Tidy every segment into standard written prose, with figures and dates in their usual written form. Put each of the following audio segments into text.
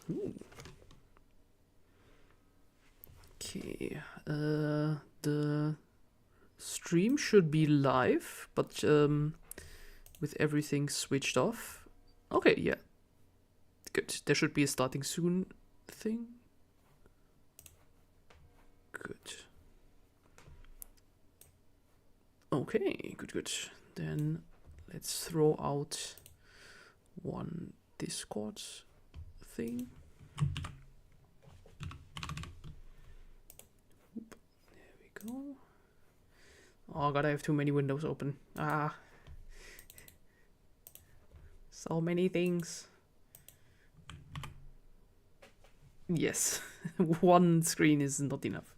Ooh. Okay, the stream should be live, but with everything switched off. Okay, yeah, good. There should be a starting soon thing. Good. Okay, good. Then let's throw out one Discord thing. There we go. Oh god, I have too many windows open. So many things. Yes, one screen is not enough.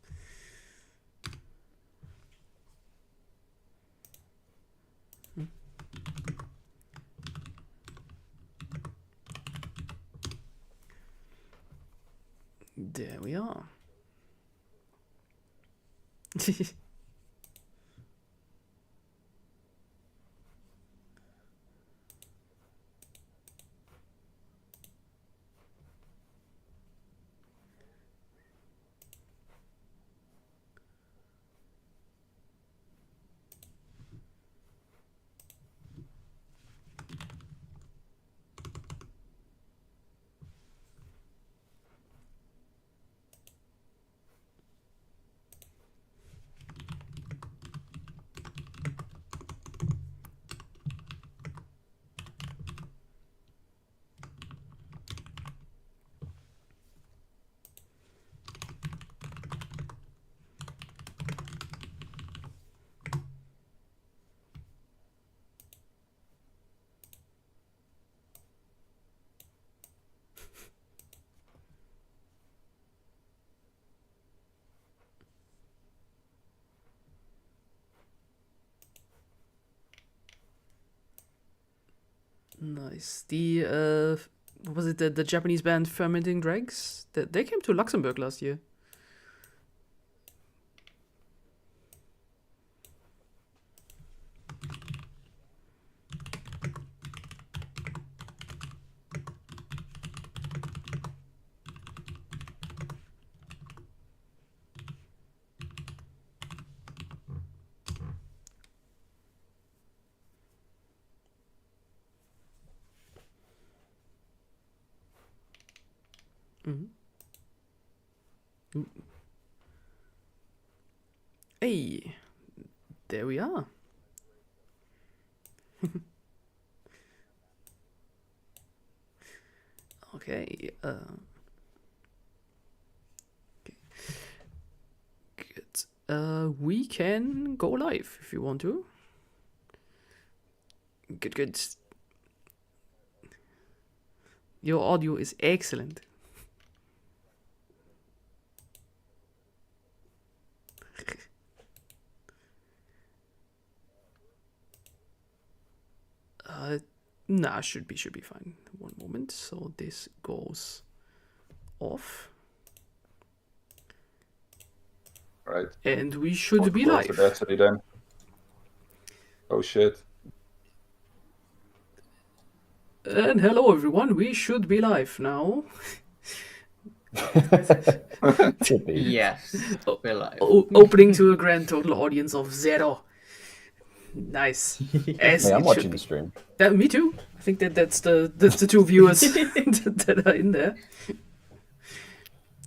There we are. Nice. The what was it? The Japanese band Fermenting Dregs? They came to Luxembourg last year. Hey, there we are. Okay. Okay. Good. We can go live if you want to. Good. Your audio is excellent. Nah, should be fine. One moment. So this goes off. Right. And we should be close live. Audacity then. Oh shit. And hello everyone, we should be live now. Yes, we're live. Opening to a grand total audience of 0. Nice. As Hey, I'm it watching should the be. stream. Me too. I think that's the 2 viewers that are in there.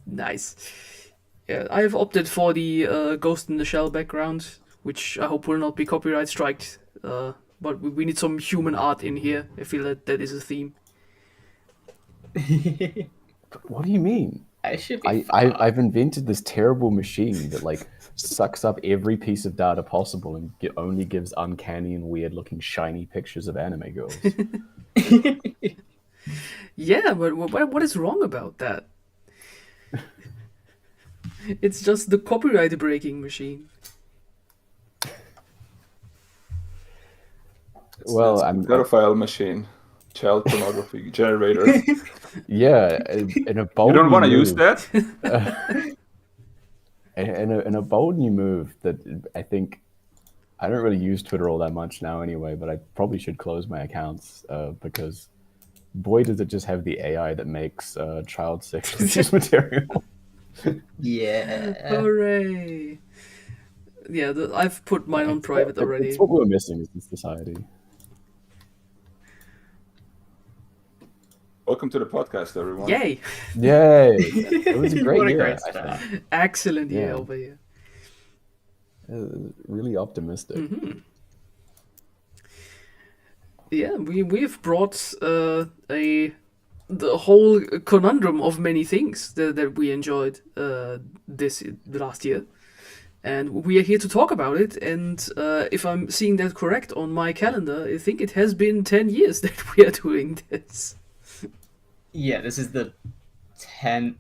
Nice. Yeah, I have opted for the Ghost in the Shell background, which I hope will not be copyright striked. But we need some human art in here. I feel that is a theme. What do you mean? I've invented this terrible machine that like sucks up every piece of data possible and only gives uncanny and weird looking shiny pictures of anime girls. Yeah, but what is wrong about that? It's just the copyright breaking machine. Well, I'm pedophile machine, child pornography generator. Yeah, in a bold. You don't want to use that. In a bold new move that I think I don't really use Twitter all that much now anyway, but I probably should close my accounts because boy, does it just have the AI that makes child sexual abuse material. Yeah. Hooray! Yeah, I've put mine on private already. It's what we were missing as a society. Welcome to the podcast, everyone. Yay! Yay! It was a great What a year. great I start. think. Excellent year Yeah. over here. Really optimistic. Mm-hmm. Yeah, we've brought the whole conundrum of many things that we enjoyed the last year, and we are here to talk about it. And if I'm seeing that correct on my calendar, I think it has been 10 years that we are doing this. Yeah, this is the 10th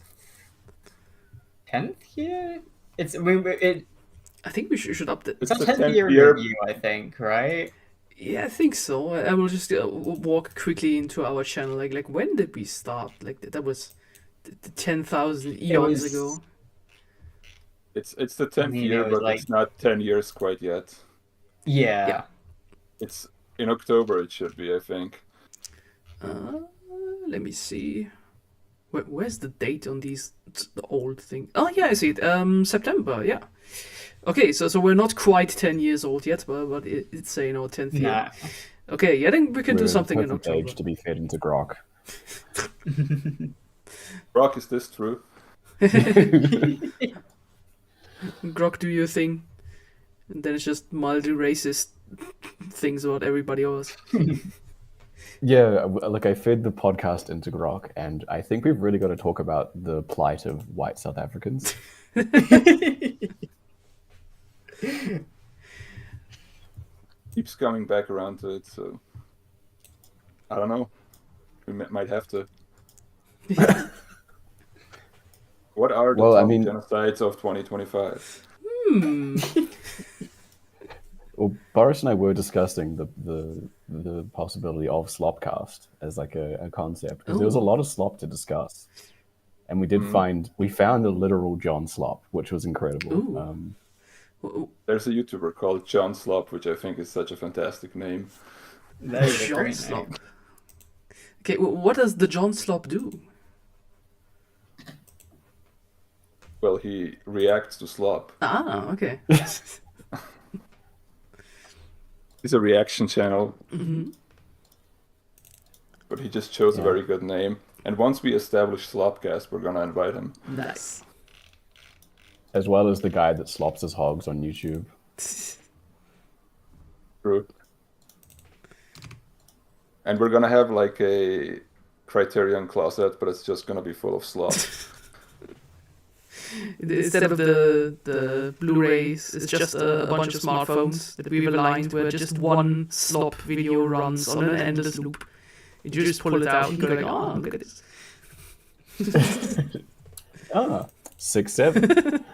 year. I think we should update. It's our the 10th 10th year in year. review, I think, right? Yeah, I think so. I will just walk quickly into our channel. Like when did we start? Like that was 10,000 eons ago. It's the 10th year, it was but it's not 10 years quite yet. Yeah. It's in October. It should be, I think. Let me see. Where's the date on these old things? Oh yeah, I see it. September. Yeah. Okay, so we're not quite 10 years old yet, but it's saying our 10th year. Nah. Okay, yeah, I think we can do We're something in perfect October. age to be fed into grok. Brock, is this true? Grok, do your thing. And then it's just mildly racist things about everybody else. Yeah, like I fed the podcast into grok, and I think we've really got to talk about the plight of white South Africans. Keeps coming back around to it, so I don't know. We might have to. What are the top genocides of 2025? Well, Boris and I were discussing the possibility of slopcast as like a concept, because there was a lot of slop to discuss, and we found a literal John Slop, which was incredible. There's a YouTuber called John Slop, which I think is such a fantastic name. That is a John great Slop. name. Okay, what does the John Slop do? Well, he reacts to slop. Ah, okay. He's a reaction channel. Mm-hmm. But he just chose a very good name. And once we establish Slopcast, we're going to invite him. Nice. As well as the guy that slops his hogs on YouTube. True. And we're going to have like a Criterion closet, but it's just going to be full of slop. Instead of the Blu-rays, it's just a bunch of smartphones that we've aligned where just one slop video runs on an endless loop. You just pull it out and go like, oh, look at this. 6, 7.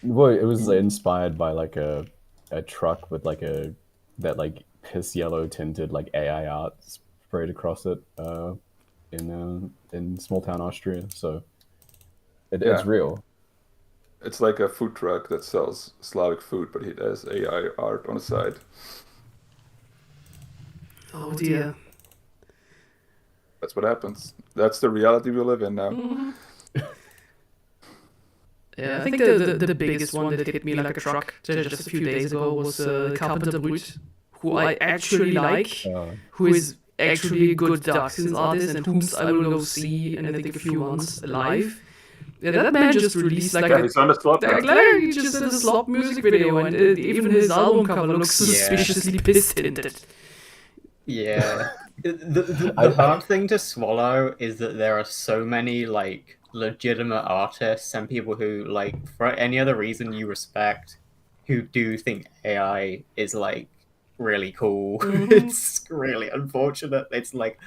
Well, it was inspired by like a truck with like that piss yellow tinted like AI art sprayed across it in small town Austria. So it's real. It's like a food truck that sells Slavic food, but it has AI art on the side. Oh dear. That's what happens. That's the reality we live in now. Mm-hmm. Yeah, I think the biggest one that hit me like a truck just a few days ago was Carpenter Brut, who I actually like, who is actually a good Dark Souls artist and whom I will go see in I think a few months live. Yeah, that man just released like he's on the slop. He just did a slop music video, and even his album cover looks suspiciously piss-tinted. Yeah. The hard thing to swallow is that there are so many like legitimate artists and people who like for any other reason you respect who do think AI is like really cool. Mm-hmm. It's really unfortunate. It's like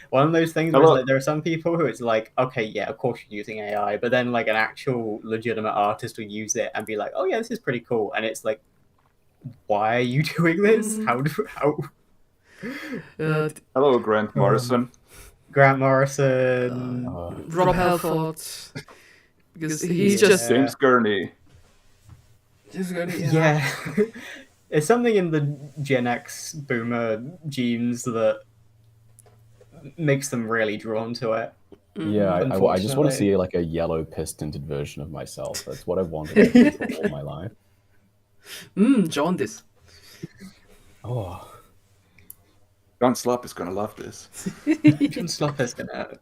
one of those things where like, there are some people who it's like, okay, yeah, of course you're using AI, but then like an actual legitimate artist will use it and be like, oh yeah, this is pretty cool, and it's like, why are you doing this? How Hello, Grant Morrison. Grant Morrison, Rob Halford, because he's just James Gurney. Yeah. It's something in the Gen X boomer genes that makes them really drawn to it. Yeah, I just want to see like a yellow piss-tinted version of myself. That's what I've wanted all my life. Jaundice. Oh, John Slop is gonna love this. John Slop is gonna.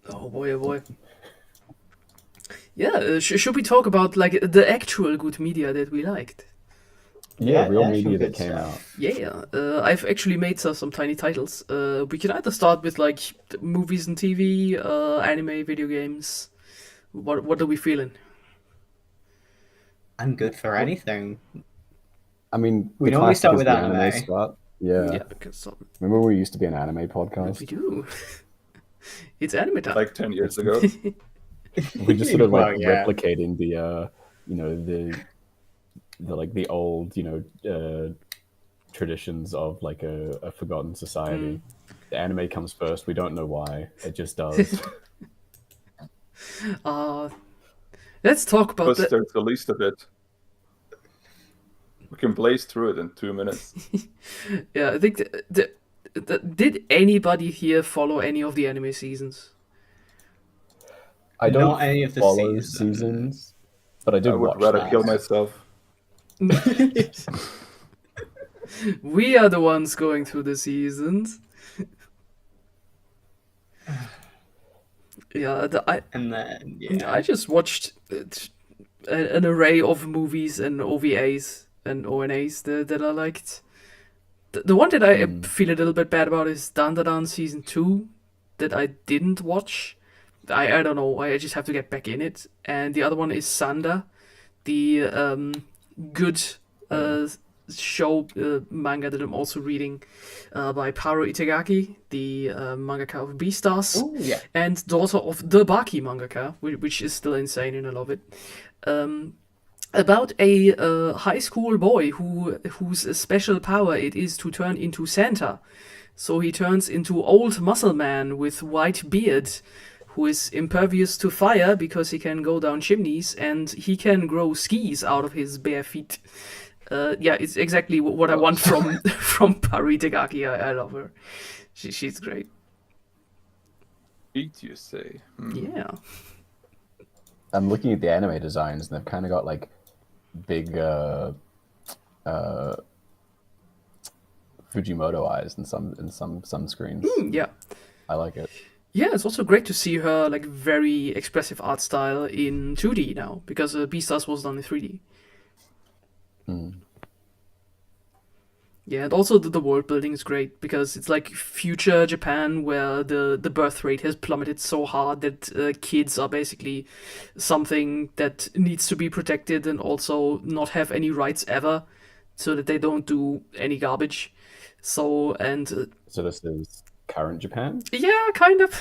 Oh boy, oh boy. Yeah, should we talk about like the actual good media that we liked? yeah, real actual media that good came stuff. out. Yeah, I've actually made some tiny titles. We can either start with like movies and TV, anime, video games. What are we feeling? I'm good for anything. I mean, We the normally classic start is with the anime. start. Yeah. Yeah, because Remember we used to be an anime podcast? we do. It's anime time. Like 10 years ago. We just sort of like Well, yeah. replicating the like the old traditions of like a forgotten society. The anime comes first. We don't know why. It just does. Let's talk about Plus, that. there's the least of it. We can blaze through it in 2 minutes. Yeah, I think did anybody here follow any of the anime seasons? I don't Not any of the follow seasons. seasons, but I did I would watch rather them. kill myself. We are the ones going through the seasons. Yeah, And then, yeah. I just watched an array of movies and OVAs and ONAs that I liked. The one that I feel a little bit bad about is Dandadan Season 2 that I didn't watch. I don't know, I just have to get back in it. And the other one is Sanda, the good show manga that I'm also reading by Paro Itagaki, the mangaka of Beastars, Ooh, yeah. and daughter of the Baki mangaka, which is still insane and I love it. About a high school boy whose special power it is to turn into Santa. So he turns into old muscle man with white beard, who is impervious to fire because he can go down chimneys and he can grow skis out of his bare feet. Yeah, it's exactly what I want from Pari Itagaki. I love her. She's great. Eat, you say? Yeah. I'm looking at the anime designs, and they've kind of got like big Fujimoto eyes in some screens. Yeah. I like it. Yeah, it's also great to see her like very expressive art style in 2D now, because Beastars was done in 3D. Yeah, and also the world building is great because it's like future Japan where the birth rate has plummeted so hard that kids are basically something that needs to be protected and also not have any rights ever, so that they don't do any garbage. So So this is current Japan? Yeah, kind of.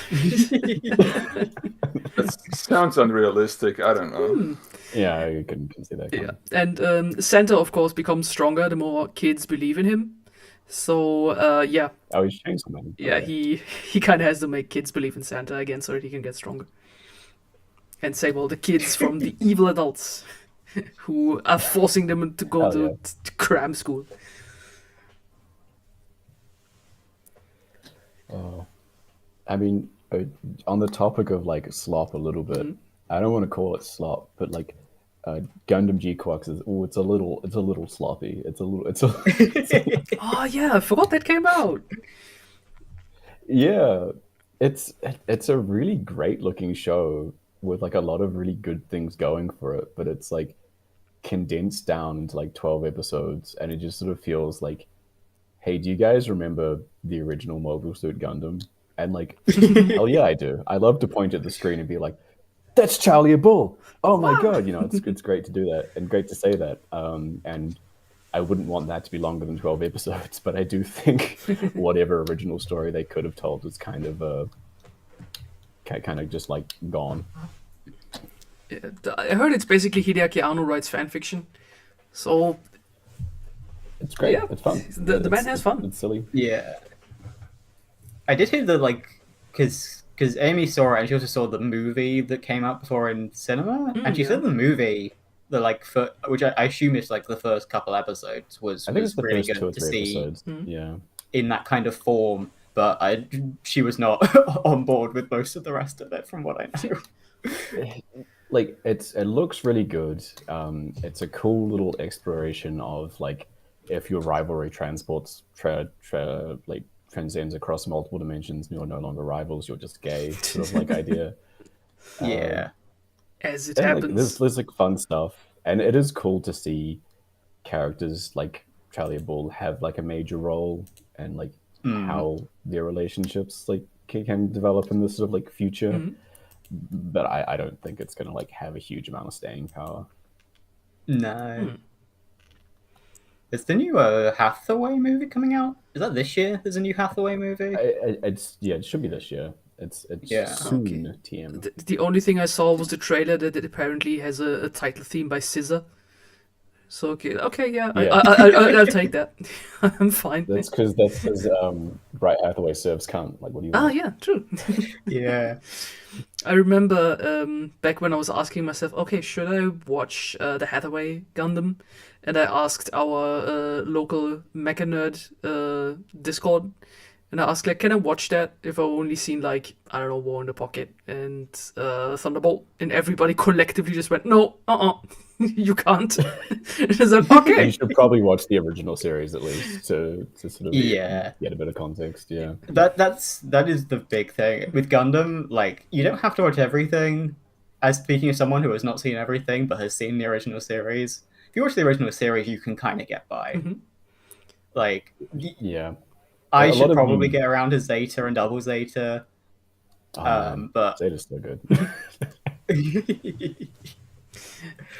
That sounds unrealistic. I don't know. Yeah, I can see that. Yeah, and Santa, of course, becomes stronger the more kids believe in him. So, yeah. Oh, he's changed something. Yeah, Okay. he kind of has to make kids believe in Santa again so that he can get stronger. And save all the kids from the evil adults who are forcing them to go to cram school. Oh, I mean, on the topic of like slop a little bit, I don't want to call it slop, but like Gundam G-Quax is it's a little sloppy. It's a Oh yeah, I forgot that came out. yeah, it's a really great looking show with like a lot of really good things going for it, but it's like condensed down into like 12 episodes, and it just sort of feels like, hey, do you guys remember the original Mobile Suit Gundam? And like, hell yeah, I do. I love to point at the screen and be like, that's Charlie a Bull. Oh my god, you know, it's great to do that and great to say that. And I wouldn't want that to be longer than 12 episodes, but I do think whatever original story they could have told was kind of just like gone. Yeah, I heard it's basically Hideaki Anno writes fanfiction. So It's great. Yeah, It's fun. the man has fun. It's silly. Yeah. I did hear the because Amy saw it and she also saw the movie that came out before in cinema, and she said the movie, which I assume is like the first couple episodes, was I think it's the really first good 2 or to 3 see. episodes. Yeah. in that kind of form, but she was not on board with most of the rest of it, from what I know. Like it looks really good. It's a cool little exploration of like if your rivalry transports like transcends across multiple dimensions, you're no longer rivals, you're just gay, sort of like idea. Yeah. As it And like happens. there's like fun stuff, and it is cool to see characters like Charlie Ball have like a major role, and like how their relationships like can develop in this sort of like future. But I don't think it's gonna like have a huge amount of staying power. No. Is the new Hathaway movie coming out? Is that this year? There's a new Hathaway movie? It should be this year. It's soon. Okay. TM. The only thing I saw was the trailer that it apparently has a title theme by SZA. So okay, yeah. I'll take that. I'm fine. That's because Bright Hathaway serves cunt. Like, what do you? Ah, yeah, true. Yeah. I remember back when I was asking myself, okay, should I watch the Hathaway Gundam? And I asked our local Mecha Nerd Discord, and I asked, like, can I watch that if I've only seen, like, I don't know, War in the Pocket and Thunderbolt? And everybody collectively just went, no, you can't. It's like, okay. You should probably watch the original series at least to sort of Yeah. get a bit of context. Yeah. That is the big thing with Gundam. Like, you don't have to watch everything. As speaking of someone who has not seen everything but has seen the original series, if you watch the original series, you can kind of get by. Like, Yeah. I should probably get around to Zeta and Double Zeta. But Zeta's so good.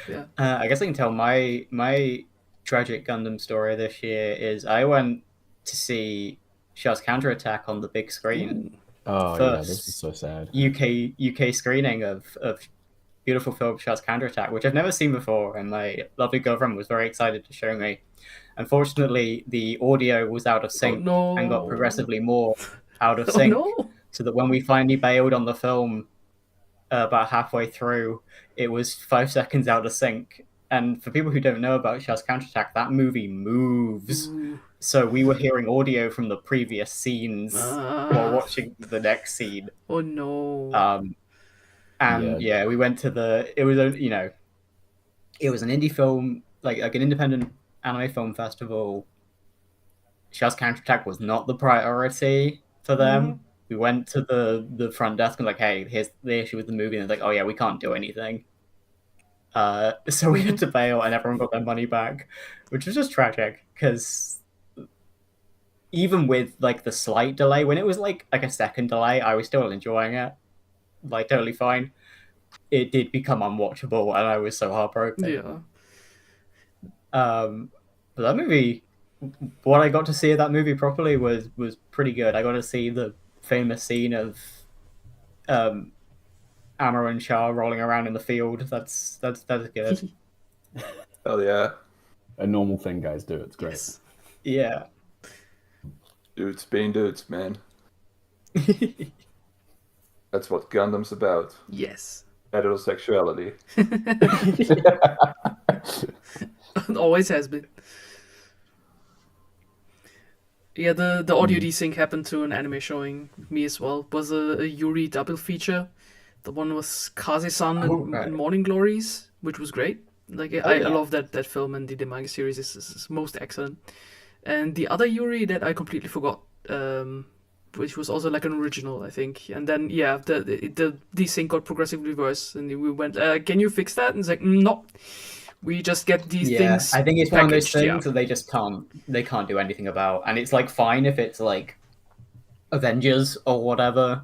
Yeah. I guess I can tell my tragic Gundam story this year is I went to see Shell's Counterattack on the big screen. Oh yeah, this is so sad. UK screening of beautiful film Shell's Counterattack, which I've never seen before, and my lovely girlfriend was very excited to show me. Unfortunately, the audio was out of sync and got progressively more out of sync, so that when we finally bailed on the film about halfway through, it was 5 seconds out of sync. And for people who don't know about Shell's Counterattack, that movie moves. So we were hearing audio from the previous scenes while watching the next scene. Oh no. And yeah, we went to it was an indie film, like an independent anime film festival. Shell's Counterattack was not the priority for them. We went to the front desk and like, hey, here's the issue with the movie. And they're like, oh yeah, we can't do anything. So we had to bail, and everyone got their money back, which was just tragic because even with like the slight delay, when it was like a second delay, I was still enjoying it, like totally fine. It did become unwatchable, and I was so heartbroken. Yeah. But that movie, what I got to see of that movie properly was pretty good. I got to see the famous scene of Amuro and Char rolling around in the field. That's good. Oh yeah. A normal thing guys do. It's great. Yes. Yeah. Dudes being dudes, man. That's what Gundam's about. Yes. Heterosexuality. It always has been. Yeah, the audio desync happened to an anime showing me as well. It was a Yuri double feature. The one was Kaze-san and Morning Glories, which was great. Like I love that film, and the manga series is most excellent. And the other Yuri that I completely forgot, which was also like an original, I think. And then the desync got progressively worse, and we went, can you fix that? And it's like, no. We just get these things. I think it's one of those things that they just can't do anything about. And it's like fine if it's like Avengers or whatever.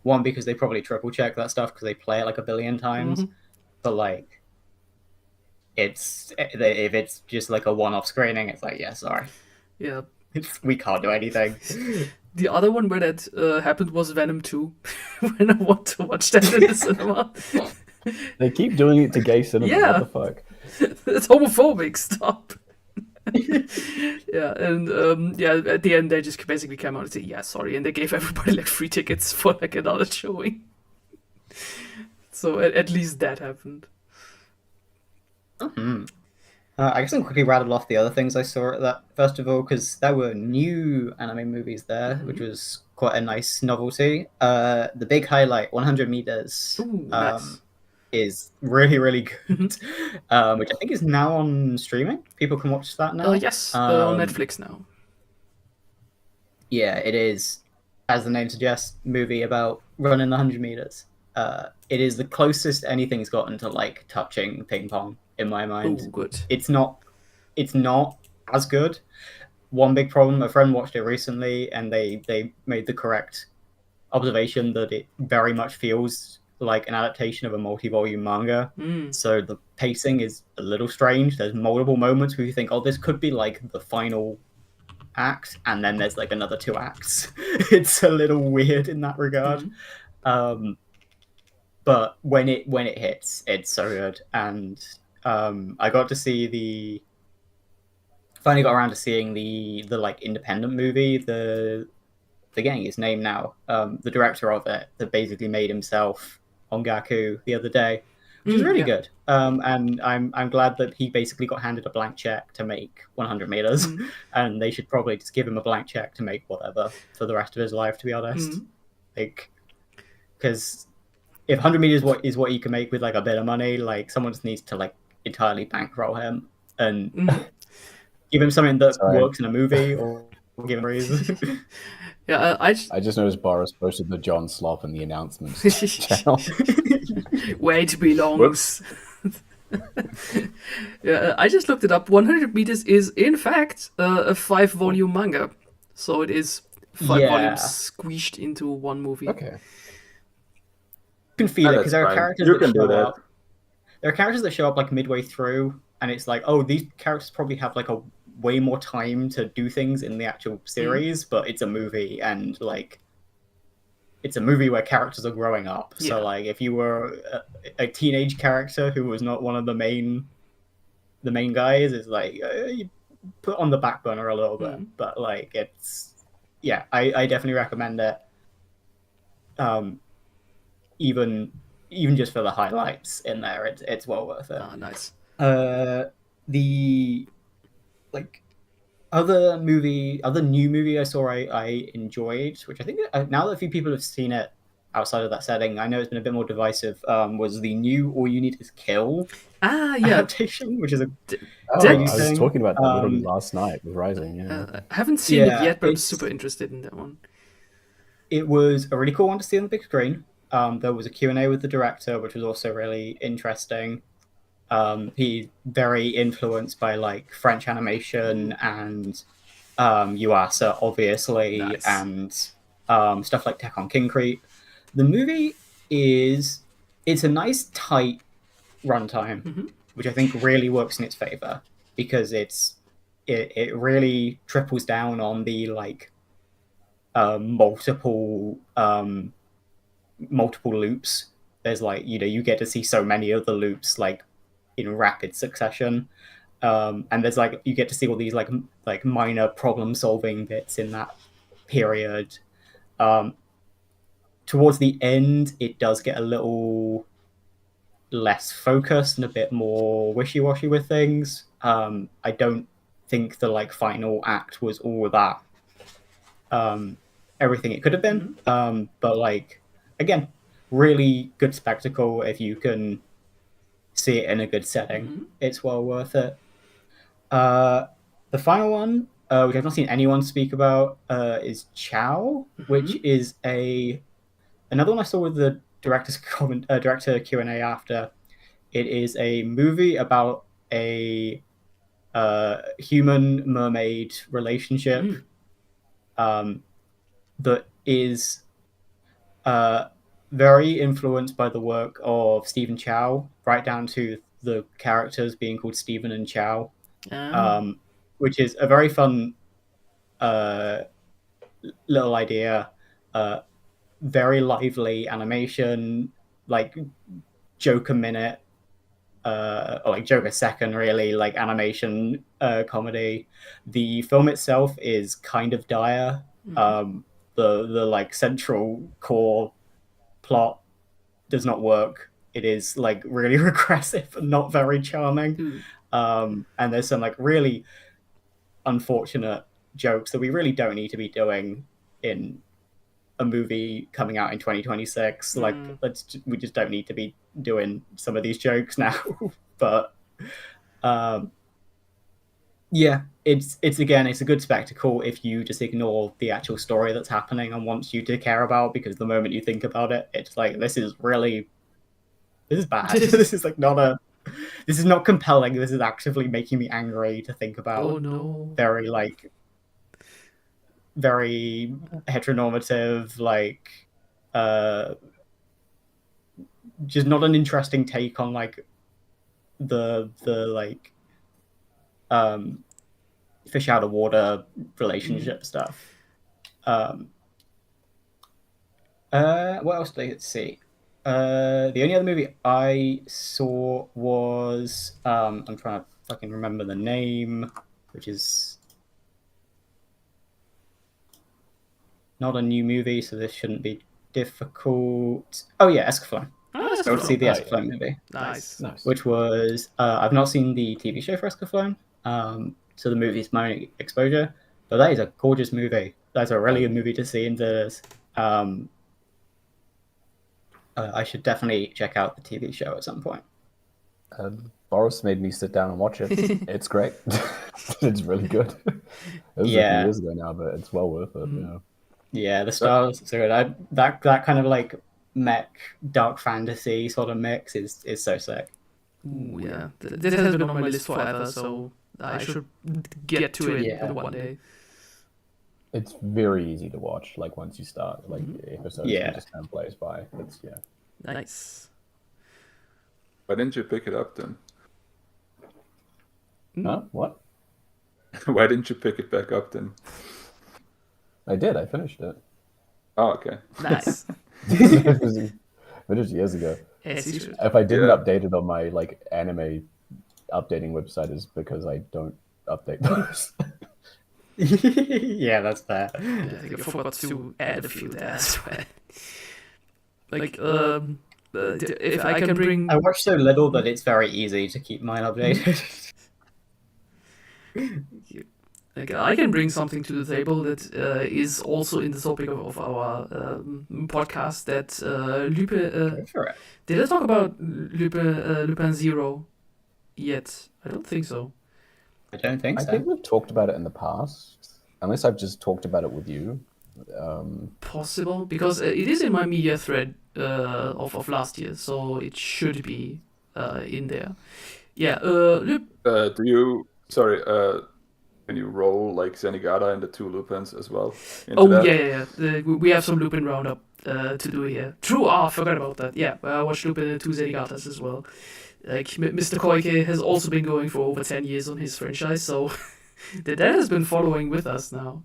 One, because they probably triple check that stuff because they play it like a billion times. But like, if it's just like a one-off screening, it's like, yeah, sorry. Yeah. We can't do anything. The other one where that happened was Venom 2. When I want to watch that in the cinema. They keep doing it to gay cinema. Yeah. What the fuck? It's homophobic. Stop. Yeah, and at the end they just basically came out and said, yeah, sorry, and they gave everybody like free tickets for like another showing. So at least that happened. I guess I'll quickly rattle off the other things I saw at that festival, because there were new anime movies there, which was quite a nice novelty. The big highlight, 100 meters, Ooh, nice. is really, really good, which I think is now on streaming. People can watch that now. Yes, on Netflix now. Yeah, it is, as the name suggests, movie about running the 100 meters. It is the closest anything's gotten to like touching ping pong in my mind. Oh, good. It's not as good. One big problem, a friend watched it recently and they made the correct observation that it very much feels like an adaptation of a multi-volume manga. So the pacing is a little strange. There's multiple moments where you think, oh, this could be like the final act, and then there's like another 2 acts. It's a little weird in that regard. But when it hits, it's so good. And I got to see finally got around to seeing the like independent movie, forgetting his name now, the director of it that basically made himself on Gaku the other day, which is really good. And I'm glad that he basically got handed a blank check to make 100 meters, and they should probably just give him a blank check to make whatever for the rest of his life, to be honest. Like, because if 100 meters is what you can make with like a bit of money, like someone just needs to like entirely bankroll him and give him something that works in a movie, or give him a reason. Yeah, I just noticed Boris posted the John Slop in the announcements channel. Where it belongs. Yeah, I just looked it up. 100 meters is in fact a 5-volume manga, so it is 5 volumes squeezed into one movie. Okay. You can feel it because there are characters that show that. up. There are characters that show up like midway through, and it's like, oh, these characters probably have like a way more time to do things in the actual series, but it's a movie, and like it's a movie where characters are growing up. So like if you were a teenage character who was not one of the main guys, it's like you put on the back burner a little bit. But like it's I definitely recommend it. Even just for the highlights in there, it's well worth it. Ah, nice. The like other new movie I saw I enjoyed, which I think now that a few people have seen it outside of that setting, I know it's been a bit more divisive, was the new All You Need Is Kill adaptation, which is a I was talking about that literally last night with Rising. I haven't seen it yet, but I'm super interested in that one. It was a really cool one to see on the big screen. There was a Q&A with the director, which was also really interesting. He's very influenced by like French animation and Yuasa, obviously, and stuff like Tech on Concrete. The movie it's a nice tight runtime, which I think really works in its favor, because it really triples down on the like multiple loops. There's like, you get to see so many of the loops like in rapid succession, and there's like you get to see all these like minor problem solving bits in that period. Towards the end, it does get a little less focused and a bit more wishy-washy with things. I don't think the like final act was all that everything it could have been, but like again, really good spectacle. If you can see it in a good setting, it's well worth it. The final one, which I've not seen anyone speak about, is Chow, which is another one I saw with the director Q&A after. It is a movie about a human mermaid relationship that is very influenced by the work of Stephen Chow, right down to the characters being called Stephen and Chow, which is a very fun little idea. Very lively animation, like joke a minute, or like joke a second, really, like animation comedy. The film itself is kind of dire. The like central core plot does not work. It is like really regressive and not very charming. And there's some like really unfortunate jokes that we really don't need to be doing in a movie coming out in 2026. Like, we just don't need to be doing some of these jokes now. But yeah, it's again, it's a good spectacle if you just ignore the actual story that's happening and wants you to care about, because the moment you think about it, it's like, this is bad. This is like this is not compelling. This is actively making me angry to think about. Oh no. Very heteronormative, like just not an interesting take on like the like fish out of water relationship stuff. What else did I see? The only other movie I saw was I'm trying to fucking remember the name, which is not a new movie, so this shouldn't be difficult. Oh yeah, Escaflowne. Oh, Go to see the Escaflowne movie. Nice. Which was I've not seen the TV show for Escaflowne, so the movie is my only exposure. But that is a gorgeous movie. That's a really good movie to see in theaters. I should definitely check out the TV show at some point. Boris made me sit down and watch it. It's great. It's really good. It was a few years ago now, but it's well worth it. Yeah, the stars. So that kind of like mech dark fantasy sort of mix is so sick. Ooh, yeah, that has been on my list forever, so I should get to it one day. It's very easy to watch. Like once you start, like episodes just kind of plays by. It's nice. Why didn't you pick it up then? Huh? What? Why didn't you pick it back up then? I did. I finished it. Oh, okay. Nice. Finished years ago. Yes, you should. If I didn't update it on my like anime updating website, is because I don't update those. Yeah, that's fair. I think I forgot to add a few there as well. Like, if I can bring... I watch so little that it's very easy to keep mine updated. Like, I can bring something to the table that is also in the topic of our podcast, that Lupin... did I talk about Lupin Zero yet? I don't think so. I don't think so. I think we've talked about it in the past, unless I've just talked about it with you. Possible, because it is in my media thread of last year, so it should be in there. Yeah. Do you... Sorry, can you roll like Zenigata and the two Lupins as well? Yeah. We have some Lupin roundup to do here. True, I forgot about that. Yeah, I watched Lupin and the two Zenigatas as well. Like, Mr. Koike has also been going for over 10 years on his franchise, so that has been following with us now.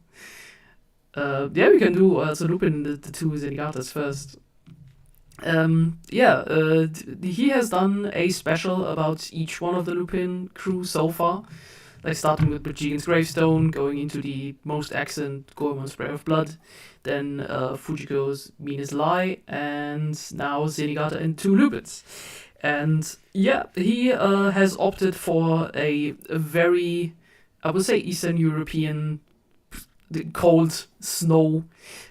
We can do Lupin the two Zenigatas first. He has done a special about each one of the Lupin crew so far. Like, starting with Jigen's Gravestone, going into the most excellent Goemon's Spray of Blood, then Fujiko's Meanest Lie, and now Zenigata and two Lupins. And yeah, he has opted for a very, I would say, Eastern European cold snow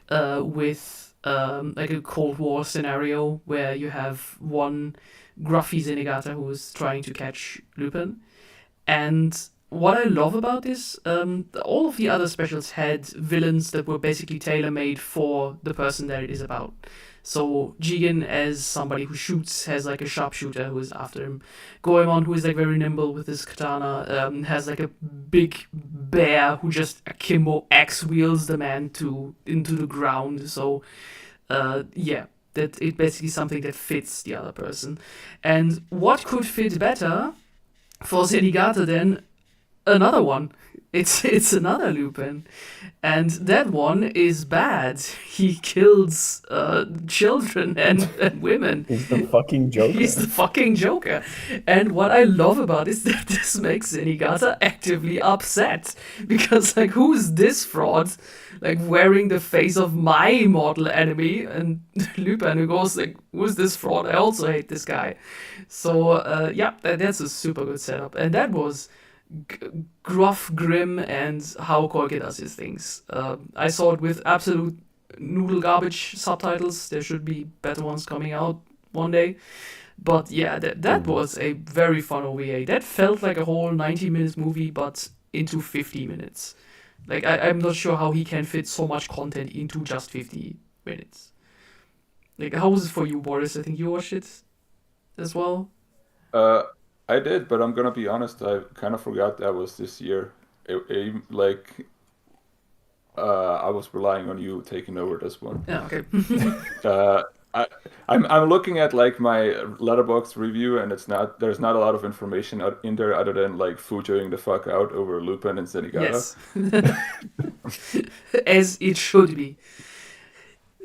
with like a Cold War scenario where you have one gruffy Zenigata who is trying to catch Lupin. And what I love about this, all of the other specials had villains that were basically tailor-made for the person that it is about. So Jigen, as somebody who shoots, has like a sharpshooter who is after him. Goemon, who is like very nimble with his katana, has like a big bear who just akimbo axe wheels the man into the ground. So that it basically something that fits the other person. And what could fit better for Zenigata then? another one. It's another Lupin, and that one is bad. He kills children and women. He's the fucking Joker. He's the fucking Joker. And what I love about it is that this makes Zenigata actively upset. Because, like, who is this fraud? Like, wearing the face of my mortal enemy. And Lupin, who goes, like, who's this fraud? I also hate this guy. So, yeah, that's a super good setup. And that was gruff, grim, and how Koike does his things. I saw it with absolute noodle garbage subtitles. There should be better ones coming out one day. But yeah, that was a very fun OVA. That felt like a whole 90 minutes movie, but into 50 minutes. Like, I'm not sure how he can fit so much content into just 50 minutes. Like, how was it for you, Boris? I think you watched it as well. I did, but I'm gonna be honest. I kind of forgot that was this year. I was relying on you taking over this one. Yeah, okay. I'm looking at like my Letterboxd review, and there's not a lot of information in there other than like Fujoing the fuck out over Lupin and Zenigata. Yes. As it should be.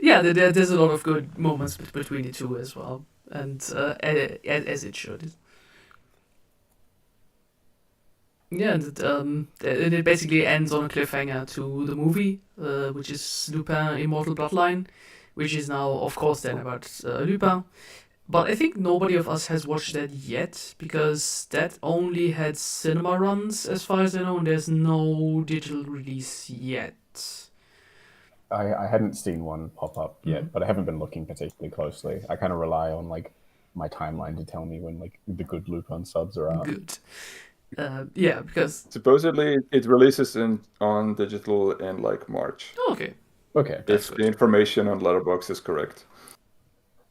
Yeah, there's a lot of good moments between the two as well, and as it should. Yeah, and it basically ends on a cliffhanger to the movie, which is Lupin Immortal Bloodline, which is now, of course, then about Lupin. But I think nobody of us has watched that yet, because that only had cinema runs, as far as I know, and there's no digital release yet. I hadn't seen one pop up yet, but I haven't been looking particularly closely. I kind of rely on like my timeline to tell me when like the good Lupin subs are out. Good. Yeah, because supposedly it releases on digital in like March. Oh, okay. Okay. If the information on Letterboxd is correct.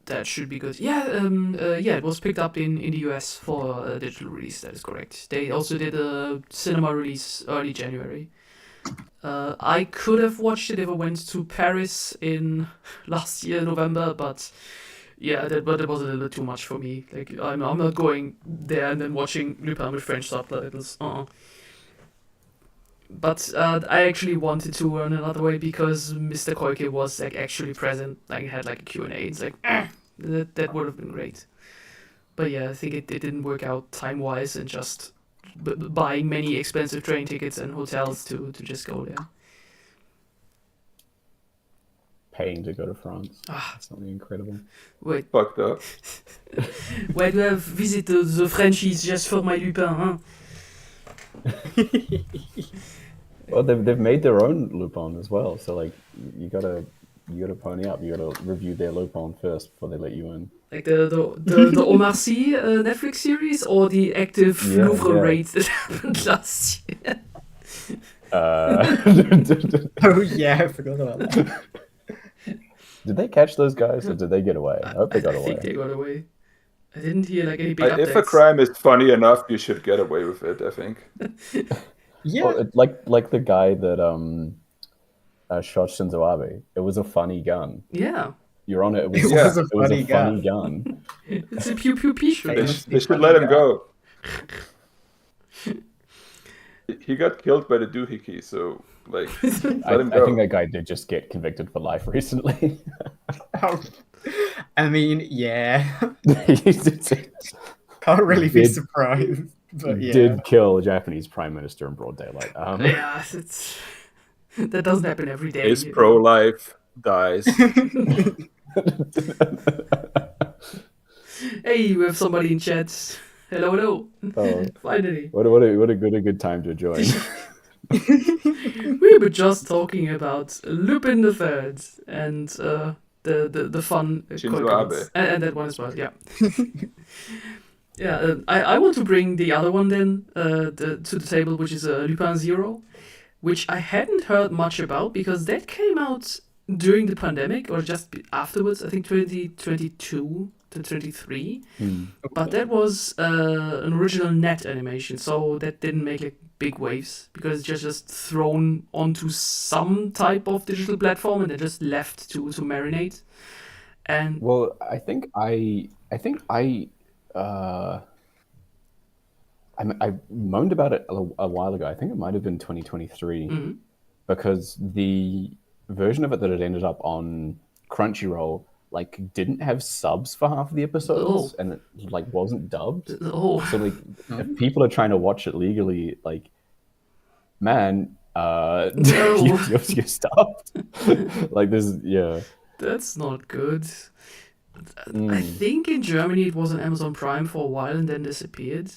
That should be good. Yeah, it was picked up in the US for a digital release. That is correct. They also did a cinema release early January. I could have watched it if I went to Paris in last year November, but yeah, that was a little bit too much for me. Like, I'm not going there and then watching Lupin with French subtitles. But I actually wanted to learn another way because Mr. Koike was like actually present. Like, had like a Q&A. It's like that would have been great. But yeah, I think it didn't work out time wise, and just buying many expensive train tickets and hotels to just go there. Paying to go to France. That's something incredible. Wait, fucked up. Why do I visit the Frenchies just for my Lupin, huh? Well, they've made their own Lupin as well, so like you gotta pony up. You gotta review their Lupin first before they let you in. Like the Omar Sy Netflix series, or the active Louvre raid that happened last year. Oh yeah, I forgot about that. Did they catch those guys, or did they get away? I hope they got away. I think they got away. I didn't hear like any big updates. If a crime is funny enough, you should get away with it, I think. Yeah, well, like the guy that shot Shinzo Abe. It was a funny gun. Yeah. You're on it. It was a funny gun. It's a pew pew pea shooter. They should let him go. He got killed by the doohickey, so like let him go. I think that guy did just get convicted for life recently. I mean, yeah. Can't really be surprised. But yeah. Did kill a Japanese prime minister in broad daylight. Yeah, that doesn't happen every day. Is pro-life dies. Hey, we have somebody in chat. Hello. Oh, finally. What a good time to join. We were just talking about Lupin the Third and the fun Shinzo Abe. and that one as well. Yeah. Yeah, I want to bring the other one then to the table, which is Lupin Zero, which I hadn't heard much about because that came out during the pandemic or just afterwards. I think 2022 to 23. But that was an original net animation, so that didn't make like big waves because it's just thrown onto some type of digital platform and then just left to marinate. And I moaned about it a while ago. I think it might have been 2023, because the version of it that had ended up on Crunchyroll like didn't have subs for half of the episodes, and it like wasn't dubbed. So like, if people are trying to watch it legally, like, man, you're stopped. Like this, yeah. That's not good. I think in Germany it was on Amazon Prime for a while and then disappeared.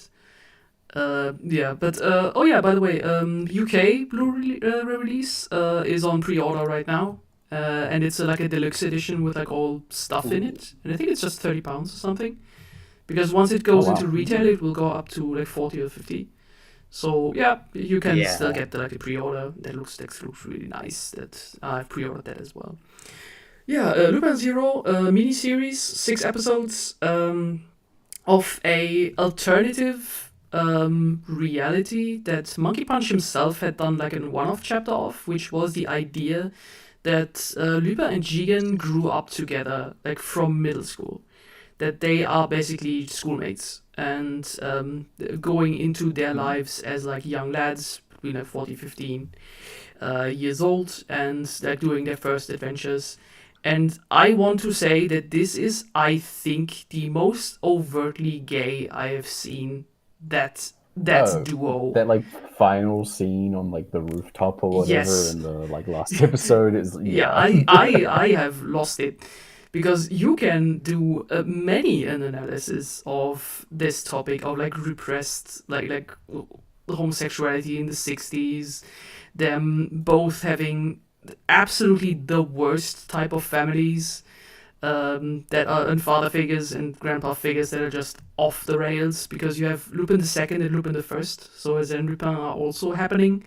By the way, UK Blu-ray release is on pre-order right now, and it's like a deluxe edition with like all stuff in it, and I think it's just £30 or something. Because once it goes into retail, it will go up to like 40 or 50. So yeah, you can still get like a pre-order. That looks really nice. That I've pre-ordered that as well. Yeah, Lupin Zero miniseries, 6 episodes of a alternative reality that Monkey Punch himself had done like a one-off chapter of, which was the idea that Lupin and Jigen grew up together like from middle school, that they are basically schoolmates and going into their lives as like young lads between like 15 years old and like doing their first adventures. And I want to say that this is, I think, the most overtly gay I have seen that duo. That like final scene on like the rooftop or whatever in the like last episode is I have lost it, because you can do many an analysis of this topic of like repressed like homosexuality in the 60s, them both having absolutely the worst type of families that are and father figures and grandpa figures that are just off the rails, because you have Lupin II and Lupin I, so Zen Lupin are also happening.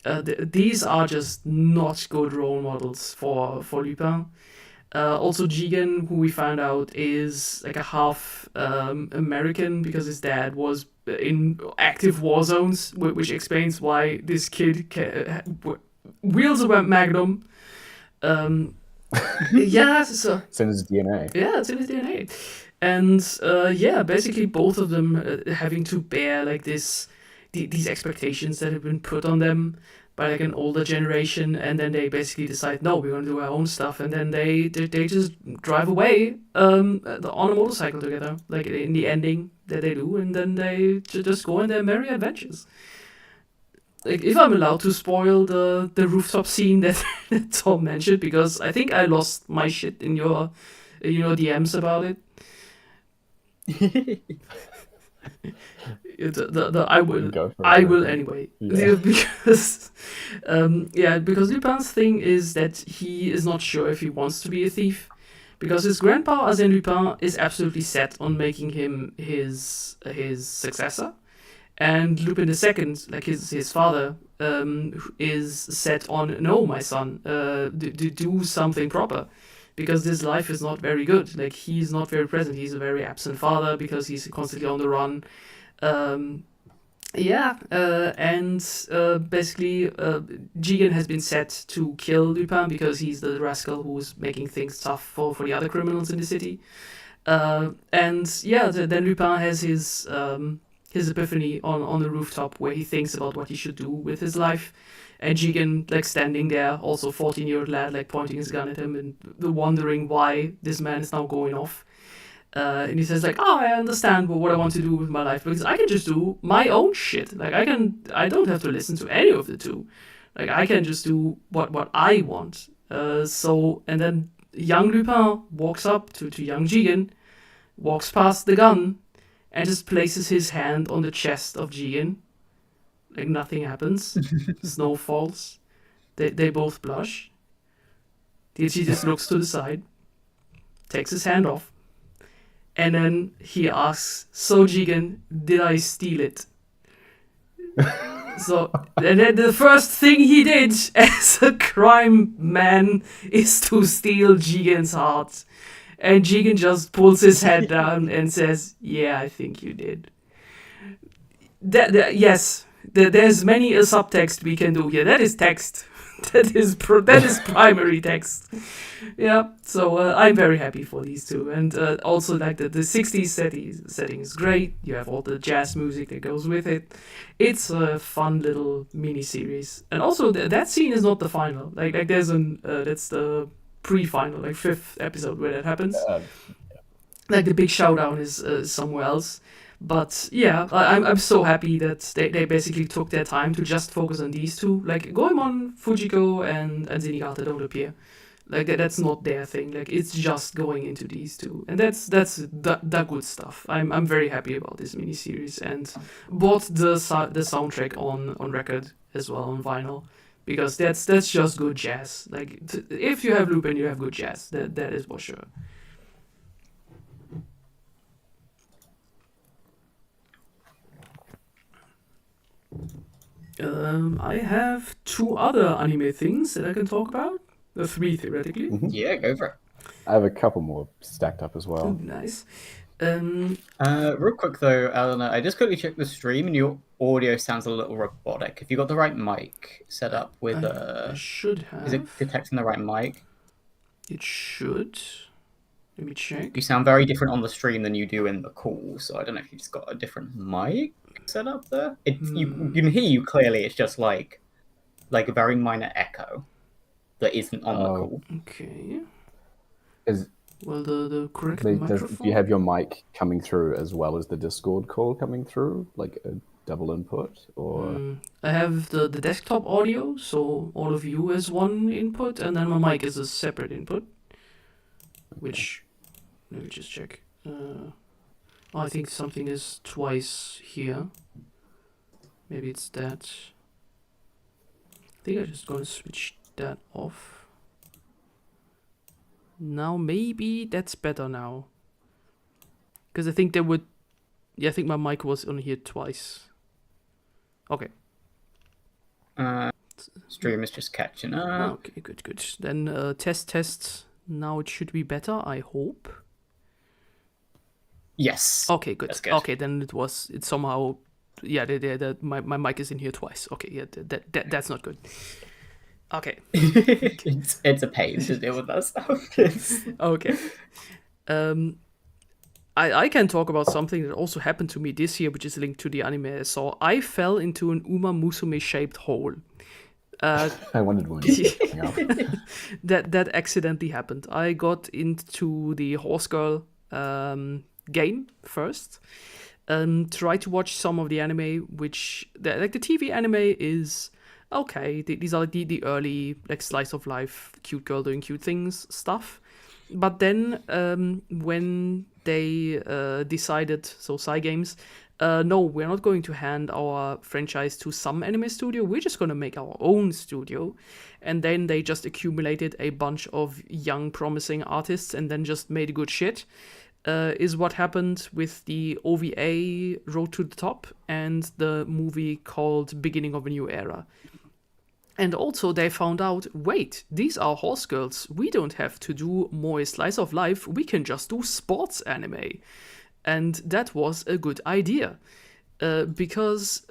These are just not good role models for Lupin. Also Jigen, who we found out is like a half American, because his dad was in active war zones, which explains why this kid wields a Magnum. It's in his DNA. Yeah, it's in his DNA. And basically both of them having to bear like these expectations that have been put on them by like an older generation, and then they basically decide, no, we're going to do our own stuff, and then they just drive away on a motorcycle together, like in the ending that they do, and then they just go on their merry adventures. Like, if I'm allowed to spoil the rooftop scene that Tom mentioned, because I think I lost my shit in your DMs about it. I will anyway. Yeah. Because Lupin's thing is that he is not sure if he wants to be a thief, because his grandpa Arsène Lupin is absolutely set on making him his successor. And Lupin II, like his father, is set on, no, my son, do something proper, because this life is not very good. Like, he's not very present. He's a very absent father because he's constantly on the run. Basically, Jigen has been set to kill Lupin because he's the rascal who's making things tough for the other criminals in the city. Then Lupin has his epiphany on the rooftop, where he thinks about what he should do with his life, and Jigen like standing there, also 14-year-old lad, like pointing his gun at him and wondering why this man is now going off. And he says like, I understand what I want to do with my life, because I can just do my own shit. Like, I don't have to listen to any of the two. Like, I can just do what I want. And then young Lupin walks up to young Jigen, walks past the gun, and just places his hand on the chest of Jigen. Like, nothing happens. Snow falls. They both blush. He just looks to the side, takes his hand off, and then he asks, so Jigen, did I steal it? And then the first thing he did as a crime man is to steal Jigen's heart. And Jigen just pulls his head down and says, yeah, I think you did. Yes, there's many a subtext we can do here. That is text. that is primary text. Yeah, so I'm very happy for these two, and also like the 60s setting is great. You have all the jazz music that goes with it. It's a fun little mini series, and also that scene is not the final. Like there's that's the pre-final, like 5th episode where that happens. Like the big showdown is somewhere else. But yeah, I'm so happy that they basically took their time to just focus on these two. Like Goemon, Fujiko, and Zenigata don't appear. Like that's not their thing. Like it's just going into these two, and that's the good stuff. I'm very happy about this miniseries, and bought the soundtrack on record as well on vinyl, because that's just good jazz. Like if you have Lupin, you have good jazz. That is for sure. I have 2 other anime things that I can talk about. 3 theoretically. Yeah, go for it. I have a couple more stacked up as well. Nice. Real quick though, Elena, I just quickly checked the stream and your audio sounds a little robotic. If you got the right mic set up with I should have. is it detecting the right mic? It should. Let me check. You sound very different on the stream than you do in the call, so I don't know if you just got a different mic set up there. You can hear you clearly. It's just like a very minor echo that isn't on the call. Okay. Is Well, the correct do microphone. you have your mic coming through as well as the Discord call coming through, like a double input, or? I have the desktop audio, so all of you as one input, and then my mic is a separate input. Which, let me just check. I think something is twice here. Maybe it's that. I think I'm just gonna switch that off. Now maybe that's better now. Because I think there would... Yeah, I think my mic was on here twice. Okay. Stream is just catching up. Okay, good. Then test. Now it should be better, I hope. Yes. Okay, good. That's good. Okay, then it somehow... Yeah, my mic is in here twice. Okay, yeah, that's not good. Okay. it's a pain to deal with that stuff. Okay. I can talk about something that also happened to me this year, which is linked to the anime I saw. I fell into an Uma Musume shaped hole. I wondered when that accidentally happened. I got into the Horse Girl game first. Try to watch some of the anime, which the TV anime is okay. These are like the early like slice of life, cute girl doing cute things stuff. But then when they decided, so Cygames, no, we're not going to hand our franchise to some anime studio. We're just going to make our own studio. And then they just accumulated a bunch of young, promising artists and then just made good shit. Is what happened with the OVA Road to the Top and the movie called Beginning of a New Era. And also they found out, wait, these are horse girls. We don't have to do more slice of life. We can just do sports anime. And that was a good idea. Because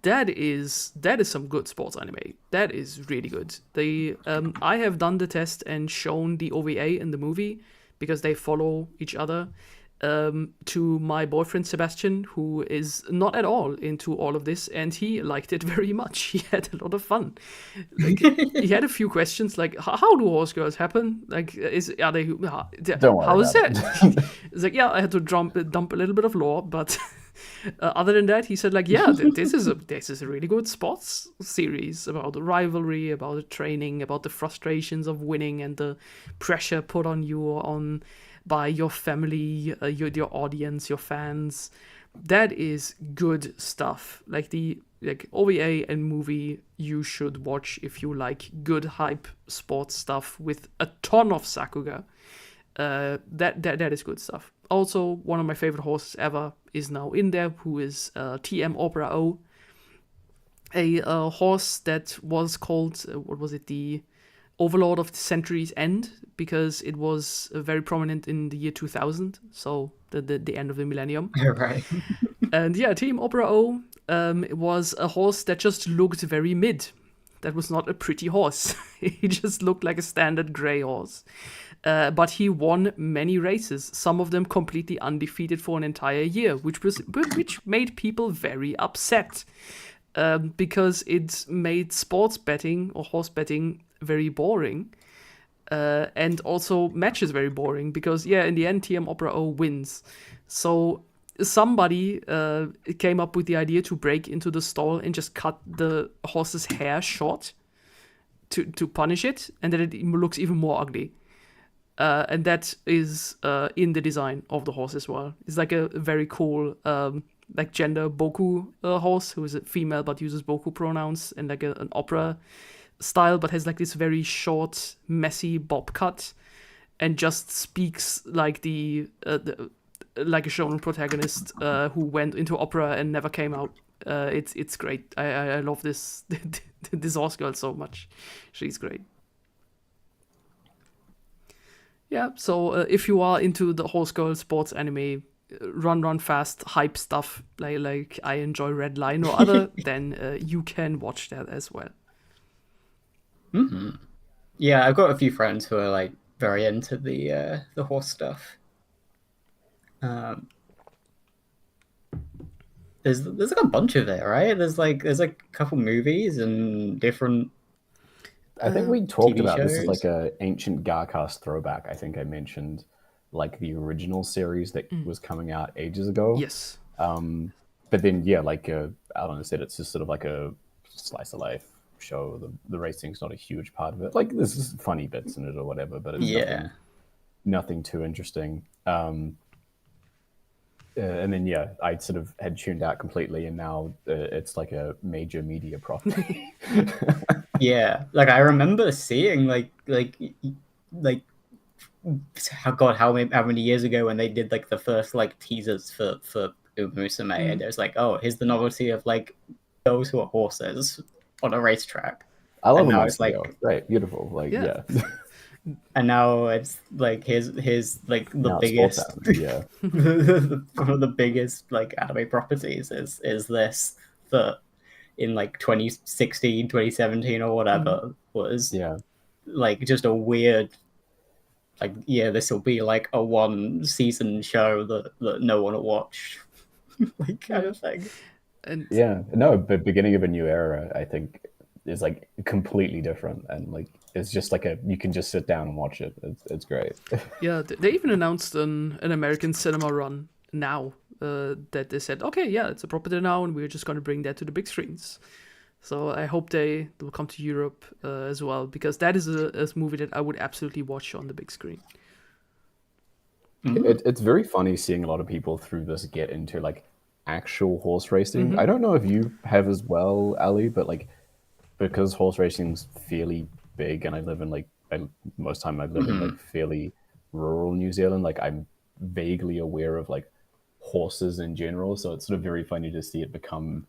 that is some good sports anime. That is really good. I have done the test and shown the OVA in the movie, because they follow each other, to my boyfriend Sebastian, who is not at all into all of this, and he liked it very much. He had a lot of fun. Like, he had a few questions, like, how do horse girls happen? Like, how is that? It's like, yeah, I had to dump a little bit of lore, but other than that, he said, like, yeah, this is a really good sports series about the rivalry, about the training, about the frustrations of winning and the pressure put on you by your family, your audience, your fans. That is good stuff. Like the OVA and movie you should watch if you like good hype sports stuff with a ton of Sakuga. That is good stuff. Also, one of my favorite horses ever is now in there, who is TM Opera O, a horse that was called, the Overlord of the Century's End, because it was very prominent in the year 2000, so the end of the millennium. Right. And yeah, Team Opera O was a horse that just looked very mid. That was not a pretty horse. He just looked like a standard gray horse. But he won many races, some of them completely undefeated for an entire year, which made people very upset. Because it made sports betting or horse betting very boring. And also matches very boring because, in the end, TM Opera O wins. So somebody came up with the idea to break into the stall and just cut the horse's hair short to punish it, and then it looks even more ugly. And that is in the design of the horse as well. It's like a very cool like gender boku horse who is a female but uses boku pronouns, and like an opera style, but has like this very short, messy bob cut, and just speaks like like a shonen protagonist who went into opera and never came out. It's great. I love this this horse girl so much. She's great. Yeah, so if you are into the horse girl sports anime, run fast hype stuff like I enjoy Red Line or other, then you can watch that as well. Mm-hmm. Yeah, I've got a few friends who are like very into the horse stuff. There's like a bunch of it, right? There's like a couple movies and different. I think we talked TV about shows. this is like a ancient GARcast throwback. I think I mentioned like the original series that was coming out ages ago. Yes. But then like Alan said, it's just sort of like a slice of life show. The racing's not a huge part of it. Like there's just funny bits in it or whatever, but it's nothing too interesting. And then I sort of had tuned out completely, and now it's like a major media property. Yeah, like I remember seeing like how many years ago when they did like the first like teasers for Umusume, and there's like, oh, here's the novelty of like those who are horses on a racetrack. I love and it. now it's like right, beautiful. Like and now it's like here's like the now biggest one of the biggest like anime properties is this that in like 2016 2017 or whatever was like just a weird like this will be like a one season show that no one will watch like kind of thing. And but beginning of a new era, I think, is like completely different, and like it's just like you can just sit down and watch it. It's great. Yeah, they even announced an American cinema run now that they said, okay, it's a property now, and we're just going to bring that to the big screens. So I hope they will come to Europe as well, because that is a movie that I would absolutely watch on the big screen. It's very funny seeing a lot of people through this get into like actual horse racing. I don't know if you have as well, Ali, but like because horse racing's fairly big, and I live in most time I live in like fairly rural New Zealand, like I'm vaguely aware of like horses in general, so it's sort of very funny to see it become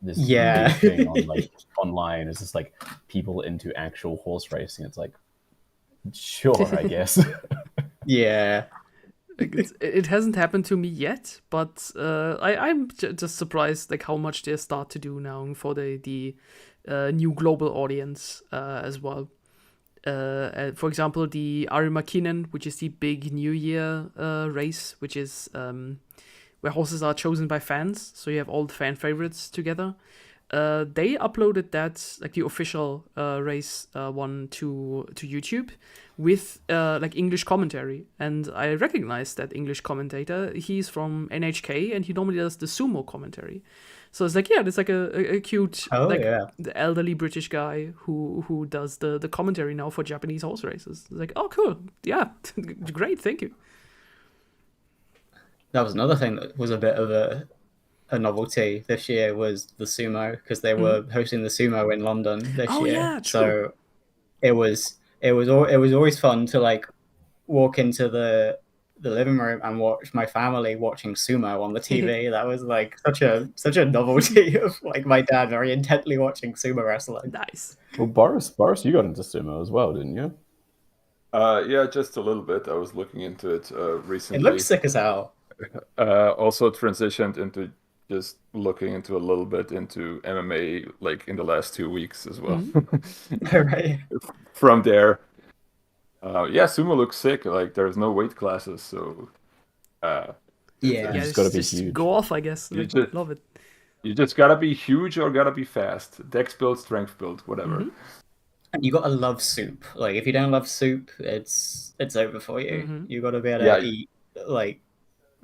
this big thing on like online. It's just like people into actual horse racing. It's like, sure, I guess. It hasn't happened to me yet, but I'm just surprised like how much they start to do now for the new global audience as well. For example, the Arimakinen, which is the big New Year race, which is where horses are chosen by fans, so you have all the fan favorites together. They uploaded that, like the official race one to YouTube with like English commentary, and I recognized that English commentator. He's from NHK, and he normally does the sumo commentary. So it's like, there's like a cute the elderly British guy who does the commentary now for Japanese horse races. It's like, oh, cool, great, thank you. That was another thing that was a bit of a novelty this year, was the sumo, because they were hosting the sumo in London this year. Yeah, true. So it was always fun to like walk into the living room and watch my family watching sumo on the TV. That was like such a novelty of like my dad very intently watching sumo wrestling. Nice. Well, Boris, you got into sumo as well, didn't you? Yeah, just a little bit. I was looking into it recently. It looks sick as hell. Also transitioned into just looking into a little bit into MMA like in the last 2 weeks as well. Right. From there, yeah, sumo looks sick. Like there's no weight classes, so Yeah. Yeah, It's it's gotta be just huge. go off, I guess. You Like, just- love it. you just gotta be huge or gotta be fast. Dex build, strength build, whatever. And you gotta love soup. Like if you don't love soup, it's over for you. You gotta be able to Yeah. eat like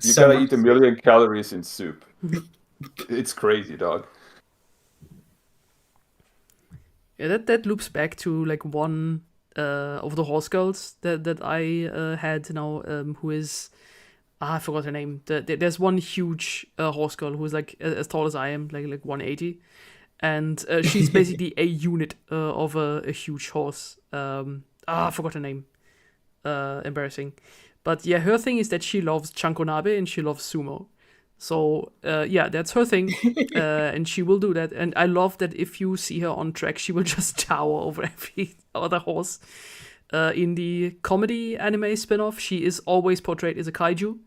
You so gotta much eat a soup. million calories in soup. It's crazy, dog. Yeah, that loops back to like one of the horse girls that I had now, who is I forgot her name. There's one huge horse girl who's like as tall as I am, like 180, and she's basically a unit of a huge horse. I forgot her name. Embarrassing, but yeah, her thing is that she loves chankonabe and she loves sumo. So yeah, that's her thing, and she will do that. And I love that if you see her on track, she will just tower over every other horse. In the comedy anime spin-off, she is always portrayed as a kaiju.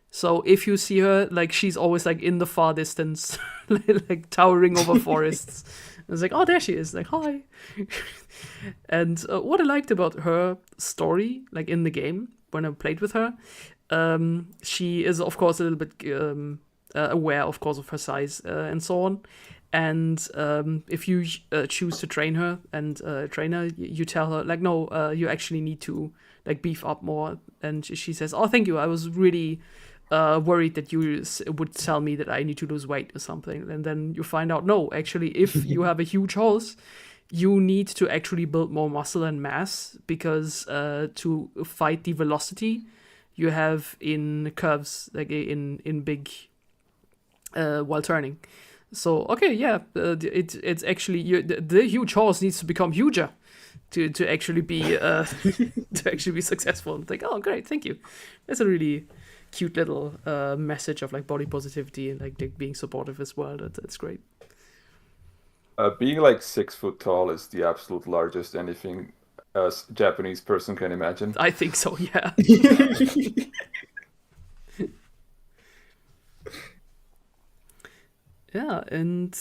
So if you see her, like she's always like in the far distance, like towering over forests. It's like, oh, there she is. Like, hi. And what I liked about her story, like in the game when I played with her, she is of course a little bit aware, of course, of her size and so on. And if you choose to train her and train her, you tell her like, no, you actually need to like beef up more. And she says, oh, thank you. I was really worried that you would tell me that I need to lose weight or something. And then you find out, no, actually, if you have a huge horse, you need to actually build more muscle and mass because to fight the velocity you have in curves, like in big while turning. So okay, yeah, it's actually the huge horse needs to become huger to actually be to actually be successful. It's like, oh great, thank you. That's a really cute little message of like body positivity and like being supportive as well. That's great. Being like 6 foot tall is the absolute largest anything a Japanese person can imagine. I think so, yeah. Yeah, and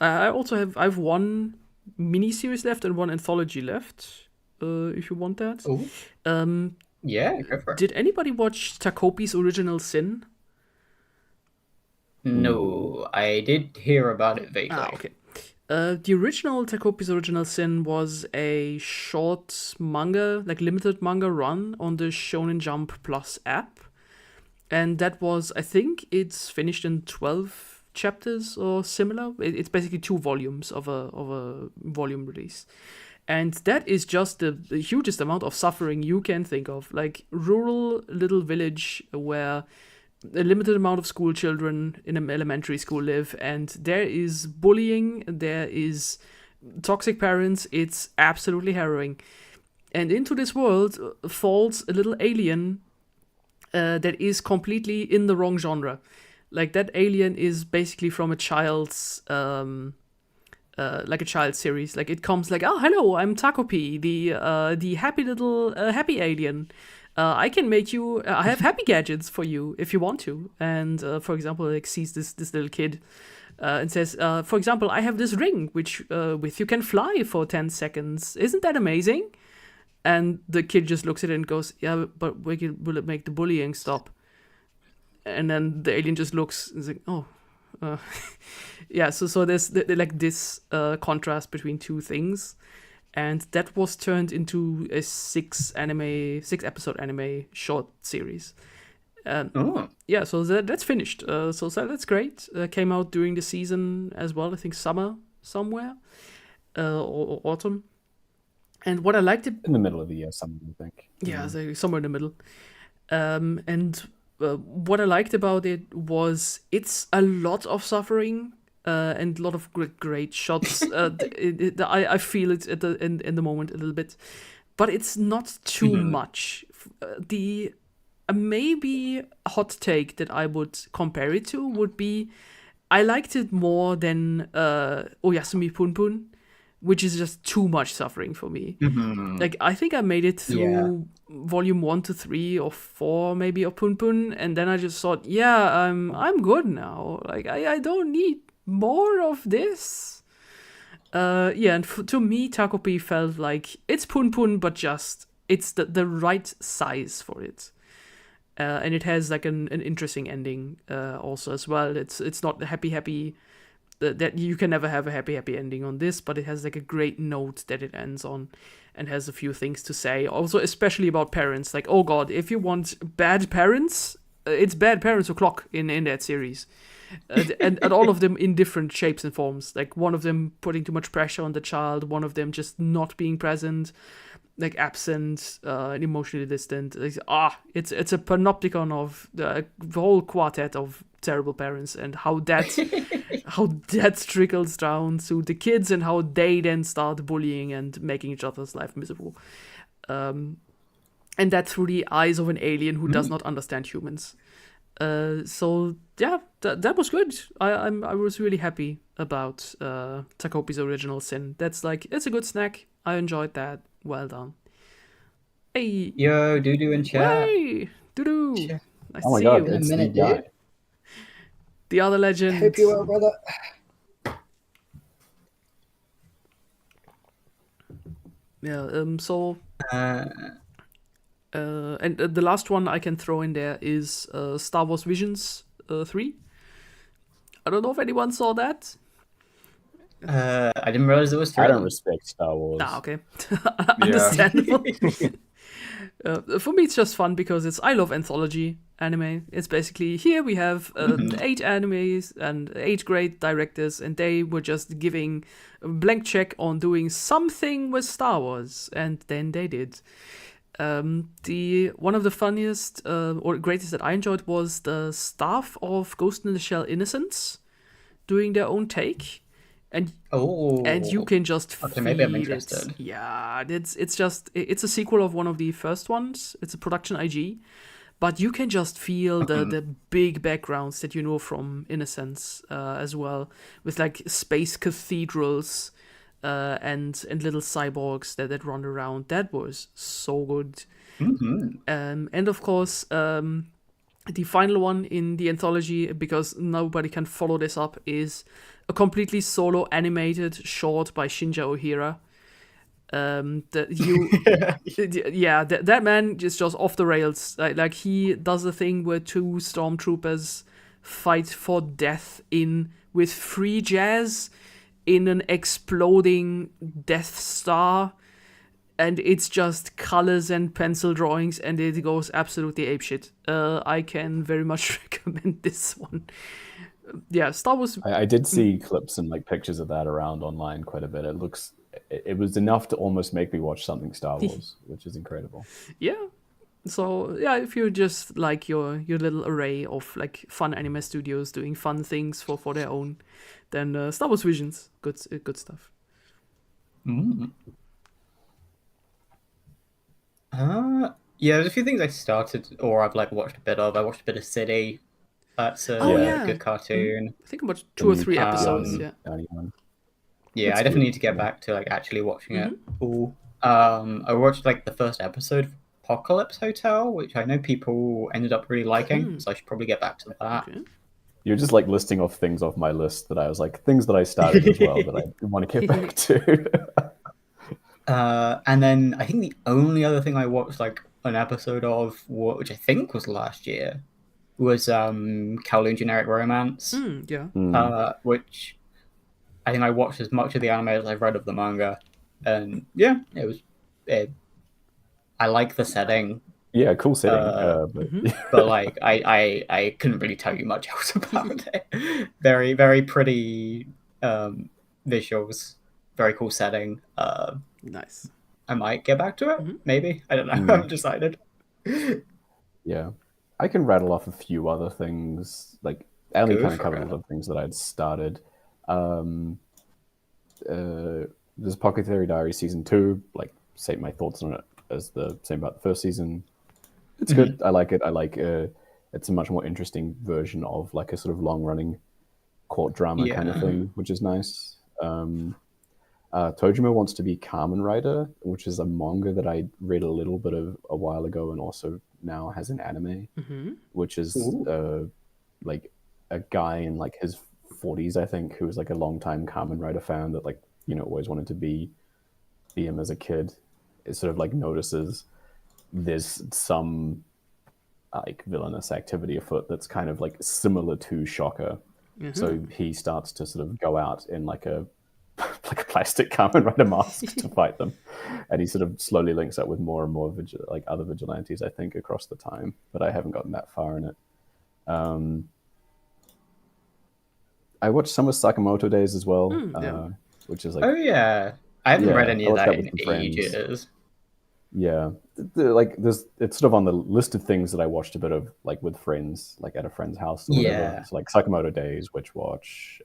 I also have one mini series left and one anthology left. If you want that. Ooh. Yeah, go for it. Did anybody watch Takopi's Original Sin? No, I did hear about it vaguely. Okay. The original Takopi's Original Sin was a short manga, like limited manga run on the Shonen Jump Plus app. And that was, I think it's finished in 12 chapters or similar. It's basically 2 volumes of a volume release. And that is just the hugest amount of suffering you can think of. Like rural little village where a limited amount of school children in an elementary school live, and there is bullying, there is toxic parents. It's absolutely harrowing. And into this world falls a little alien that is completely in the wrong genre. Like that alien is basically from a child's like a child series. Like it comes like, oh hello, I'm Takopi, the happy little happy alien. I can make you. I have happy gadgets for you if you want to. And for example, like sees this little kid and says, for example, I have this ring which with you can fly for 10 seconds. Isn't that amazing? And the kid just looks at it and goes, yeah, but will it make the bullying stop? And then the alien just looks and is like, oh. Yeah, so there's like this contrast between 2 things, and that was turned into a 6 episode anime short series. Yeah, so that's finished. So that's great. Came out during the season as well. I think summer somewhere, or autumn. And what I liked in the middle of the year, something I think. Yeah, so somewhere in the middle. And what I liked about it was it's a lot of suffering and a lot of great shots. I feel it at in the moment a little bit, but it's not too much. The maybe hot take that I would compare it to would be I liked it more than Oyasumi Punpun. which is just too much suffering for me. Mhm. Like, I think I made it Yeah. through volume 1 to 3 or 4 maybe of Pun Pun, and then I just thought, yeah, I'm good now. Like, I don't need more of this. Yeah, and to me, Takopi felt like it's Pun Pun, but just it's the right size for it. And it has like an interesting ending also as well. It's not happy that you can never have a happy ending on this, but it has like a great note that it ends on and has a few things to say. Also, especially about parents. Like, oh god, if you want bad parents, it's Bad Parents O'Clock in that series. And all of them in different shapes and forms. Like, one of them putting too much pressure on the child, one of them just not being present, like absent, and emotionally distant. It's a panopticon of the whole quartet of terrible parents, and how that trickles down to the kids and how they then start bullying and making each other's life miserable. And that through the eyes of an alien who does not understand humans. So yeah, that was good. I was really happy about Takopi's Original Sin. That's like, it's a good snack. I enjoyed that. Well done. Hey. Yo, Doodoo in chat. Hey, Doodoo. Sure. Nice Oh to my see god, you. it's In a minute, the guy. dude. The other legend. Hope you well, brother. Yeah. So. Uh, And the last one I can throw in there is Star Wars Visions 3. I don't know if anyone saw that. I didn't realize it was 3. I don't respect Star Wars. Ah, okay. Understandable. For me, it's just fun because I love anthology anime. It's basically, here we have 8 animes and 8 great directors, and they were just giving a blank check on doing something with Star Wars, and then they did. One of the funniest or greatest that I enjoyed was the staff of Ghost in the Shell Innocence doing their own take, and you can just feel maybe I'm it. interested. Yeah, it's a sequel of one of the first ones. It's a production IG, but you can just feel the big backgrounds that you know from Innocence as well, with like space cathedrals. And little cyborgs that run around. That was so good. And of course, the final one in the anthology, because nobody can follow this up, is a completely solo animated short by Shinja Ohira. That man is just off the rails. Like he does a thing where 2 stormtroopers fight for death with free jazz in an exploding Death Star, and it's just colors and pencil drawings, and it goes absolutely apeshit. I can very much recommend this one. Yeah, Star Wars. I did see clips and like pictures of that around online quite a bit. It was enough to almost make me watch something Star Wars, which is incredible. Yeah. So yeah, if you just like your little array of like fun anime studios doing fun things for their own, then Star Wars Visions, good stuff. Yeah, there's a few things I started or I've like watched a bit of. I watched a bit of City. That's a good cartoon. I think about 2 or 3 episodes. Yeah, I definitely need to get back to like actually watching it. I watched like the first episode of Apocalypse Hotel, which I know people ended up really liking, so I should probably get back to that. Okay. You're just like listing off things off my list that I was like, things that I started as well that I want to get back to. And then I think the only other thing I watched like an episode of, which I think was last year, was Kowloon Generic Romance. Which I think I watched as much of the anime as I've read of the manga. And yeah, I like the setting. Yeah, cool setting. But like I couldn't really tell you much else about it. Very, very pretty visuals, very cool setting. Nice. I might get back to it, maybe. I don't know. I haven't decided. Yeah. I can rattle off a few other things. Like Ellie kind of covered a lot of things that I'd started. There's Pocket Theory Diary Season 2, like say my thoughts on it as the same about the first season. It's good. I like it. I like it's a much more interesting version of like a sort of long running court drama kind of thing, which is nice. Tojima wants to be Kamen Rider, which is a manga that I read a little bit of a while ago, and also now has an anime, which is like a guy in like his 40s, I think, who was like a long time Kamen Rider fan that like always wanted to be him as a kid. It sort of like notices there's some like villainous activity afoot that's kind of like similar to Shocker. So he starts to sort of go out in like a plastic Kamen Rider mask to fight them, and he sort of slowly links up with more and more like other vigilantes, I think, across the time. But I haven't gotten that far in it. I watched some of Sakamoto Days as well, which is like I haven't read any of that in ages. Yeah, it's sort of on the list of things that I watched a bit of, like with friends, like at a friend's house or whatever. It's like Sakamoto Days, Witch Watch.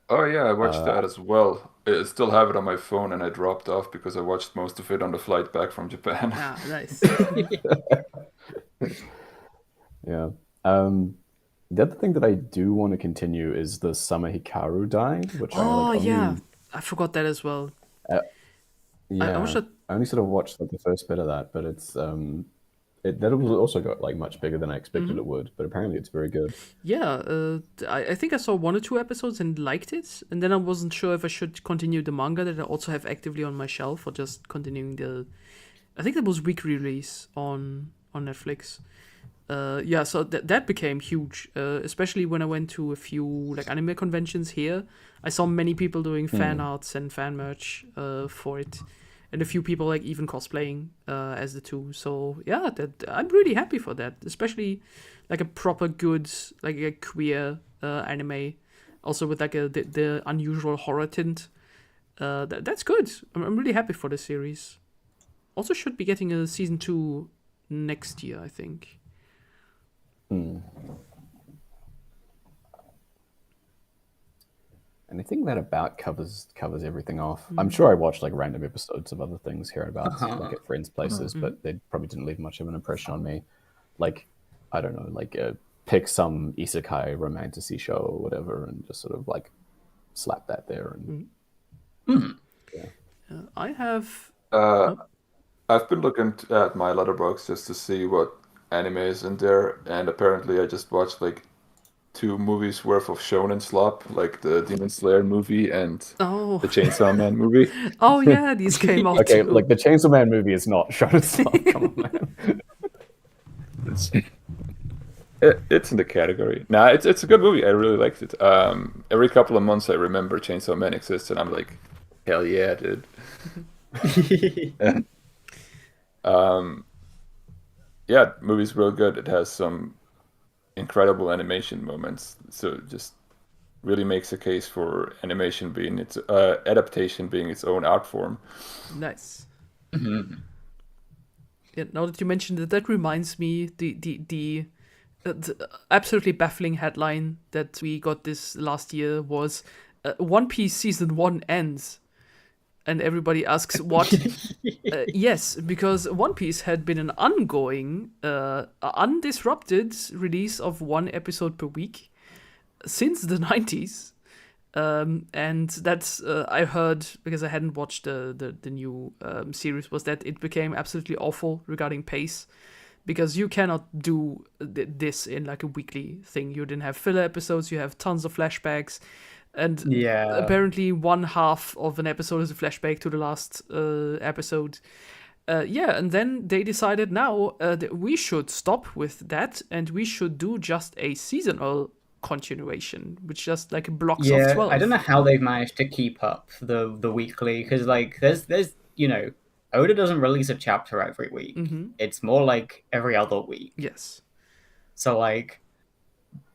Oh yeah, I watched that as well. I still have it on my phone, and I dropped off because I watched most of it on the flight back from Japan. Ah, nice. Yeah. The other thing that I do want to continue is the Summer Hikaru died, which I forgot that as well. I only sort of watched like the first bit of that, but it's that also got like much bigger than I expected it would. But apparently, it's very good. Yeah, I think I saw 1 or 2 episodes and liked it, and then I wasn't sure if I should continue the manga that I also have actively on my shelf, or just continuing the. I think that was weekly release on Netflix. So that became huge, especially when I went to a few like anime conventions here. I saw many people doing fan arts and fan merch for it, and a few people like even cosplaying as the two. So yeah, I'm really happy for that, especially like a proper good like a queer anime, also with like the unusual horror tint. That's good. I'm really happy for the series. Also, should be getting a season 2 next year, I think. And I think that about covers everything off. I'm sure I watched like random episodes of other things hereabouts, like at friends' places, but they probably didn't leave much of an impression on me. Like, I don't know, like pick some isekai romantasy show or whatever, and just sort of like slap that there. And I have. I've been looking at my letterbox just to see what anime is in there, and apparently I just watched like 2 movies worth of shonen slop, like the Demon Slayer movie and the Chainsaw Man movie. Oh yeah, these came out okay, too. like the Chainsaw Man movie is not shonen slop. Come on, man. It's in the category. Nah, it's a good movie. I really liked it. Every couple of months I remember Chainsaw Man exists, and I'm like, hell yeah, dude. Yeah, movie's real good. It has some incredible animation moments, so it just really makes a case for animation being its adaptation being its own art form. Nice. Yeah, now that you mentioned it, that reminds me the absolutely baffling headline that we got this last year was One Piece season 1 ends. And everybody asks what? Yes, because One Piece had been an ongoing, undisrupted release of 1 episode per week since the 90s. And that's, I heard, because I hadn't watched the new series, was that it became absolutely awful regarding pace. Because you cannot do this in like a weekly thing. You didn't have filler episodes, you have tons of flashbacks. And apparently 1/2 of an episode is a flashback to the last episode. And then they decided now that we should stop with that and we should do just a seasonal continuation, which just like blocks of 12. I don't know how they've managed to keep up the weekly, because like there's Oda doesn't release a chapter every week. It's more like every other week. Yes. So like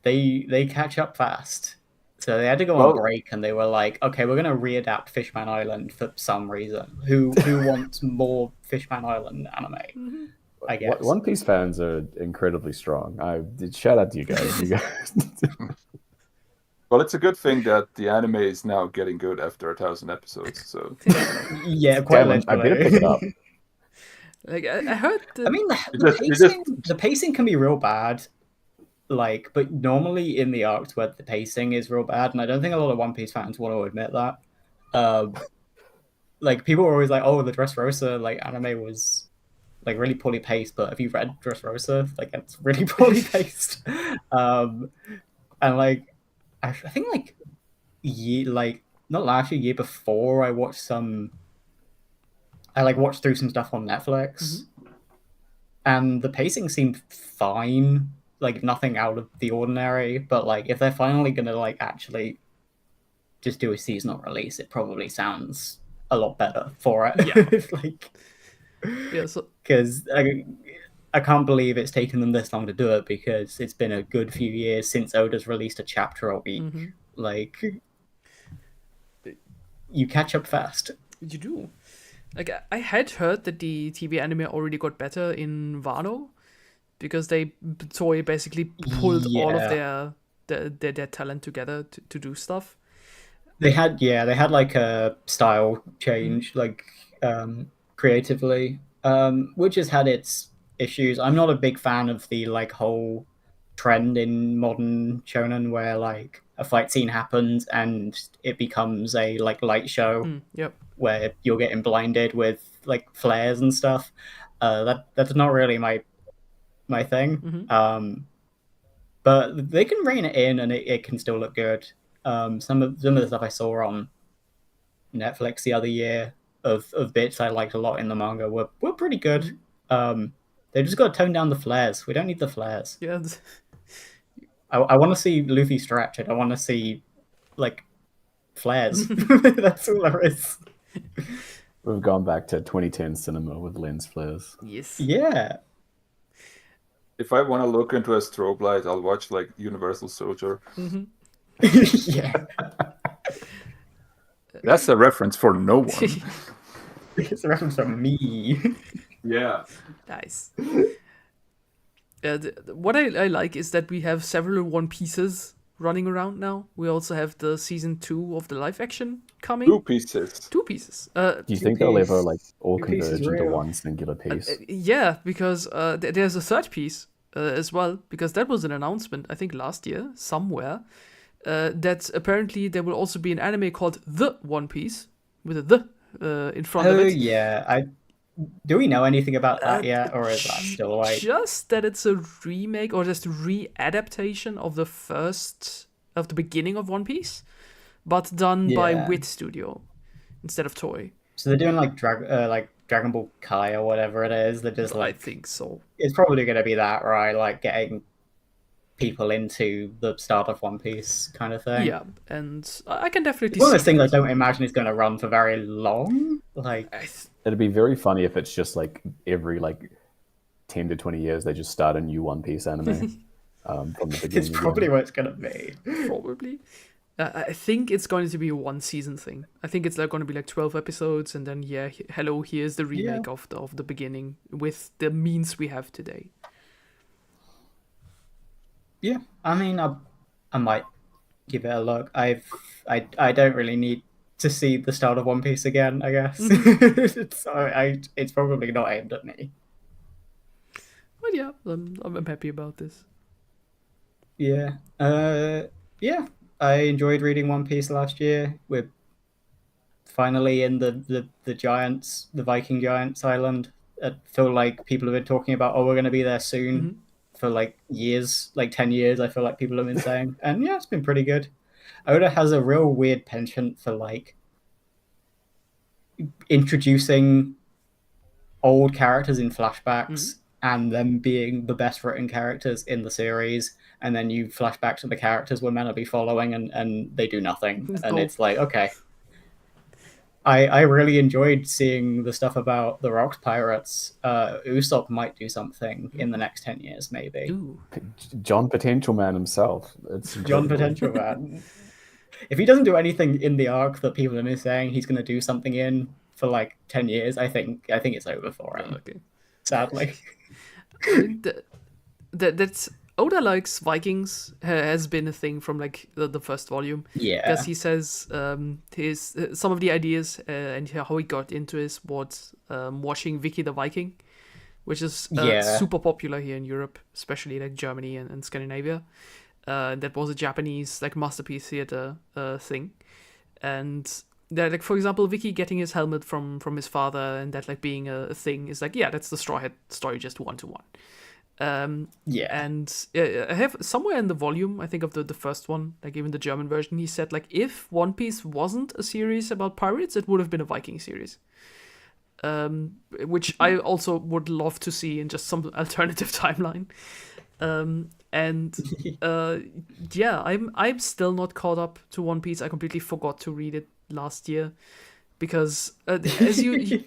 they catch up fast. So they had to go on break, and they were like, "Okay, we're gonna readapt Fishman Island for some reason. Who wants more Fishman Island anime?" I guess One Piece fans are incredibly strong. Shout out to you guys. Well, it's a good thing that the anime is now getting good after 1,000 episodes. So yeah, quite literally. I better pick it up. Like I heard. The pacing can be real bad. Like, but normally in the arcs where the pacing is real bad, and I don't think a lot of One Piece fans want to admit that. like people were always like, "Oh, the Dressrosa like anime was like really poorly paced," but have you read Dressrosa? Like it's really poorly paced. And like I think like like not last year before, I watched watched through some stuff on Netflix, and the pacing seemed fine, like nothing out of the ordinary. But like if they're finally gonna like actually just do a seasonal release, it probably sounds a lot better for it. Yeah. Like, Yeah, so because I can't believe it's taken them this long to do it, because it's been a good few years since Oda's released a chapter a week. Like, you catch up fast. you do. Like I had heard that the TV anime already got better in Wano, because Toei basically pulled all of their talent together to do stuff. They had like a style change, like creatively, which has had its issues. I'm not a big fan of the like whole trend in modern shonen where like a fight scene happens and it becomes a like light show Yep. where you're getting blinded with like flares and stuff. That's not really my thing. But they can rein it in and it can still look good. Some of the stuff I saw on Netflix the other year of bits I liked a lot in the manga were pretty good. They just got to tone down the flares. We don't need the flares. Yeah. I want to see Luffy stretch. I don't want to see like flares. That's all there is. We've gone back to 2010 cinema with lens flares. Yes. Yeah. If I want to look into a strobe light, I'll watch like Universal Soldier. Yeah. That's a reference for no one. It's a reference from me. Yeah. Nice. What I like is that we have several One Pieces running around now. We also have the season 2 of the live action coming. 2 pieces. 2 pieces. Do you think they'll ever like all Two pieces converge into real. one singular piece? Yeah, because there's a third piece as well, because that was an announcement, I think last year, somewhere, that apparently there will also be an anime called The One Piece, with a "the" in front of it. Yeah. Do we know anything about that yet, or is that still like Just that it's a remake or just a re-adaptation of the beginning of One Piece, but done by Yeah. Wit Studio instead of Toei. so they're doing like Dragon Ball Kai or whatever it is? They're just I like think so. it's probably going to be that, right? Like getting people into the start of One Piece kind of thing. Yeah, and I can definitely One of see those things I don't imagine is going to run for very long. Like, It'd be very funny if it's just like every like 10 to 20 years they just start a new One Piece anime from the beginning. it's probably what it's going to be. probably. I think it's going to be a 1 season thing. I think it's like going to be like 12 episodes, and then hello, here's the remake of the beginning with the means we have today. Yeah, I mean, I might give it a look. I don't really need to see the start of One Piece again, I guess. It's probably not aimed at me. But yeah, I'm happy about this. Yeah. Yeah. I enjoyed reading One Piece last year. We're finally in the giants, the Viking giants island. I feel like people have been talking about, we're going to be there soon for like years, like 10 years. I feel like people have been saying, and yeah, it's been pretty good. Oda has a real weird penchant for like introducing old characters in flashbacks and them being the best written characters in the series, and then you flash back to the characters we're meant to be following and they do nothing. And it's like, okay. I really enjoyed seeing the stuff about the Rocks Pirates. Usopp might do something in the next 10 years, maybe. Ooh. John Potential Man himself. It's John Potential Man. If he doesn't do anything in the arc that people have been saying he's going to do something in for like 10 years, I think it's over for him. Okay. Sadly. That's Oda likes Vikings has been a thing from like the first volume. Yeah. Because he says his some of the ideas and how he got into his was watching Vicky the Viking, which is super popular here in Europe, especially like Germany and Scandinavia. That was a Japanese like masterpiece theater thing, and that, like, for example, Vicky getting his helmet from his father, and that, like, being a thing is like, yeah, that's the Straw Hat story just 1-to-1. And I have somewhere in the volume, I think of the first one, like even the German version, he said, like, if One Piece wasn't a series about pirates, it would have been a Viking series. Which I also would love to see in just some alternative timeline. I'm still not caught up to One Piece. I completely forgot to read it last year because as you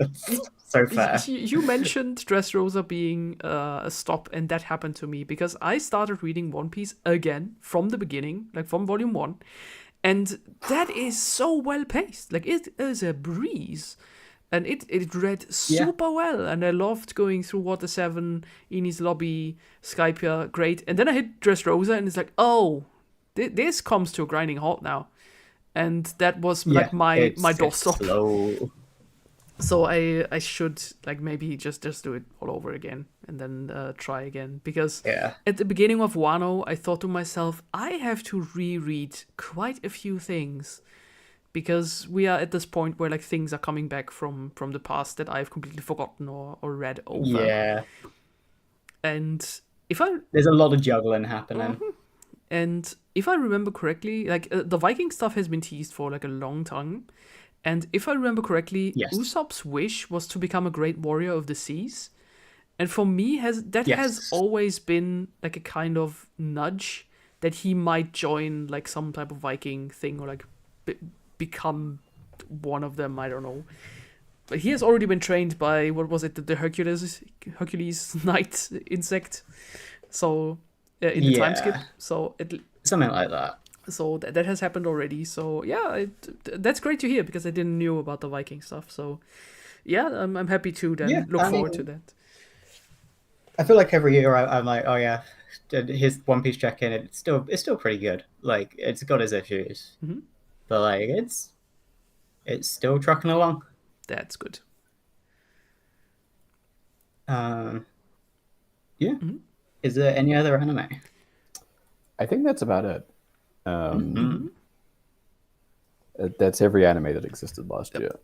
so fair. You mentioned Dressrosa being a stop, and that happened to me because I started reading One Piece again from the beginning, like from volume 1, and that is so well paced. Like, it is a breeze. And it read super well, and I loved going through Water 7, Eni's Lobby, Skypia, great. And then I hit Dressrosa, and it's like, oh, this comes to a grinding halt now. And that was like my doorstop. Slow. So I should, like, maybe just do it all over again and then try again. Because at the beginning of Wano, I thought to myself, I have to reread quite a few things. Because we are at this point where, like, things are coming back from the past that I've completely forgotten or read over. Yeah. And there's a lot of juggling happening. And if I remember correctly, like, the Viking stuff has been teased for, like, a long time. And if I remember correctly, Usopp's wish was to become a great warrior of the seas. And for me, has always been, like, a kind of nudge that he might join, like, some type of Viking thing, or, like, become one of them. I don't know, but he has already been trained by, what was it, the Hercules Knight insect, so in the time skip, so something like that. So that has happened already. So that's great to hear, because I didn't know about the Viking stuff. So I'm happy to then look forward to that. I feel like every year I'm like, oh yeah, his One Piece check-in, it's still pretty good. Like, it's got its issues. But, like, it's still trucking along. That's good. Is there any other anime? I think that's about it. That's every anime that existed last year.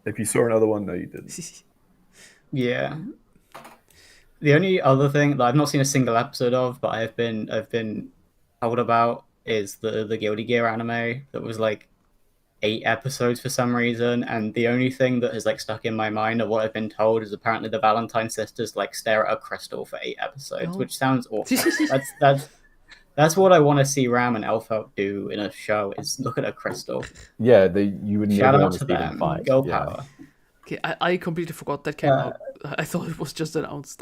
If you saw another one, no, you didn't. Yeah. The only other thing that I've not seen a single episode of, but I've been told about, is the Guilty Gear anime that was, like, 8 episodes for some reason, and the only thing that has, like, stuck in my mind of what I've been told is apparently the Valentine sisters, like, stare at a crystal for 8 episodes, which sounds awful. That's what I want to see Ram and Elfelt do in a show, is look at a crystal. Yeah, you would never want to see them fight. Girl power. Okay, I completely forgot that came out. I thought it was just announced.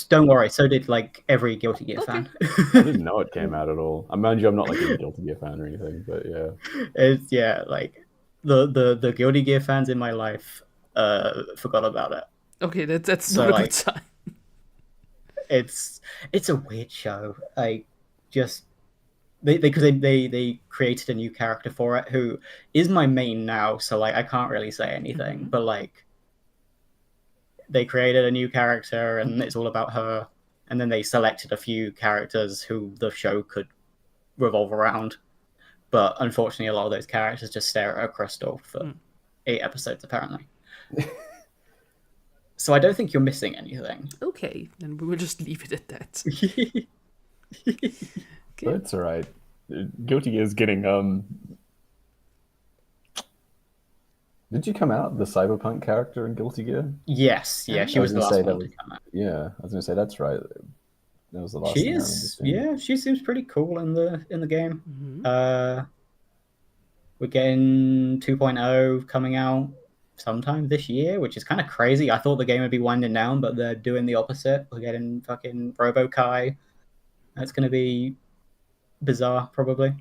Don't worry. So did, like, every Guilty Gear fan. I didn't know it came out at all. I mind you, I'm not, like, a Guilty Gear fan or anything, but yeah. It's like the Guilty Gear fans in my life forgot about it. Okay, that's not a good sign. It's a weird show. Like, just because they created a new character for it who is my main now, so, like, I can't really say anything. But, like, they created a new character and it's all about her, and then they selected a few characters who the show could revolve around. But unfortunately, a lot of those characters just stare at a crystal for 8 episodes, apparently. So I don't think you're missing anything. Okay, then we will just leave it at that. Okay. That's all right. Guilty Gear is getting Did you come out, the cyberpunk character in Guilty Gear? Yes, yeah, she was the last one to come out. Yeah, I was gonna say that's right. That was the last. She is, yeah, she seems pretty cool in the game. We're getting 2.0 coming out sometime this year, which is kind of crazy. I thought the game would be winding down, but they're doing the opposite. We're getting fucking Robo-Kai. That's gonna be bizarre, probably.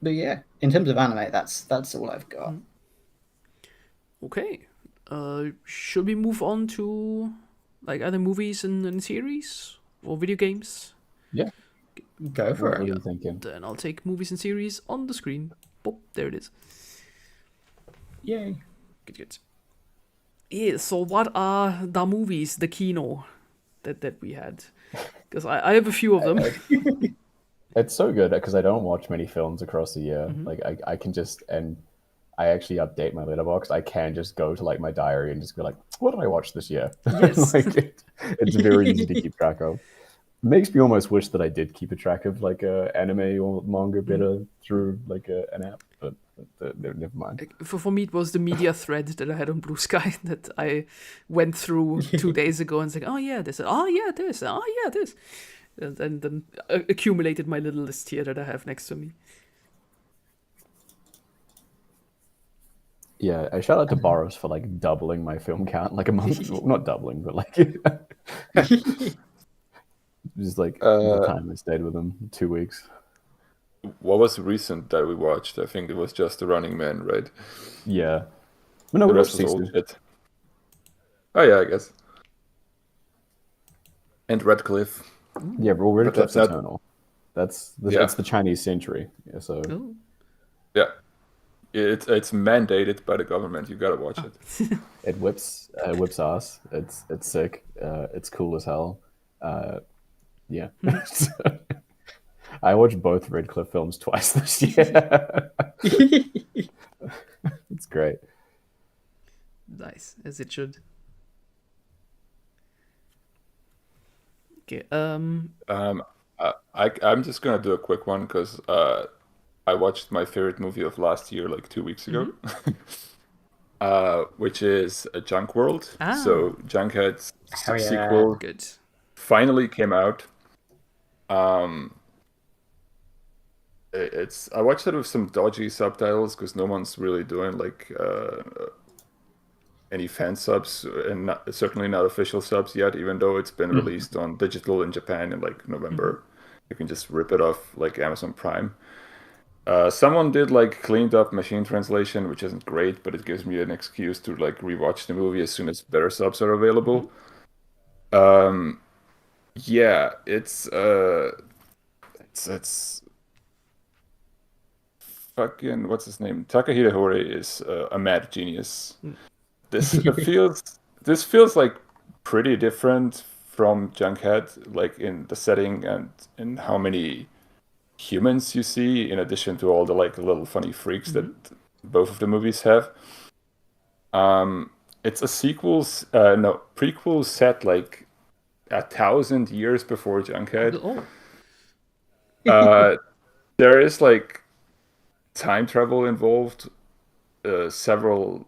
But yeah, in terms of anime, that's all I've got. Okay. Should we move on to, like, other movies and series or video games? Yeah. Go for it. What are you thinking? Then I'll take movies and series on the screen. Boop, there it is. Yay. Good. Yeah, so what are the movies, the kino, that we had? Because I have a few of them. It's so good because I don't watch many films across the year. Mhm. Like I can just and I actually update my letterbox. I can just go to like my diary and just be like, what did I watch this year? Yes. Like it's very easy to keep track of. Makes me almost wish that I did keep a track of like anime or manga better through like an app, but never mind. For me, it was the media thread that I had on Blue Sky that I went through 2 days ago and said, oh yeah, this, oh yeah, this, oh yeah, this. And then accumulated my little list here that I have next to me. Yeah, I shout out to Boris for like doubling my film count like a month. Well, not doubling, but like just like the time I stayed with him, 2 weeks. What was recent that we watched? I think it was just The Running Man, right? Yeah. But no, The we rest watched was old Sisu. shit. Oh yeah, I guess. And Redcliffe. Yeah, well, Red But Cliff's that's not- Eternal. That's Yeah. it's the Chinese century. Yeah, so Oh. Yeah. It's mandated by the government. You gotta watch it. it whips ass. It's sick. It's cool as hell. Yeah. I watched both Redcliffe films twice this year. It's great. Nice, as it should. Okay. I'm just gonna do a quick one because I watched my favorite movie of last year like 2 weeks ago, which is Junk World. Ah. So Junkhead's Oh, yeah. sequel Good. finally came out. I watched it with some dodgy subtitles because no one's really doing like any fan subs and certainly not official subs yet, even though it's been released on digital in Japan in like November. You can just rip it off like Amazon Prime. Someone did like cleaned up machine translation, which isn't great, but it gives me an excuse to like rewatch the movie as soon as better subs are available. Yeah, it's fucking what's his name? Takahiro Hori is a mad genius. This feels like pretty different from Junkhead, like in the setting and in how many humans you see, in addition to all the like little funny freaks that both of the movies have. It's a prequel set like 1,000 years before Junkhead. Oh. There is like time travel involved, several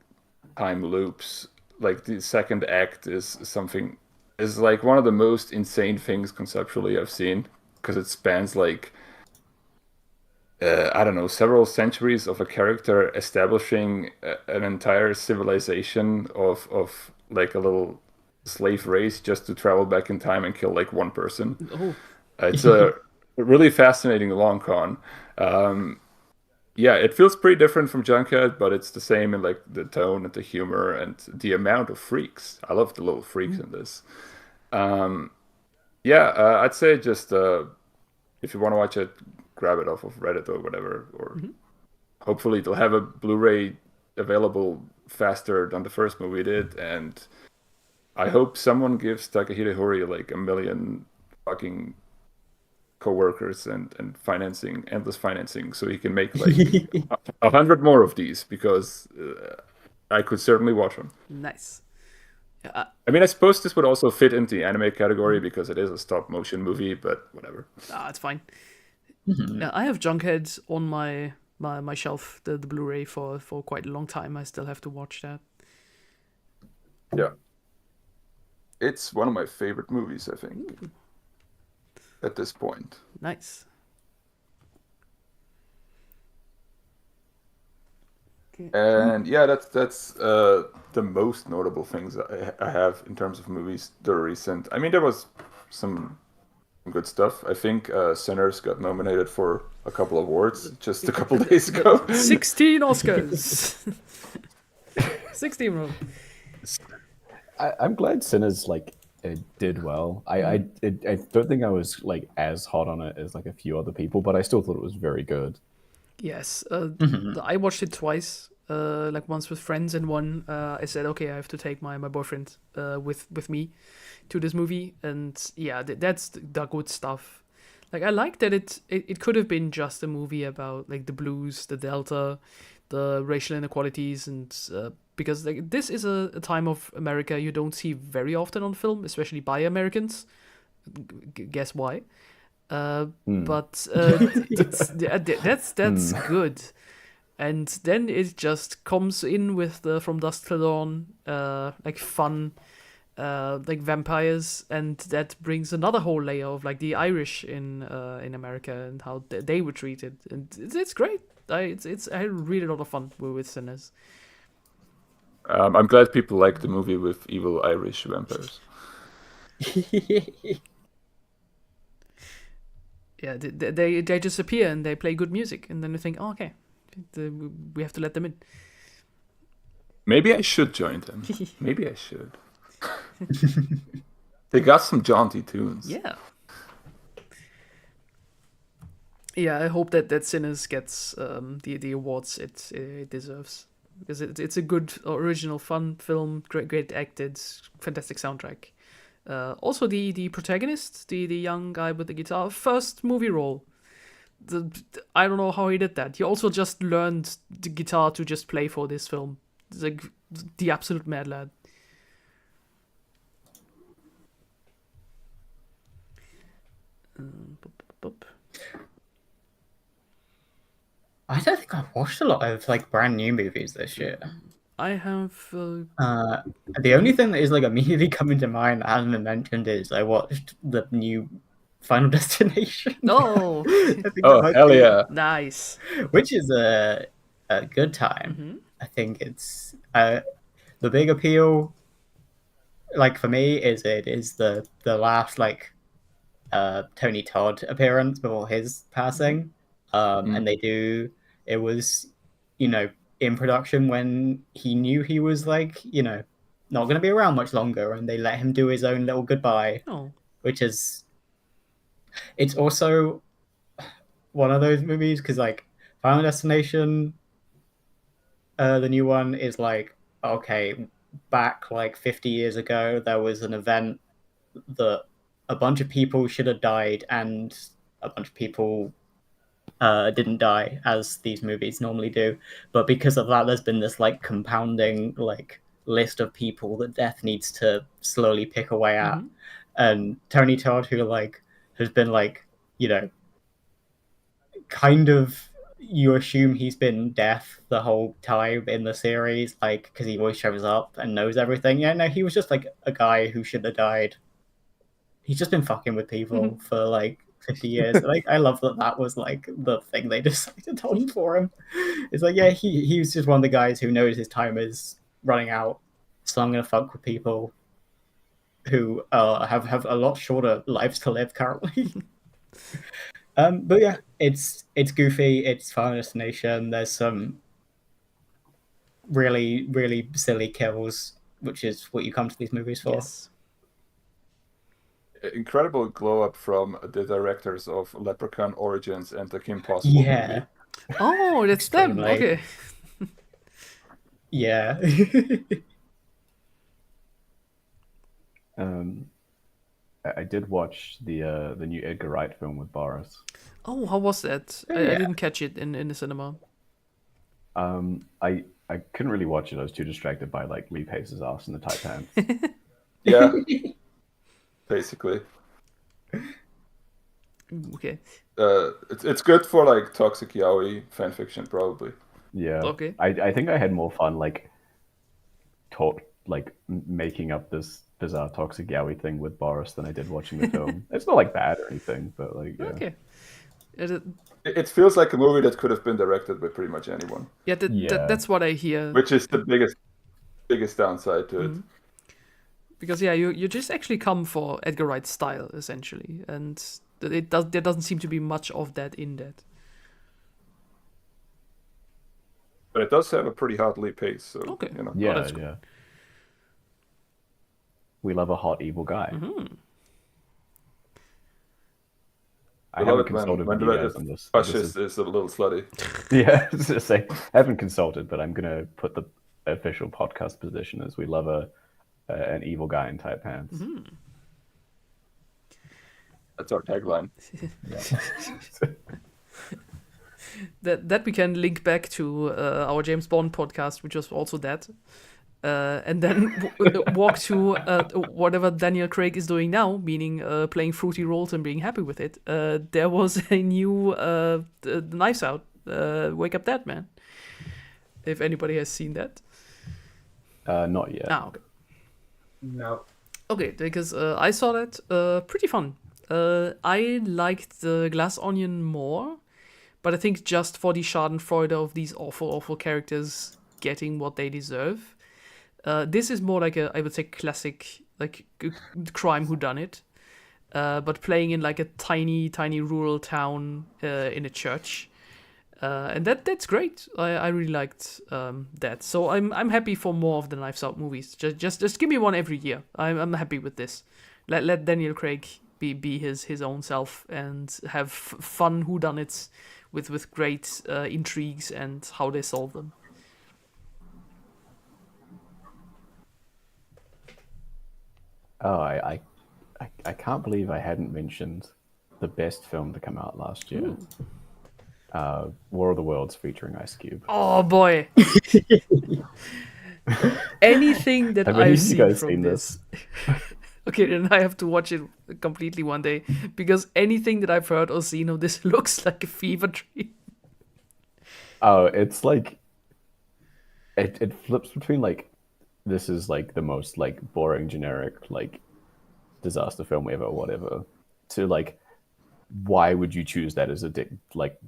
time loops. Like the second act is like one of the most insane things conceptually I've seen because it spans like I don't know, several centuries of a character establishing an entire civilization of like a little slave race just to travel back in time and kill like one person. Oh. It's a really fascinating long con. Yeah, it feels pretty different from Junkhead, but it's the same in like the tone and the humor and the amount of freaks. I love the little freaks in this. Yeah, I'd say just if you want to watch it, grab it off of Reddit or whatever, or hopefully they'll have a Blu-ray available faster than the first movie did, and I hope someone gives Takahiro Hori like 1 million fucking co-workers and financing, endless financing, so he can make like 100 more of these, because I could certainly watch them. Nice. I mean, I suppose this would also fit into the anime category because it is a stop motion movie, but whatever. It's fine. Yeah, I have Junkhead on my shelf, the Blu-ray for quite a long time. I still have to watch that. Yeah. It's one of my favorite movies, I think, at this point. Nice. Okay. And yeah, that's the most notable things I have in terms of movies that are recent. I mean, there was some good stuff. I think Sinners got nominated for a couple of awards just a couple days ago. 16 Oscars. 16 wrong. I'm glad Sinners like it did well. I don't think I was like as hot on it as like a few other people, but I still thought it was very good. Yes, I watched it twice. Like once with friends, and one I said, okay, I have to take my boyfriend with me to this movie, and yeah, that's the good stuff. Like I like that it could have been just a movie about like the blues, the Delta, the racial inequalities, and because like this is a time of America you don't see very often on film, especially by Americans. Guess why? But that's good. And then it just comes in with the From Dusk Till Dawn, like fun, like vampires, and that brings another whole layer of like the Irish in America and how they were treated, and it's great. I had really a lot of fun with Sinners. I'm glad people like the movie with evil Irish vampires. Yeah, they just appear and they play good music, and then you think, oh, okay, we have to let them in. Maybe I should join them. Maybe I should. They got some jaunty tunes. Yeah. Yeah, I hope that Sinners gets the awards it deserves, because it's a good original fun film, great acted, fantastic soundtrack. Also the protagonist, the young guy with the guitar, first movie role. I don't know how he did that. He also just learned the guitar to just play for this film. It's like the absolute mad lad. I don't think I've watched a lot of like brand new movies this year. I have. The only thing that is like immediately coming to mind that hasn't been mentioned is I watched the new Final Destination. No. Hell yeah! Nice. Which is a good time. Mm-hmm. I think it's the big appeal. Like for me, is the last like Tony Todd appearance before his passing, and it was, in production when he knew he was like not going to be around much longer, and they let him do his own little goodbye, which is it's also one of those movies because like Final Destination, the new one is like, okay, back like 50 years ago there was an event that a bunch of people should have died and a bunch of people didn't die, as these movies normally do, but because of that there's been this like compounding like list of people that death needs to slowly pick away at. And Tony Todd, who like has been like kind of, you assume he's been deaf the whole time in the series, like because he always shows up and knows everything. Yeah, no, he was just like a guy who should have died. He's just been fucking with people for like 50 years. Like I love that was like the thing they decided on for him. It's like, yeah, he was just one of the guys who knows his time is running out, so I'm gonna fuck with people who have a lot shorter lives to live currently. But yeah, it's goofy, it's Final Destination. There's some really, really silly kills, which is what you come to these movies for. Yes. Incredible glow up from the directors of Leprechaun Origins and the Kim Possible movie. Oh, that's them. Okay. Yeah. I did watch the new Edgar Wright film with Boris. Oh, how was that? I didn't catch it in the cinema. I couldn't really watch it. I was too distracted by like Lee Pace's ass in the tight pants. Yeah. Basically. Okay. It's good for like toxic yaoi fanfiction, probably. Yeah. Okay. I think I had more fun making up this bizarre toxic yaoi thing with Boris than I did watching the film. It's not like bad or anything, but like yeah. Okay. It feels like a movie that could have been directed by pretty much anyone. Yeah, that's what I hear. Which is the biggest downside to it. Because you just actually come for Edgar Wright's style essentially, and there doesn't seem to be much of that in that. But it does have a pretty hot Lee Pace, so okay. Yeah, yeah. We love a hot evil guy. I haven't consulted with you guys on this. Fascist is a little slutty. Yeah, I was gonna say, I haven't consulted, but I'm gonna put the official podcast position as we love an evil guy in tight pants. That's our tagline. That we can link back to our James Bond podcast, which was also that. And then walk to whatever Daniel Craig is doing now, meaning playing fruity roles and being happy with it. There was a new Knives Out, Wake Up Dead Man. If anybody has seen that. Not yet. Ah, okay. No. Okay, because I saw that. Pretty fun. I liked the Glass Onion more, but I think just for the Schadenfreude of these awful characters getting what they deserve. This is more like I would say, classic like crime whodunit, but playing in like a tiny rural town in a church, and that's great. I really liked that. So I'm happy for more of the Knives Out movies. Just give me one every year. I'm happy with this. Let Daniel Craig be his own self and have fun whodunits with great intrigues and how they solve them. Oh, I can't believe I hadn't mentioned the best film to come out last year. War of the Worlds featuring Ice Cube. Oh boy! Anything that I've seen from this. Okay, then I have to watch it completely one day, because anything that I've heard or seen of this looks like a fever dream. Oh, it's like it flips between like, this is like the most like boring generic like disaster film ever, whatever, to like, why would you choose that as a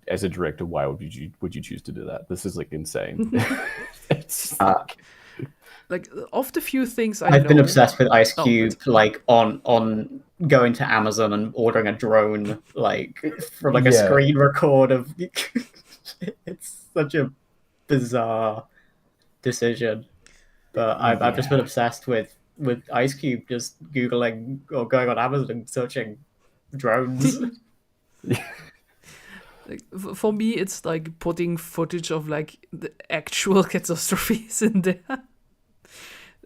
as a director? Why would you choose to do that? This is like insane. It's like of the few things I've been obsessed with Ice Cube, like on going to Amazon and ordering a drone, like from like a screen record of. It's such a bizarre decision, but I've just been obsessed with Ice Cube, just googling or going on Amazon and searching drones. Like, for me, it's like putting footage of like the actual catastrophes in there,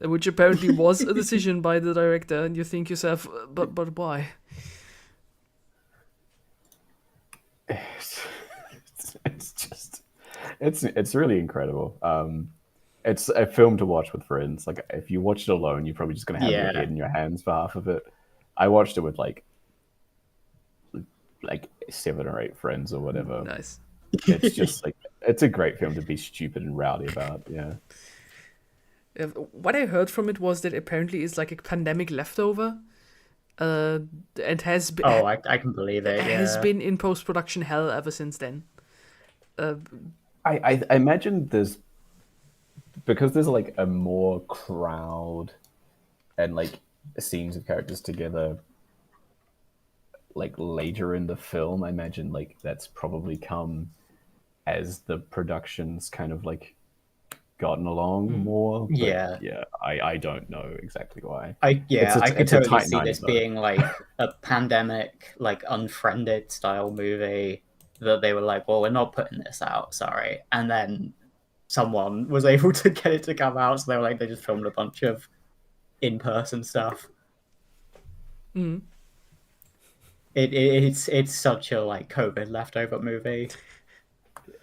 which apparently was a decision by the director, and you think yourself, but why? It's really incredible. It's a film to watch with friends. Like, if you watch it alone, you're probably just gonna have your head in your hands for half of it. I watched it with like 7 or 8 friends or whatever. Nice. It's just like, it's a great film to be stupid and rowdy about. Yeah. What I heard from it was that apparently it's like a pandemic leftover. And has been. Oh, I can believe it. Has been in post-production hell ever since then. I imagine because there's like a more crowd and like scenes of characters together like later in the film. I imagine like that's probably come as the production's kind of like gotten along more. But I don't know exactly why. I could totally see this being like a pandemic, like Unfriended style movie that they were like, well, we're not putting this out, sorry. And then someone was able to get it to come out, so they were like, they just filmed a bunch of in-person stuff. It's such a like COVID leftover movie.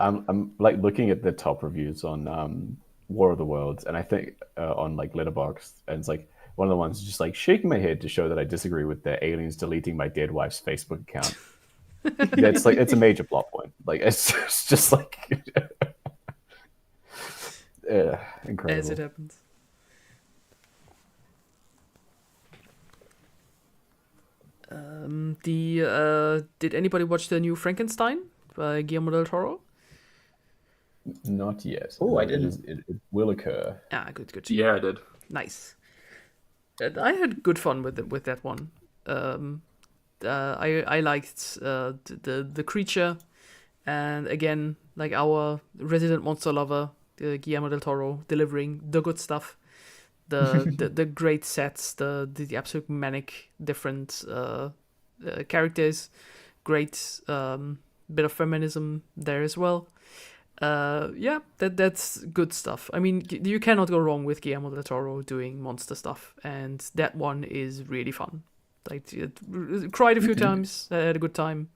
I'm like looking at the top reviews on War of the Worlds, and I think on like Letterboxd, and it's like one of the ones just like shaking my head to show that I disagree with the aliens deleting my dead wife's Facebook account. That's like, it's a major plot point. Like, it's just like incredible. As it happens. Did anybody watch the new Frankenstein by Guillermo del Toro? Not yet. Oh, I didn't. It will occur. Ah, good. Yeah, I did. Nice. I had good fun with that one. I liked the creature, and again, like our resident monster lover, Guillermo del Toro, delivering the good stuff, the great sets, the absolute manic different characters, great bit of feminism there as well. That's good stuff. I mean, you cannot go wrong with Guillermo del Toro doing monster stuff, and that one is really fun. Like, cried a few times, had a good time,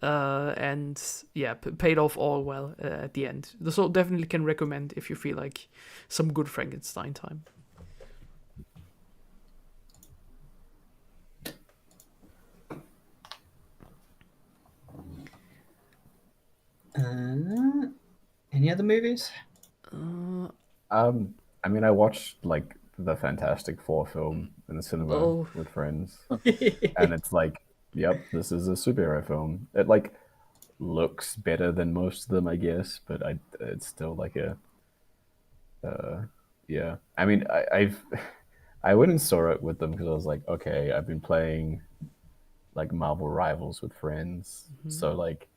and yeah, paid off all well at the end. So definitely can recommend if you feel like some good Frankenstein time. Any other movies? I mean, I watched like the Fantastic Four film in the cinema with friends, and it's like, yep, this is a superhero film. It like looks better than most of them, I guess, but it's still like a, yeah. I mean, I went and saw it with them because I was like, okay, I've been playing like Marvel Rivals with friends, so like,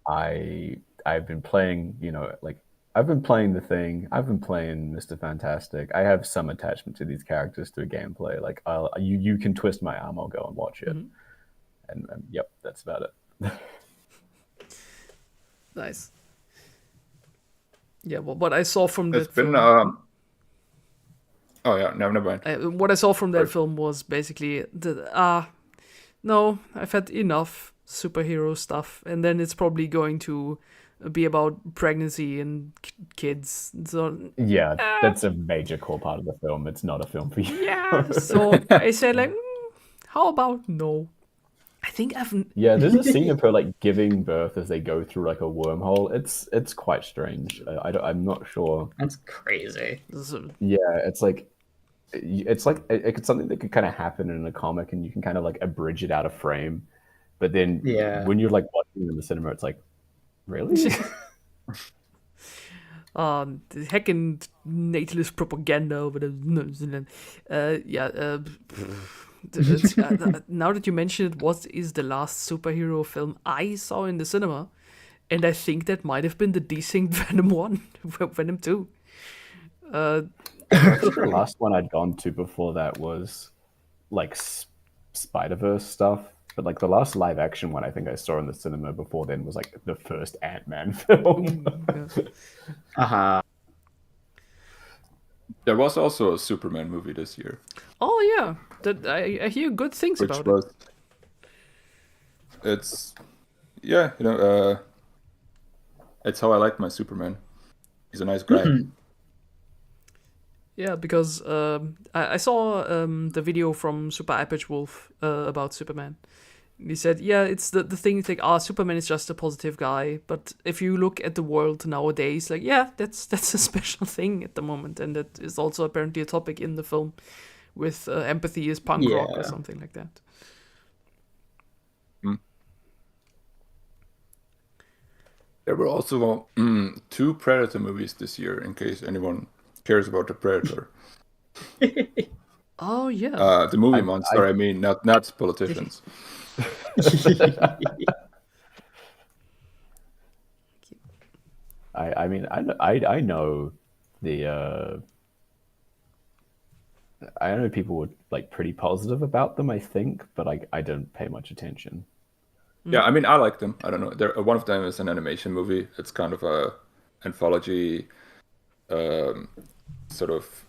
I've been playing, you know, like I've been playing The Thing. I've been playing Mr. Fantastic. I have some attachment to these characters through gameplay. Like, you can twist my arm, I'll go and watch it. And yep, that's about it. Nice. Yeah, well, what I saw from It's that been film, oh yeah, never mind. what I saw from that film was basically that no, I've had enough superhero stuff, and then it's probably going to be about pregnancy and kids. So yeah, that's a major core part of the film. It's not a film for you. yeah, so I said like, how about no? I think I've Yeah, there's a scene of her like giving birth as they go through like a wormhole. It's quite strange. I'm not sure. That's crazy. Yeah, it's like it's something that could kind of happen in a comic, and you can kind of like abridge it out of frame. But then when you're like watching it in the cinema, it's like, really? the heckin' natalist propaganda over the now that you mention it, what is the last superhero film I saw in the cinema? And I think that might have been the Desync Venom 1, Venom 2. I think the last one I'd gone to before that was like Spider-Verse stuff. But like the last live action one I think I saw in the cinema before then was like the first Ant-Man film. There was also a Superman movie this year. Oh yeah, that I hear good things about it. It's yeah, you know, it's how I like my Superman. He's a nice guy. Yeah, because I saw the video from Super Aperture Wolf about Superman. He said, yeah, it's the thing, it's like, Superman is just a positive guy, but if you look at the world nowadays, like, yeah, that's a special thing at the moment, and that is also apparently a topic in the film, with empathy is punk rock or something like that. There were also 2 Predator movies this year, in case anyone cares about the Predator. Oh yeah. The movie monster, I mean, not politicians. I mean, I know the I know people were like pretty positive about them, I think, but I don't pay much attention. Yeah, I mean, I like them. I don't know. One of them is an animation movie. It's kind of a anthology, sort of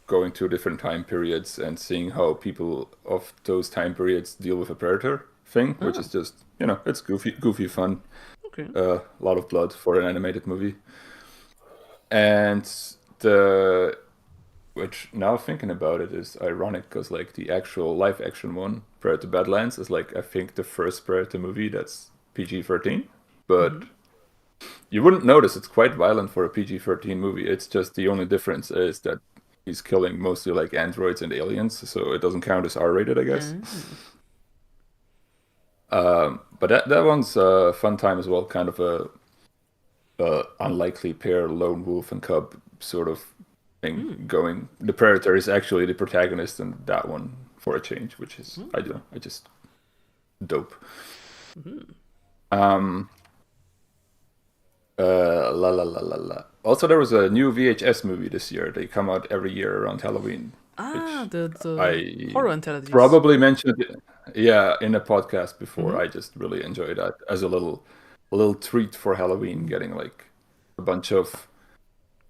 going through different time periods and seeing how people of those time periods deal with a predator thing, which is just, you know, it's goofy fun. Okay. A lot of blood for an animated movie. And which now thinking about it is ironic because like the actual live action one, Predator Badlands, is like I think the first Predator movie that's PG-13, but you wouldn't notice it's quite violent for a PG-13 movie. It's just the only difference is that he's killing mostly like androids and aliens, so it doesn't count as R-rated, I guess. But that one's a fun time as well, kind of a unlikely pair, lone wolf and cub sort of thing going. The predator is actually the protagonist in that one for a change, which is I just dope. Also, there was a new VHS movie this year. They come out every year around Halloween. The horror intelligence. Probably mentioned it, in a podcast before. I just really enjoyed that as a little treat for Halloween, getting like a bunch of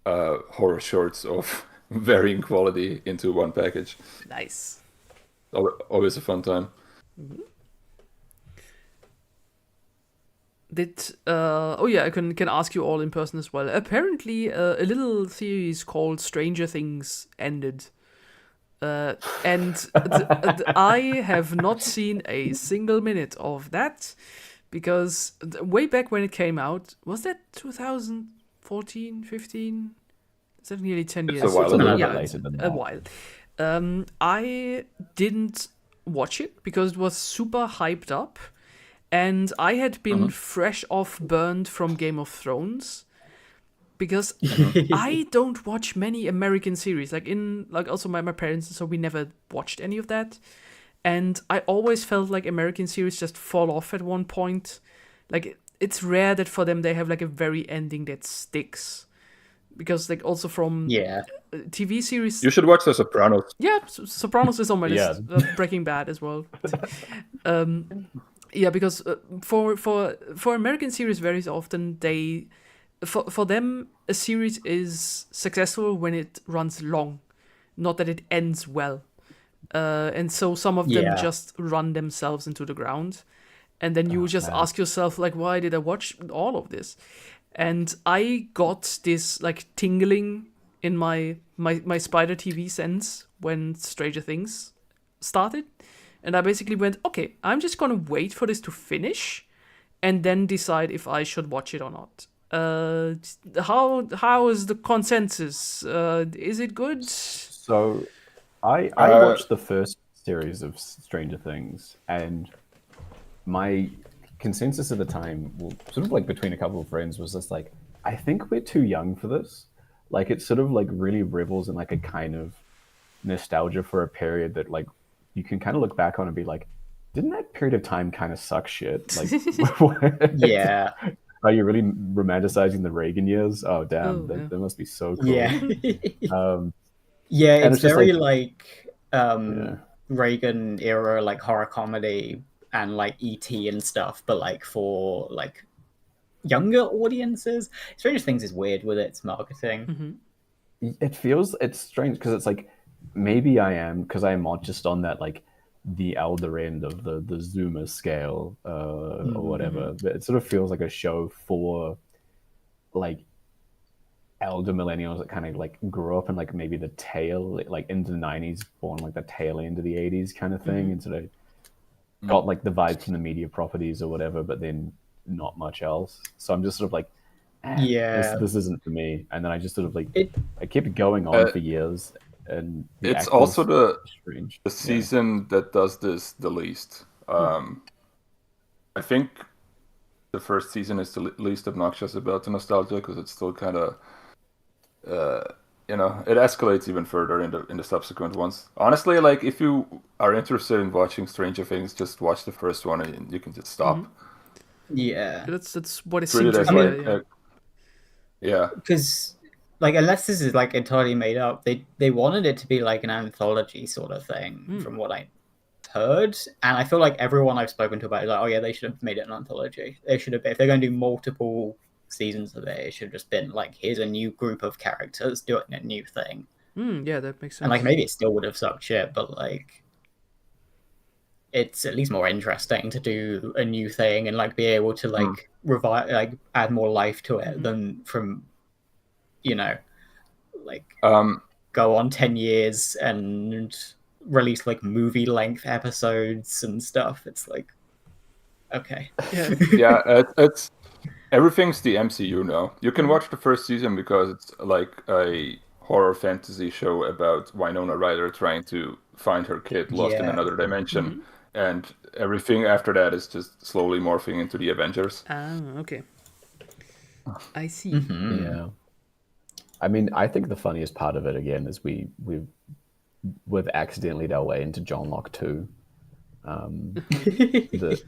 horror shorts of varying quality into one package. Nice. Always a fun time. I can ask you all in person as well. Apparently, a little series called Stranger Things ended. I have not seen a single minute of that because way back when it came out, was that 2014, 15? Is that nearly 10 It's years? a while It's a little ago. bit later than A that. while. I didn't watch it because it was super hyped up, and I had been fresh off burned from Game of Thrones. Because I don't watch many American series. Also my parents, so we never watched any of that. And I always felt like American series just fall off at one point. Like it's rare that for them they have like a very ending that sticks. Because like also from TV series. You should watch The Sopranos. Yeah, Sopranos is on my list. Yeah. Breaking Bad as well. Because for American series, very often they. For them, a series is successful when it runs long, not that it ends well. And so some of them just run themselves into the ground. And then you just ask yourself, like, why did I watch all of this? And I got this, like, tingling in my Spider TV sense when Stranger Things started. And I basically went, okay, I'm just going to wait for this to finish and then decide if I should watch it or not. How is the consensus? Is it good? So, I watched the first series of Stranger Things, and my consensus at the time, sort of like between a couple of friends, was just like, I think we're too young for this. Like, it sort of like really revels in like a kind of nostalgia for a period that like you can kind of look back on and be like, didn't that period of time kind of suck shit? Like, Yeah. Are you really romanticizing the Reagan years? Oh, damn. That must be so cool. Yeah. And it's very yeah. Reagan era, like horror comedy and like E.T. and stuff, but like for like younger audiences. Stranger Things is weird with its marketing. It's strange because it's like, maybe I am, because I am not just on that like the elder end of the Zoomer scale or whatever. But it sort of feels like a show for like elder millennials that kind of like grew up in like maybe the tail, like into the 90s, born like the tail end of the 80s kind of thing, and sort of got like the vibes from the media properties or whatever, but then not much else. So I'm just sort of like, this isn't for me. And then I just sort of like I kept going on for years. And it's also the strange. season that does this the least. I think the first season is the least obnoxious about the nostalgia because it's still kind of, it escalates even further in the subsequent ones. Honestly, like if you are interested in watching Stranger Things, just watch the first one and you can just stop. Yeah, that's what it Treat seems it like. as yeah, because like unless this is like entirely made up, they wanted it to be like an anthology sort of thing, from what I heard, and I feel like everyone I've spoken to about it is like, oh yeah, they should have made it an anthology. They should have, if they're going to do multiple seasons of it should have just been like, here's a new group of characters doing a new thing. Yeah, that makes sense. And like maybe it still would have sucked shit, but like it's at least more interesting to do a new thing and like be able to like revive, like add more life to it than from, like go on 10 years and release like movie length episodes and stuff. It's like, okay. Yeah, it's everything's the MCU now. You can watch the first season because it's like a horror fantasy show about Winona Ryder trying to find her kid lost in another dimension. And everything after that is just slowly morphing into the Avengers. Okay. I see. Yeah. I mean, I think the funniest part of it again is we've accidentally our way into John Locke 2. The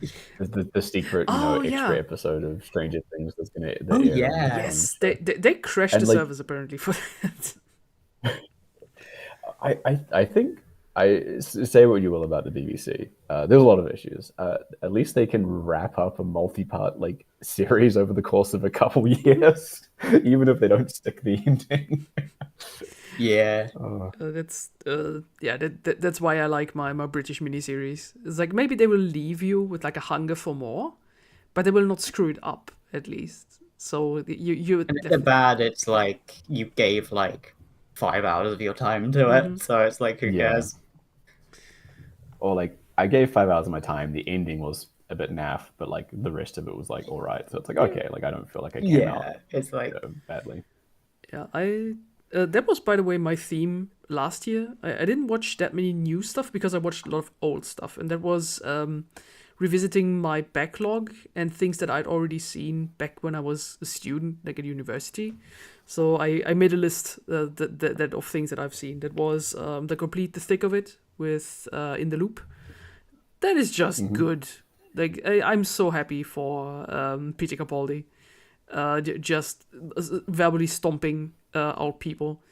secret, extra episode of Stranger Things that's gonna air. Yes, they crashed the servers apparently for that. I think, say what you will about the BBC. There's a lot of issues. At least they can wrap up a multi-part like series over the course of a couple years, even if they don't stick the ending. Yeah. That's why I like my British miniseries. It's like maybe they will leave you with like a hunger for more, but they will not screw it up at least. So you And if they're bad, it's like you gave like 5 hours of your time to it, so it's like who cares? Or like I gave 5 hours of my time. The ending was a bit naff, but like the rest of it was like all right. So it's like okay, like I don't feel like I came out it's like badly. Yeah, that was, by the way, my theme last year. I didn't watch that many new stuff because I watched a lot of old stuff, and that was revisiting my backlog and things that I'd already seen back when I was a student, like at university. So I made a list that of things that I've seen. That was the complete The Thick of It with In the Loop. That is just good. Like I'm so happy for Peter Capaldi. Just verbally stomping out people,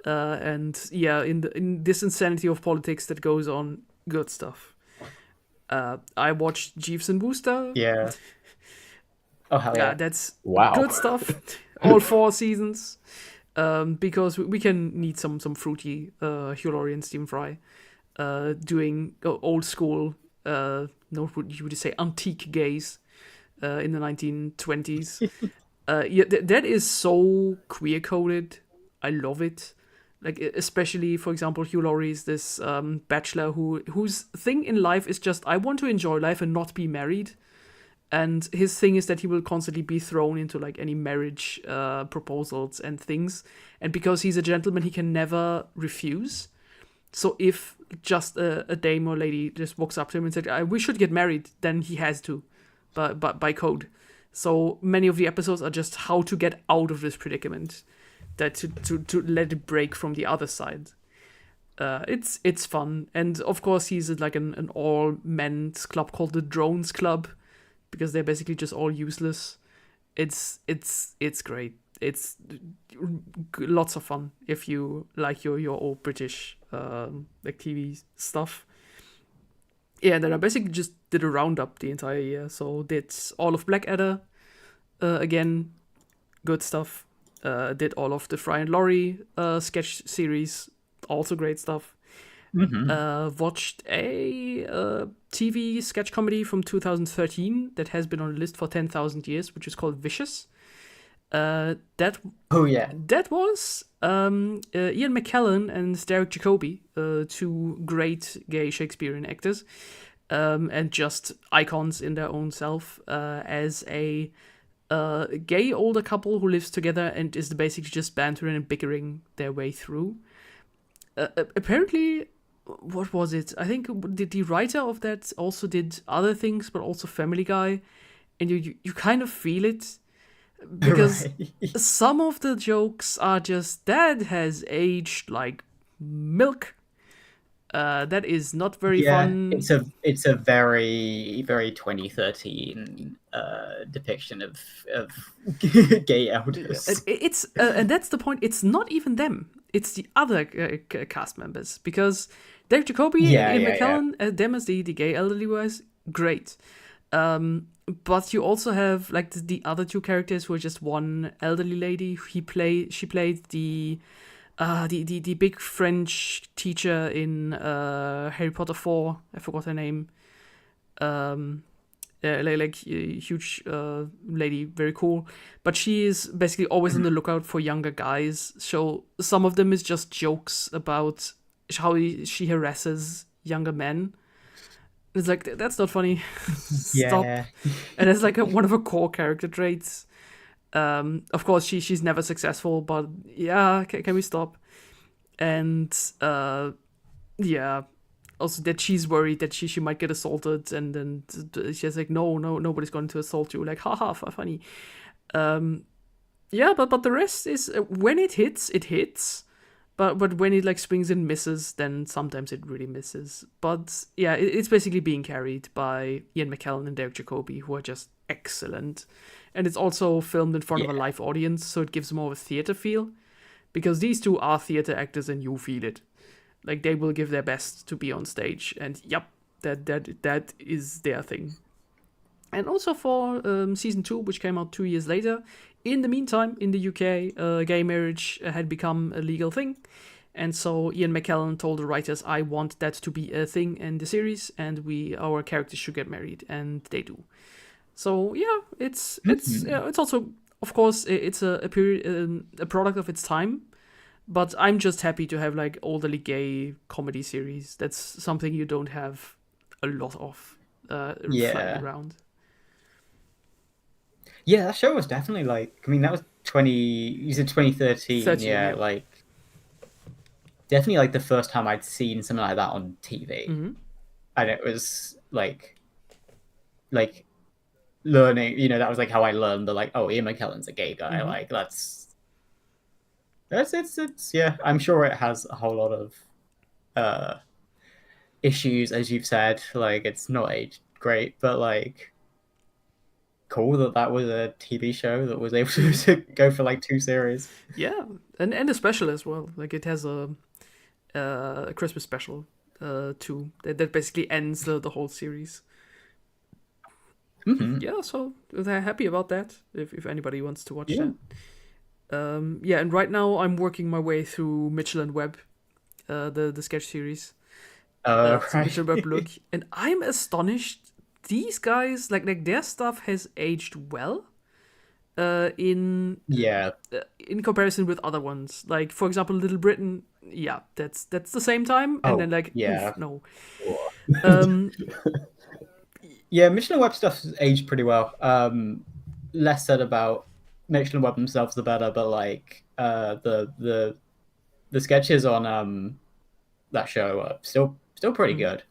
and in this insanity of politics that goes on, good stuff. I watched Jeeves and Wooster. yeah. Oh hell yeah! That's Wow. good stuff. All 4 seasons, because we can need some fruity Hugh Laurie and Stephen Fry, doing old school, what you would say, antique gays, in the 1920s. That is so queer coded. I love it. Like especially, for example, Hugh Laurie is this bachelor whose thing in life is just I want to enjoy life and not be married. And his thing is that he will constantly be thrown into like any marriage proposals and things. And because he's a gentleman, he can never refuse. So if just a dame or lady just walks up to him and said, "We should get married," then he has to, by code. So many of the episodes are just how to get out of this predicament, that to let it break from the other side. It's fun, and of course he's like an all men's club called the Drones Club, because they're basically just all useless. It's great. It's lots of fun if you like your old British like TV stuff. Yeah, and then I basically just did a roundup the entire year. So did all of Blackadder, again, good stuff. Did all of the Fry and Laurie sketch series, also great stuff. Watched a TV sketch comedy from 2013 that has been on the list for 10,000 years, which is called Vicious. That was Ian McKellen and Derek Jacobi, 2 great gay Shakespearean actors, and just icons in their own self, as a gay older couple who lives together and is basically just bantering and bickering their way through. Apparently, what was it? I think the writer of that also did other things, but also Family Guy, and you kind of feel it. Because some of the jokes are just, that has aged like milk. That is not very fun. It's a very, very 2013 depiction of gay elders. It's and that's the point. It's not even them. It's the other cast members, because Derek Jacobi and Ian McKellen, them as the gay elderly guys, great. But you also have like the other 2 characters who are just one elderly lady. She played the big French teacher in Harry Potter 4. I forgot her name. Like huge lady, very cool. But she is basically always on the lookout for younger guys. So some of them is just jokes about how she harasses younger men. It's like, that's not funny. Stop. Yeah. And it's like one of her core character traits. Of course, she's never successful, but yeah, can we stop? And also that she's worried that she might get assaulted, and then she's like, no, nobody's going to assault you. Like, haha, funny. But the rest is, when it hits, it hits. But when it like swings and misses, then sometimes it really misses. But yeah, it's basically being carried by Ian McKellen and Derek Jacobi, who are just excellent. And it's also filmed in front of a live audience, so it gives more of a theater feel. Because these 2 are theater actors, and you feel it. Like, they will give their best to be on stage, and yep, that is their thing. And also for season 2, which came out 2 years later, in the meantime, in the UK, gay marriage had become a legal thing. And so Ian McKellen told the writers, I want that to be a thing in the series, and our characters should get married, and they do. So yeah, it's also, of course, it's a period, a product of its time. But I'm just happy to have like elderly gay comedy series. That's something you don't have a lot of flying around. Yeah, that show was definitely like, I mean, that was 2013, yeah. like definitely like the first time I'd seen something like that on TV. Mm-hmm. And it was like learning, that was like how I learned that, like, oh, Ian McKellen's a gay guy. Mm-hmm. Like it's yeah, I'm sure it has a whole lot of issues, as you've said. Like, it's not aged great, but like cool that was a TV show that was able to go for like 2 series. Yeah, and a special as well. Like, it has a Christmas special too that basically ends the whole series. Mm-hmm. Yeah, so they're happy about that. If anybody wants to watch that. Yeah, and right now I'm working my way through Mitchell and Webb, the sketch series. Right. Mitchell and Webb look, and I'm astonished. These guys, like their stuff has aged well. In comparison with other ones, like for example, Little Britain. Yeah, that's the same time, and then like oof, no. Yeah, Mitchell and Webb stuff has aged pretty well. Less said about Mitchell and Webb themselves, the better. But like the sketches on that show are still pretty good.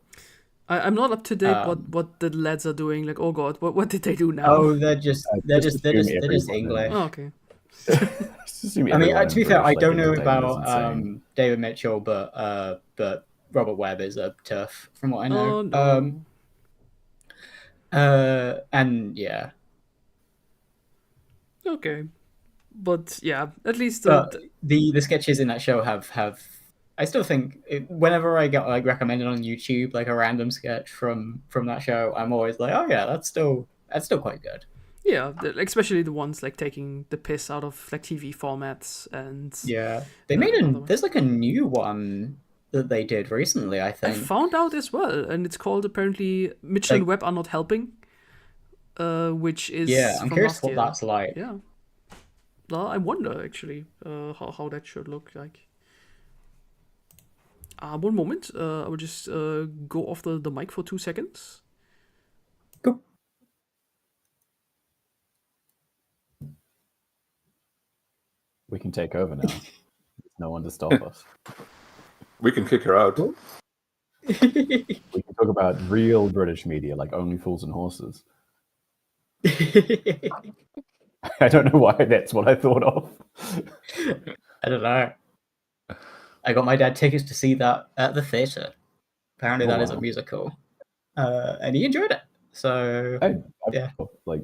I'm not up to date what the lads are doing. Like, oh god, what did they do now? Oh, they're just English. Oh, okay. I mean, to be fair, I don't know about David Mitchell, but Robert Webb is a turf, from what I know. Oh, no. And yeah. Okay, but yeah, at least the sketches in that show have. I still think whenever I get like recommended on YouTube, like a random sketch from that show, I'm always like, oh yeah, that's still quite good. Yeah, especially the ones like taking the piss out of like TV formats and yeah, they made there's like a new one that they did recently. I think I found out as well, and it's called apparently Mitchell and Webb Are Not Helping, which is I'm curious what that's like. Yeah, well, I wonder actually how that should look like. One moment. I will just go off the mic for 2 seconds. Cool. We can take over now. There's no one to stop us. We can kick her out. We can talk about real British media, like Only Fools and Horses. I don't know why that's what I thought of. I don't know. I got my dad tickets to see that at the theatre. Apparently, that is a musical, and he enjoyed it. So yeah, like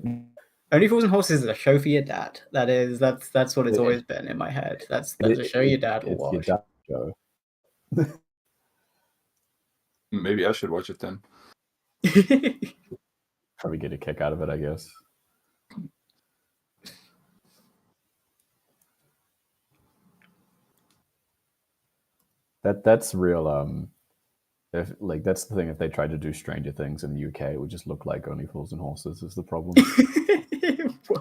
Only Fools and Horses is a show for your dad. That's what it's always been in my head. That's a show your dad will watch. Your dad show. Maybe I should watch it then. Probably get a kick out of it, I guess. That's real. If like that's the thing, if they tried to do Stranger Things in the UK, it would just look like Only Fools and Horses is the problem.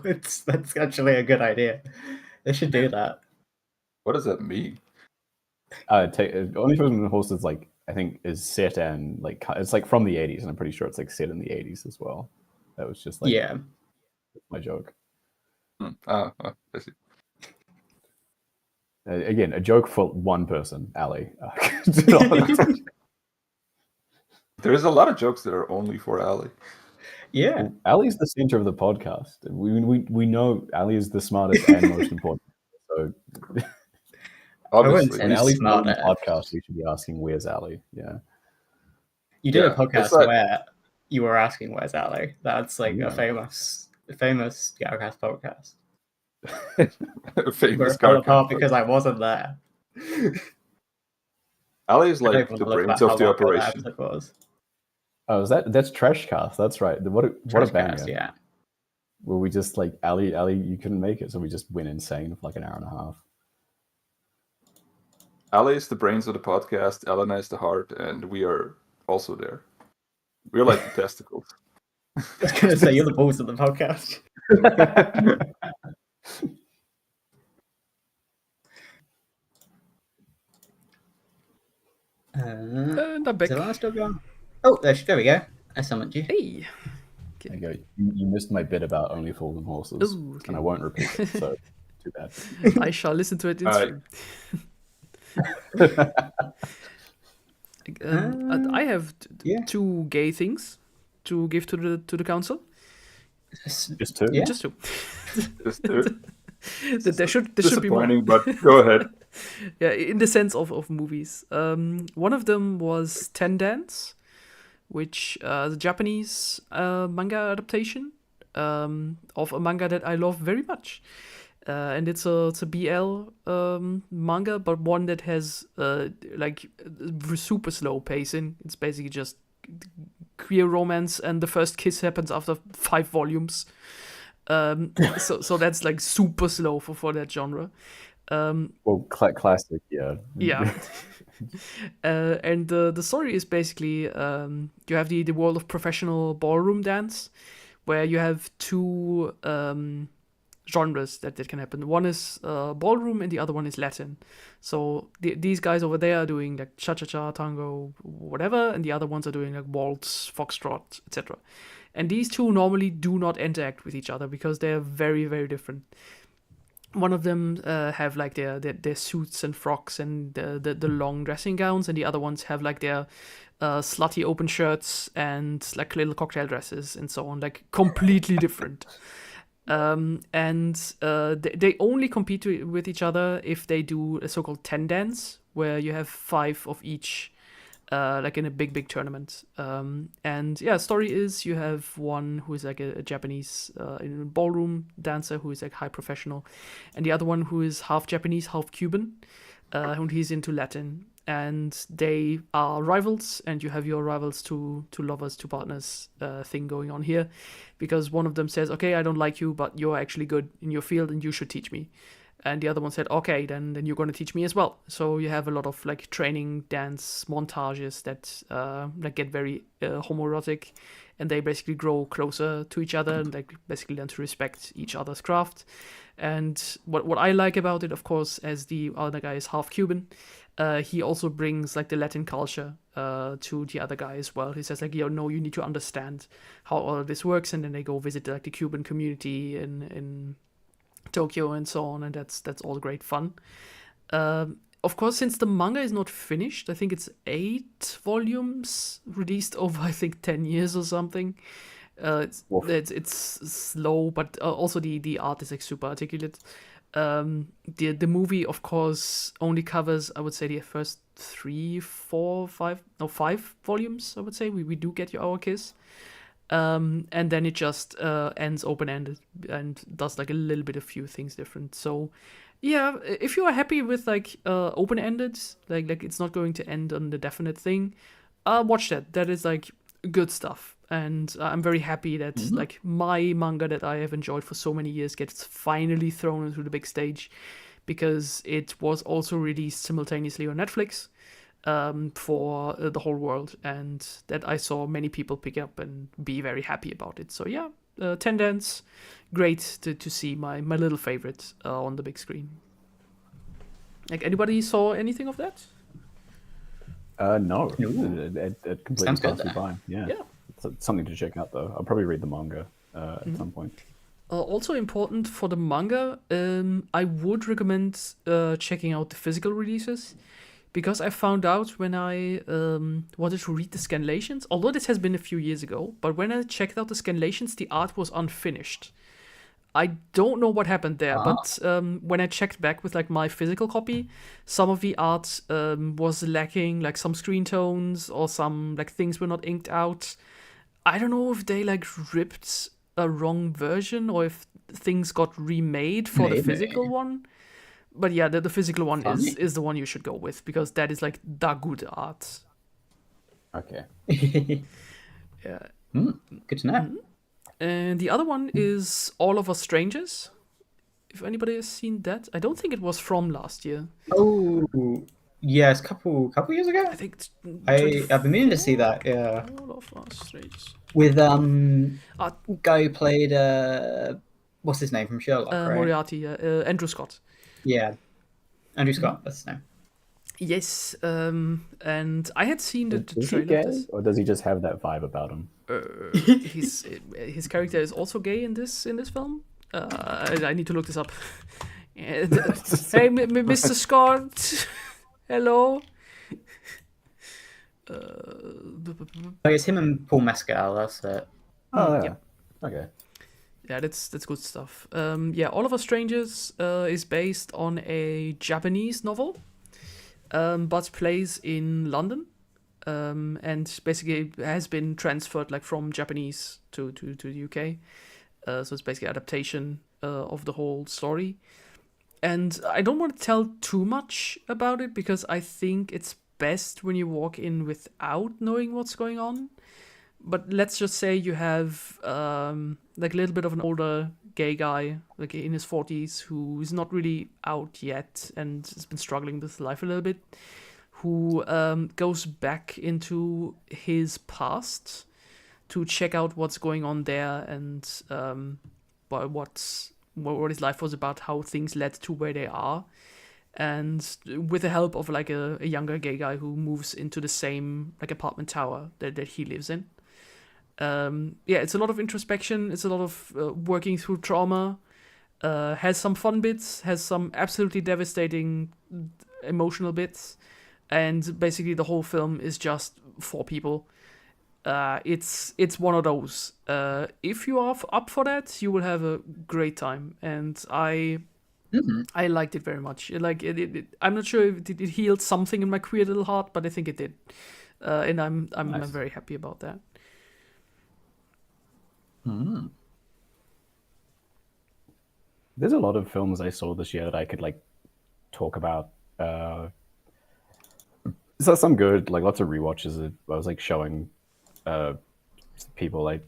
That's actually a good idea. They should do that. What does that mean? Only Fools and Horses, like I think, is set and like it's like from the 80s, and I'm pretty sure it's like set in the 80s as well. That was just like my joke. I see. Again, a joke for one person, Ali. There's a lot of jokes that are only for Ali. Yeah, well, Ali's the center of the podcast. We know Ali is the smartest and most important. So, obviously, when Ali's not on the podcast, we should be asking, "Where's Ali?" Yeah, you did a podcast where you were asking, "Where's Ali?" That's like a famous GARcast podcast. Famous GARcast because I wasn't there. Ali is like the brains of the operation. Oh, that's Trashcast. That's right. What a banger! Yeah. Where we just like Ali, you couldn't make it, so we just went insane for like an hour and a half. Ali is the brains of the podcast, Elena is the heart, and we are also there. We're like the testicles. I was going to say, you're the balls of the podcast. And I'm back. Is the last dog gone? Oh, there we go. I summoned you. Hey. There you go. You missed my bit about only fools and horses, Ooh, okay. and I won't repeat it, so too bad. I shall listen to it in Alright. stream. I have yeah. 2 gay things to give to the council. Just two? Yeah. Just 2. Just do. There should be more. Disappointing, but go ahead. Yeah, in the sense of movies. One of them was Ten Dance, which the Japanese manga adaptation of a manga that I love very much. And it's a BL manga, but one that has like super slow pacing. It's basically just queer romance, and the first kiss happens after 5 volumes. So that's like super slow for that genre. Well, classic, yeah. Yeah. And the story is basically you have the world of professional ballroom dance, where you have 2 genres that can happen. One is ballroom, and the other one is Latin. So these guys over there are doing like cha-cha-cha, tango, whatever, and the other ones are doing like waltz, foxtrot, etc. And these 2 normally do not interact with each other because they're very, very different. One of them have like their suits and frocks and the long dressing gowns, and the other ones have like their slutty open shirts and like little cocktail dresses and so on, like completely different. And they only compete with each other if they do a so-called 10 dance, where you have 5 of each, like in a big tournament. And yeah, story is you have one who is like a Japanese ballroom dancer who is like high professional, and the other one who is half Japanese, half Cuban, and he's into Latin. And they are rivals, and you have your rivals to lovers, to partners thing going on here, because one of them says, okay, I don't like you, but you're actually good in your field and you should teach me. And the other one said, okay, then you're going to teach me as well. So you have a lot of like training dance montages that like get very homoerotic, and they basically grow closer to each other and like basically learn to respect each other's craft. And what I like about it, of course, as the other guy is half Cuban, he also brings like the Latin culture to the other guy as well. He says like, you need to understand how all of this works, and then they go visit like the Cuban community in Tokyo and so on, and that's all great fun. Of course, since the manga is not finished, I think it's 8 volumes released over, I think, 10 years or something. It's slow, but also the art is like super articulate. The movie, of course, only covers, I would say, the first 5 volumes. I would say we do get our kiss. And then it just ends open-ended and does like a little bit of few things different. So yeah, if you are happy with like open-ended, like it's not going to end on the definite thing, watch that is like good stuff. And I'm very happy that like my manga that I have enjoyed for so many years gets finally thrown into the big stage, because it was also released simultaneously on Netflix for the whole world, and that I saw many people pick up and be very happy about it. So yeah, 10 Dance, great to see my little favorite on the big screen. Like, anybody saw anything of that? No. It completely Sounds good, passed me though. by. Yeah. Yeah. It's something to check out, though. I'll probably read the manga at some point. Also important for the manga, I would recommend checking out the physical releases, because I found out when I wanted to read the scanlations, although this has been a few years ago, but when I checked out the scanlations, the art was unfinished. I don't know what happened there, but when I checked back with like my physical copy, some of the art was lacking, like some screen tones or some like things were not inked out. I don't know if they like ripped a wrong version or if things got remade for the physical one. But yeah, the physical one is the one you should go with, because that is like the good art. Okay. Yeah. Good to know. And the other one is All of Us Strangers. If anybody has seen that, I don't think it was from last year. Oh, yes, couple years ago. I think I've been meaning to see that. Yeah, All of Us Strangers. with guy who played what's his name from Sherlock, right? Moriarty, Andrew Scott. Yeah, Andrew Scott. That's his name. Yes, and I had seen the Is he trailer. gay, or does he just have that vibe about him? His character is also gay in this film. I need to look this up. Hey, Mr. Scott. Hello. It's him and Paul Mescal. That's it. Oh yeah. Okay. Yeah, that's good stuff. All of Us Strangers is based on a Japanese novel, but plays in London, and basically has been transferred like from Japanese to the UK. So it's basically adaptation of the whole story. And I don't want to tell too much about it because I think it's best when you walk in without knowing what's going on. But let's just say you have like a little bit of an older gay guy, like in his 40s, who is not really out yet and has been struggling with life a little bit, who goes back into his past to check out what's going on there and what his life was about, how things led to where they are. And with the help of like a younger gay guy who moves into the same like apartment tower that he lives in. It's a lot of introspection. It's a lot of working through trauma. Has some fun bits. Has some absolutely devastating emotional bits. And basically the whole film is just for people. It's one of those. If you are up for that, you will have a great time. And I liked it very much. I'm not sure if it healed something in my queer little heart, but I think it did. And I'm Nice. very happy about that. There's a lot of films I saw this year that I could like talk about. So some good, like lots of rewatches. I was like showing people like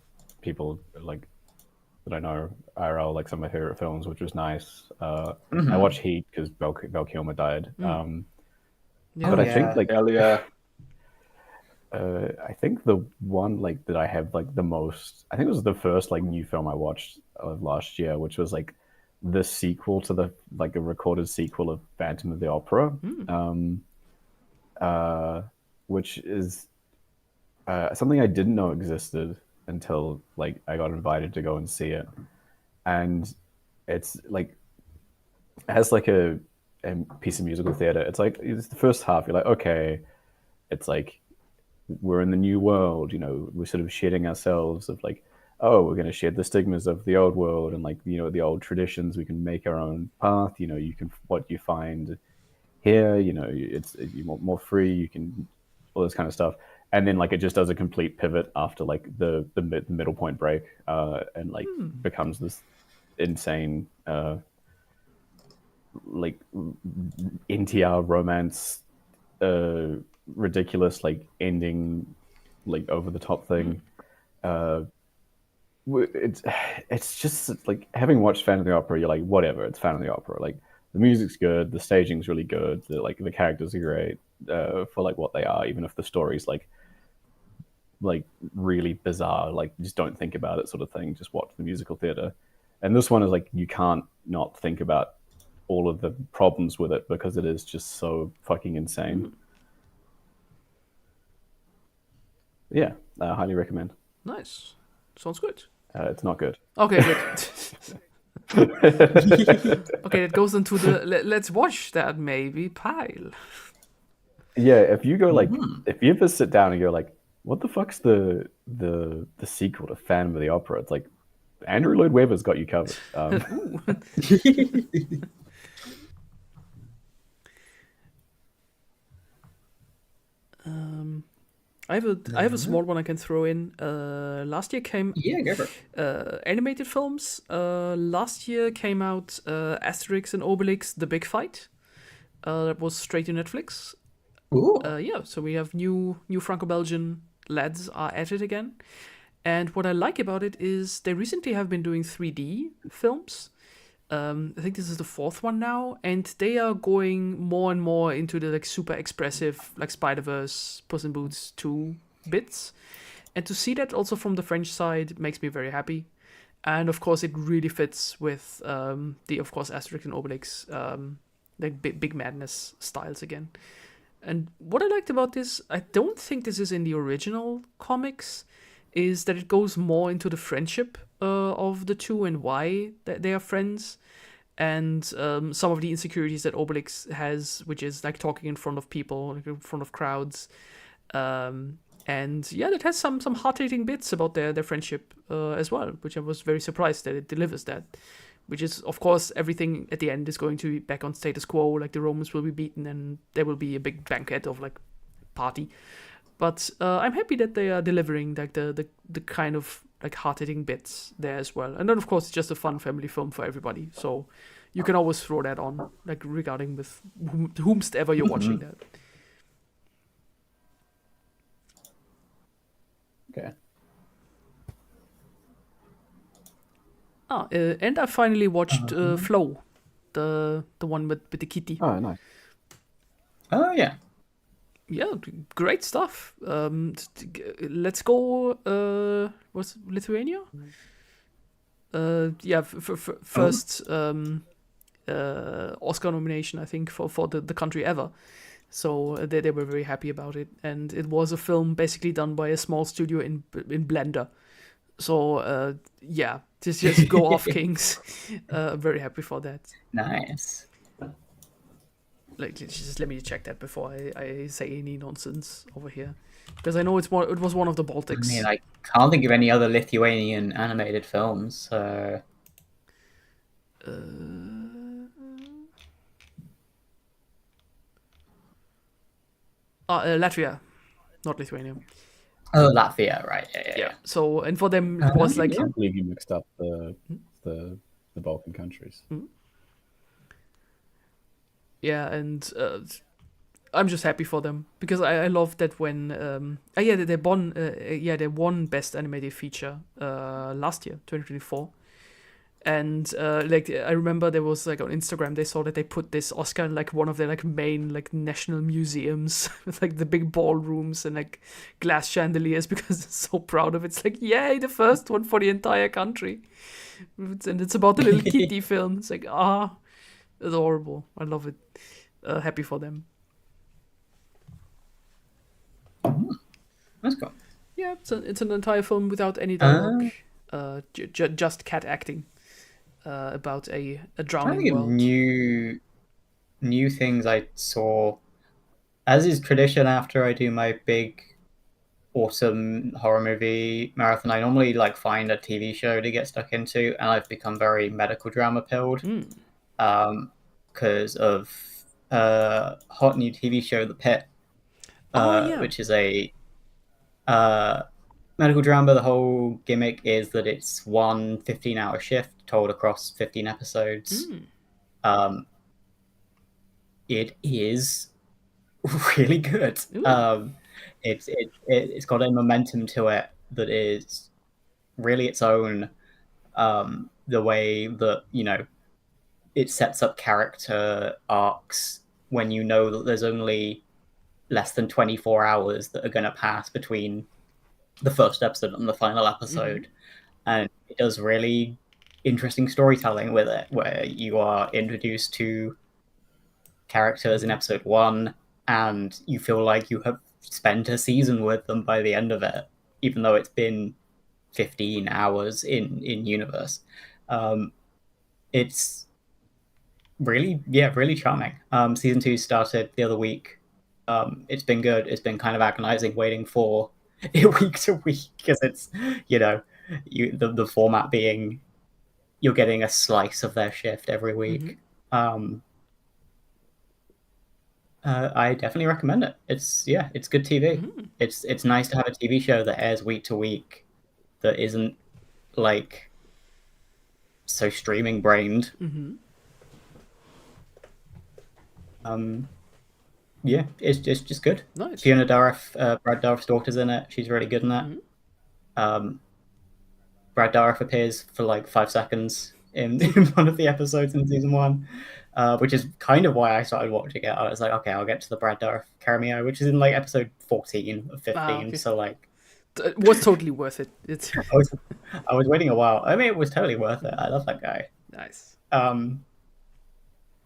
that I know IRL like some of my favorite films, which was nice. I watched Heat because Val Kilmer died. But I think like Hell yeah. I think the one like that I have like the most, I think it was the first like new film I watched of last year, which was like the sequel to the like a recorded sequel of Phantom of the Opera, which is something I didn't know existed until like I got invited to go and see it, and it's like it has like a piece of musical theater. It's like it's the first half. You're like, okay, it's like we're in the new world, you know, we're sort of shedding ourselves of like, oh, we're going to shed the stigmas of the old world and like, you know, the old traditions. We can make our own path. You know, you can, what you find here, you know, it's you want more free, you can, all this kind of stuff. And then like it just does a complete pivot after like the middle point break, and like becomes this insane like NTR romance, ridiculous like ending, like over the top thing. It's just like having watched Phantom of the Opera, you're like, whatever, it's Phantom of the Opera. Like the music's good, the staging's really good, the characters are great for like what they are, even if the story's like really bizarre, like just don't think about it sort of thing, just watch the musical theater. And this one is like you can't not think about all of the problems with it because it is just so fucking insane. Yeah, I highly recommend. Nice. Sounds good. It's not good. Okay, good. Okay, it goes into the let's watch that maybe pile. Yeah, if you go like, if you ever sit down and go like, what the fuck's the sequel to Phantom of the Opera? It's like Andrew Lloyd Webber's got you covered. I have a small one I can throw in. Last year came go for it. Animated films. Last year came out Asterix and Obelix: The Big Fight. That was straight to Netflix. Ooh. So we have new Franco-Belgian lads are at it again, And what I like about it is they recently have been doing 3D films. I think this is the 4th one now, and they are going more and more into the like super expressive, like Spider-Verse, Puss in Boots 2 bits. And to see that also from the French side makes me very happy. And of course, it really fits with the, of course, Asterix and Obelix, like big madness styles again. And what I liked about this, I don't think this is in the original comics, is that it goes more into the friendship of the two and why they are friends, and some of the insecurities that Obelix has, which is like talking in front of people, like in front of crowds. And yeah, it has some hard-hitting bits about their friendship as well, which I was very surprised that it delivers that. Which is, of course, everything at the end is going to be back on status quo, like the Romans will be beaten and there will be a big banquet of like party. But I'm happy that they are delivering like the kind of like hard-hitting bits there as well. And then, of course, it's just a fun family film for everybody. So you can always throw that on, like regarding with whomsoever you're watching that. Okay. And I finally watched Flow, the one with the kitty. Oh, nice. Oh yeah. Yeah, great stuff. Let's go. What's Lithuania? Yeah, first Oscar nomination, I think, for the country ever. So they were very happy about it, and it was a film basically done by a small studio in Blender. So yeah, just go off, Kings. Very happy for that. Nice. Like, just let me check that before I say any nonsense over here, because I know it was one of the Baltics. I mean, I can't think of any other Lithuanian animated films. So Latvia, not Lithuania. oh, Latvia, right? Yeah. So, and for them it was like I can't believe you mixed up the Balkan countries. Yeah, and I'm just happy for them because I love that when they won Best Animated Feature last year, 2024. And like I remember there was like on Instagram they saw that they put this Oscar in like one of their like main like national museums with like the big ballrooms and like glass chandeliers because they're so proud of it. It's like, yay, the first one for the entire country. And it's about the little kitty film. It's like, adorable. I love it. Happy for them. That's cool. Yeah, it's an entire film without any dialogue. Just cat acting. About a drowning world. New things I saw. As is tradition, after I do my big autumn horror movie marathon, I normally like find a TV show to get stuck into, and I've become very medical drama pilled because of hot new TV show The Pit, which is a medical drama. The whole gimmick is that it's one 15-hour shift told across 15 episodes. It is really good. It's got a momentum to it that is really its own. The way that, you know, it sets up character arcs when you know that there's only less than 24 hours that are going to pass between the first episode and the final episode. And it does really interesting storytelling with it, where you are introduced to characters in episode 1 and you feel like you have spent a season with them by the end of it, even though it's been 15 hours in universe. It's really charming. Season 2 started the other week. It's been good. It's been kind of agonizing waiting for it week to week because it's, you know, the format being you're getting a slice of their shift every week. I definitely recommend it. It's good TV. It's nice to have a TV show that airs week to week that isn't like so streaming brained. Yeah, it's just good. Nice. Fiona Dourif, Brad Dourif's daughter's in it. She's really good in that. Brad Dourif appears for like 5 seconds in one of the episodes in season 1, which is kind of why I started watching it. I was like, okay, I'll get to the Brad Dourif cameo, which is in like episode 14 of 15. Okay. So like, it was totally worth it. It's I was waiting a while. I mean, it was totally worth it. I love that guy. nice.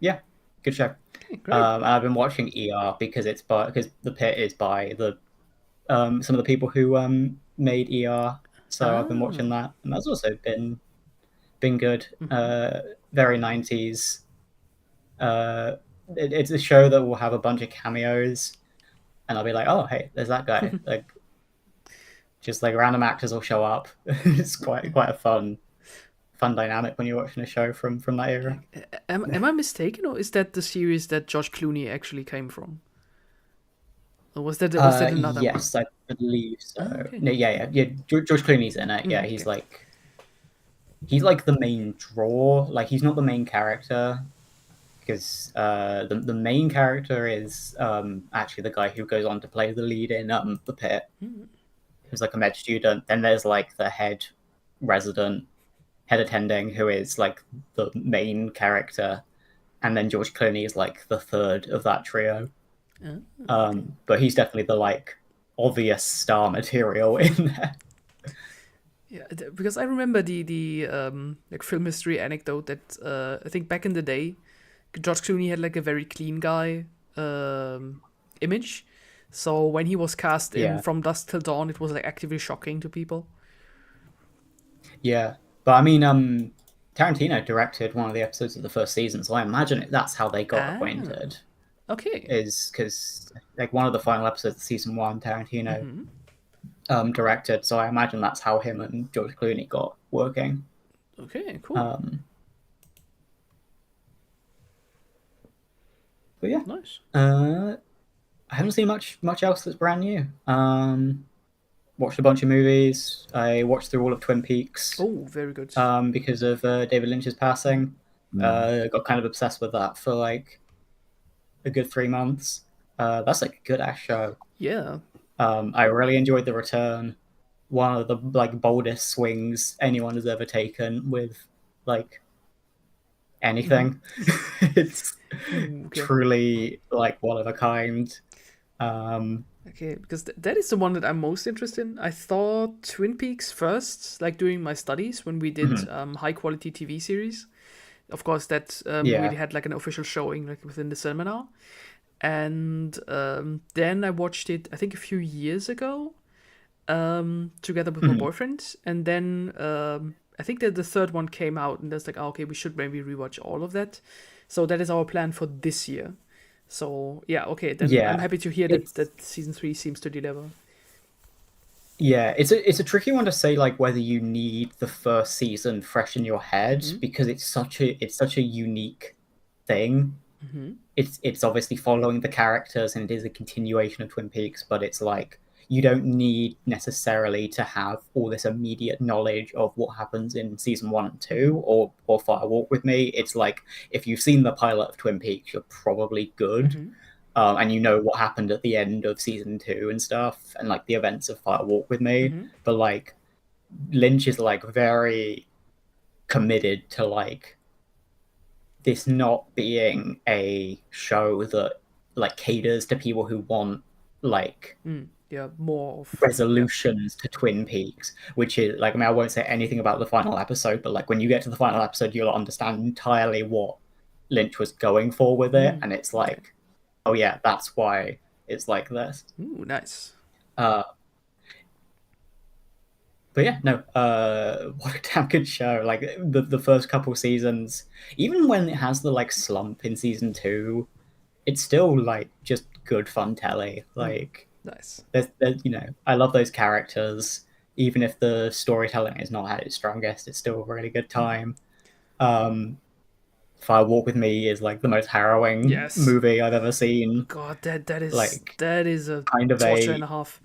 Yeah, good show. Okay, great. And I've been watching ER because the pit is by the some of the people who made ER. So I've been watching that, and that's also been good. Very 90s. It's a show that will have a bunch of cameos, and I'll be like, oh, hey, there's that guy. Like, just like random actors will show up. It's quite a fun dynamic when you're watching a show from that era. Am I mistaken, or is that the series that George Clooney actually came from? Or was that another one? Yes, I believe so. Okay. No, yeah. George Clooney's in it. Yeah, he's like the main draw. Like, he's not the main character, because the main character is actually the guy who goes on to play the lead in The Pit, who's like a med student. Then there's like the head attending, who is like the main character, and then George Clooney is like the third of that trio. But he's definitely the like obvious star material in there. Yeah, because I remember the like film history anecdote that I think back in the day, George Clooney had like a very clean guy image. So when he was cast in From Dusk Till Dawn, it was like actively shocking to people. Yeah, but I mean, Tarantino directed one of the episodes of the first season, so I imagine that's how they got acquainted. Okay. Is because like one of the final episodes of season 1, Tarantino directed, so I imagine that's how him and George Clooney got working. Okay, cool. But yeah, nice. I haven't seen much else that's brand new. Watched a bunch of movies. I watched through all of Twin Peaks. Oh, very good. Because of David Lynch's passing. Got kind of obsessed with that for like a good 3 months. That's like a good ass show. Yeah. I really enjoyed The Return. One of the like boldest swings anyone has ever taken with like anything. It's truly like one of a kind. Okay, because that is the one that I'm most interested in. I thought Twin Peaks first, like during my studies when we did high quality TV series. Of course, that really had like an official showing like within the seminar. And then I watched it, I think a few years ago, together with my boyfriend. And then I think that the third one came out, and that's like, okay, we should maybe rewatch all of that. So that is our plan for this year. So yeah, okay, then I'm happy to hear that season 3 seems to deliver. Yeah, it's a tricky one to say like whether you need the first season fresh in your head, because it's such a unique thing. It's obviously following the characters, and it is a continuation of Twin Peaks, but it's like you don't need necessarily to have all this immediate knowledge of what happens in season 1 and 2 or Fire Walk with Me. It's like if you've seen the pilot of Twin Peaks, you're probably good. And you know what happened at the end of season 2 and stuff, and like the events of Fire Walk with Me. But like Lynch is like very committed to like this not being a show that like caters to people who want like more of resolutions to Twin Peaks, which is like, I mean, I won't say anything about the final episode, but like when you get to the final episode, you'll understand entirely what Lynch was going for with it, and it's like, oh yeah, that's why it's like this. Ooh, nice. But yeah, no, what a damn good show. Like the first couple seasons, even when it has the like slump in season 2, it's still like just good fun telly. Like nice. There's you know, I love those characters. Even if the storytelling is not at its strongest, it's still a really good time. Fire Walk with Me is like the most harrowing movie I've ever seen. God, that is like that is a kind of torture and a half.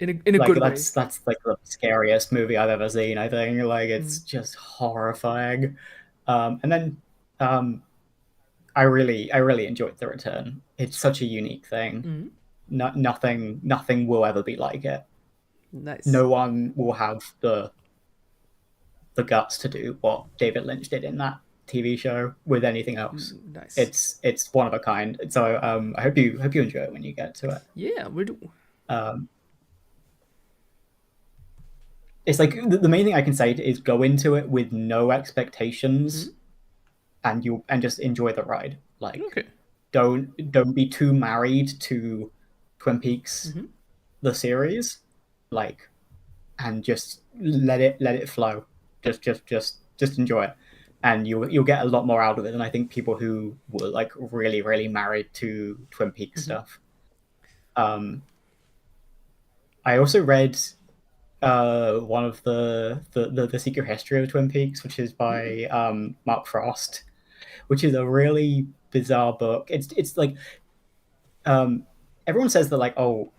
In a like good way. That's like the scariest movie I've ever seen, I think. Like it's just horrifying. And then I really enjoyed The Return. It's such a unique thing. Nothing will ever be like it. Nice. No one will have the the guts to do what David Lynch did in that TV show with anything else. Nice. It's one of a kind. So I hope you enjoy it when you get to it. Yeah, we do. It's like the main thing I can say is go into it with no expectations, and just enjoy the ride. Like, don't be too married to Twin Peaks, the series, like, and just let it flow. Just enjoy it, and you'll get a lot more out of it than I think people who were like really really married to Twin Peaks stuff. I also read one of the Secret History of Twin Peaks, which is by Mark Frost, which is a really bizarre book. It's like everyone says that like, oh,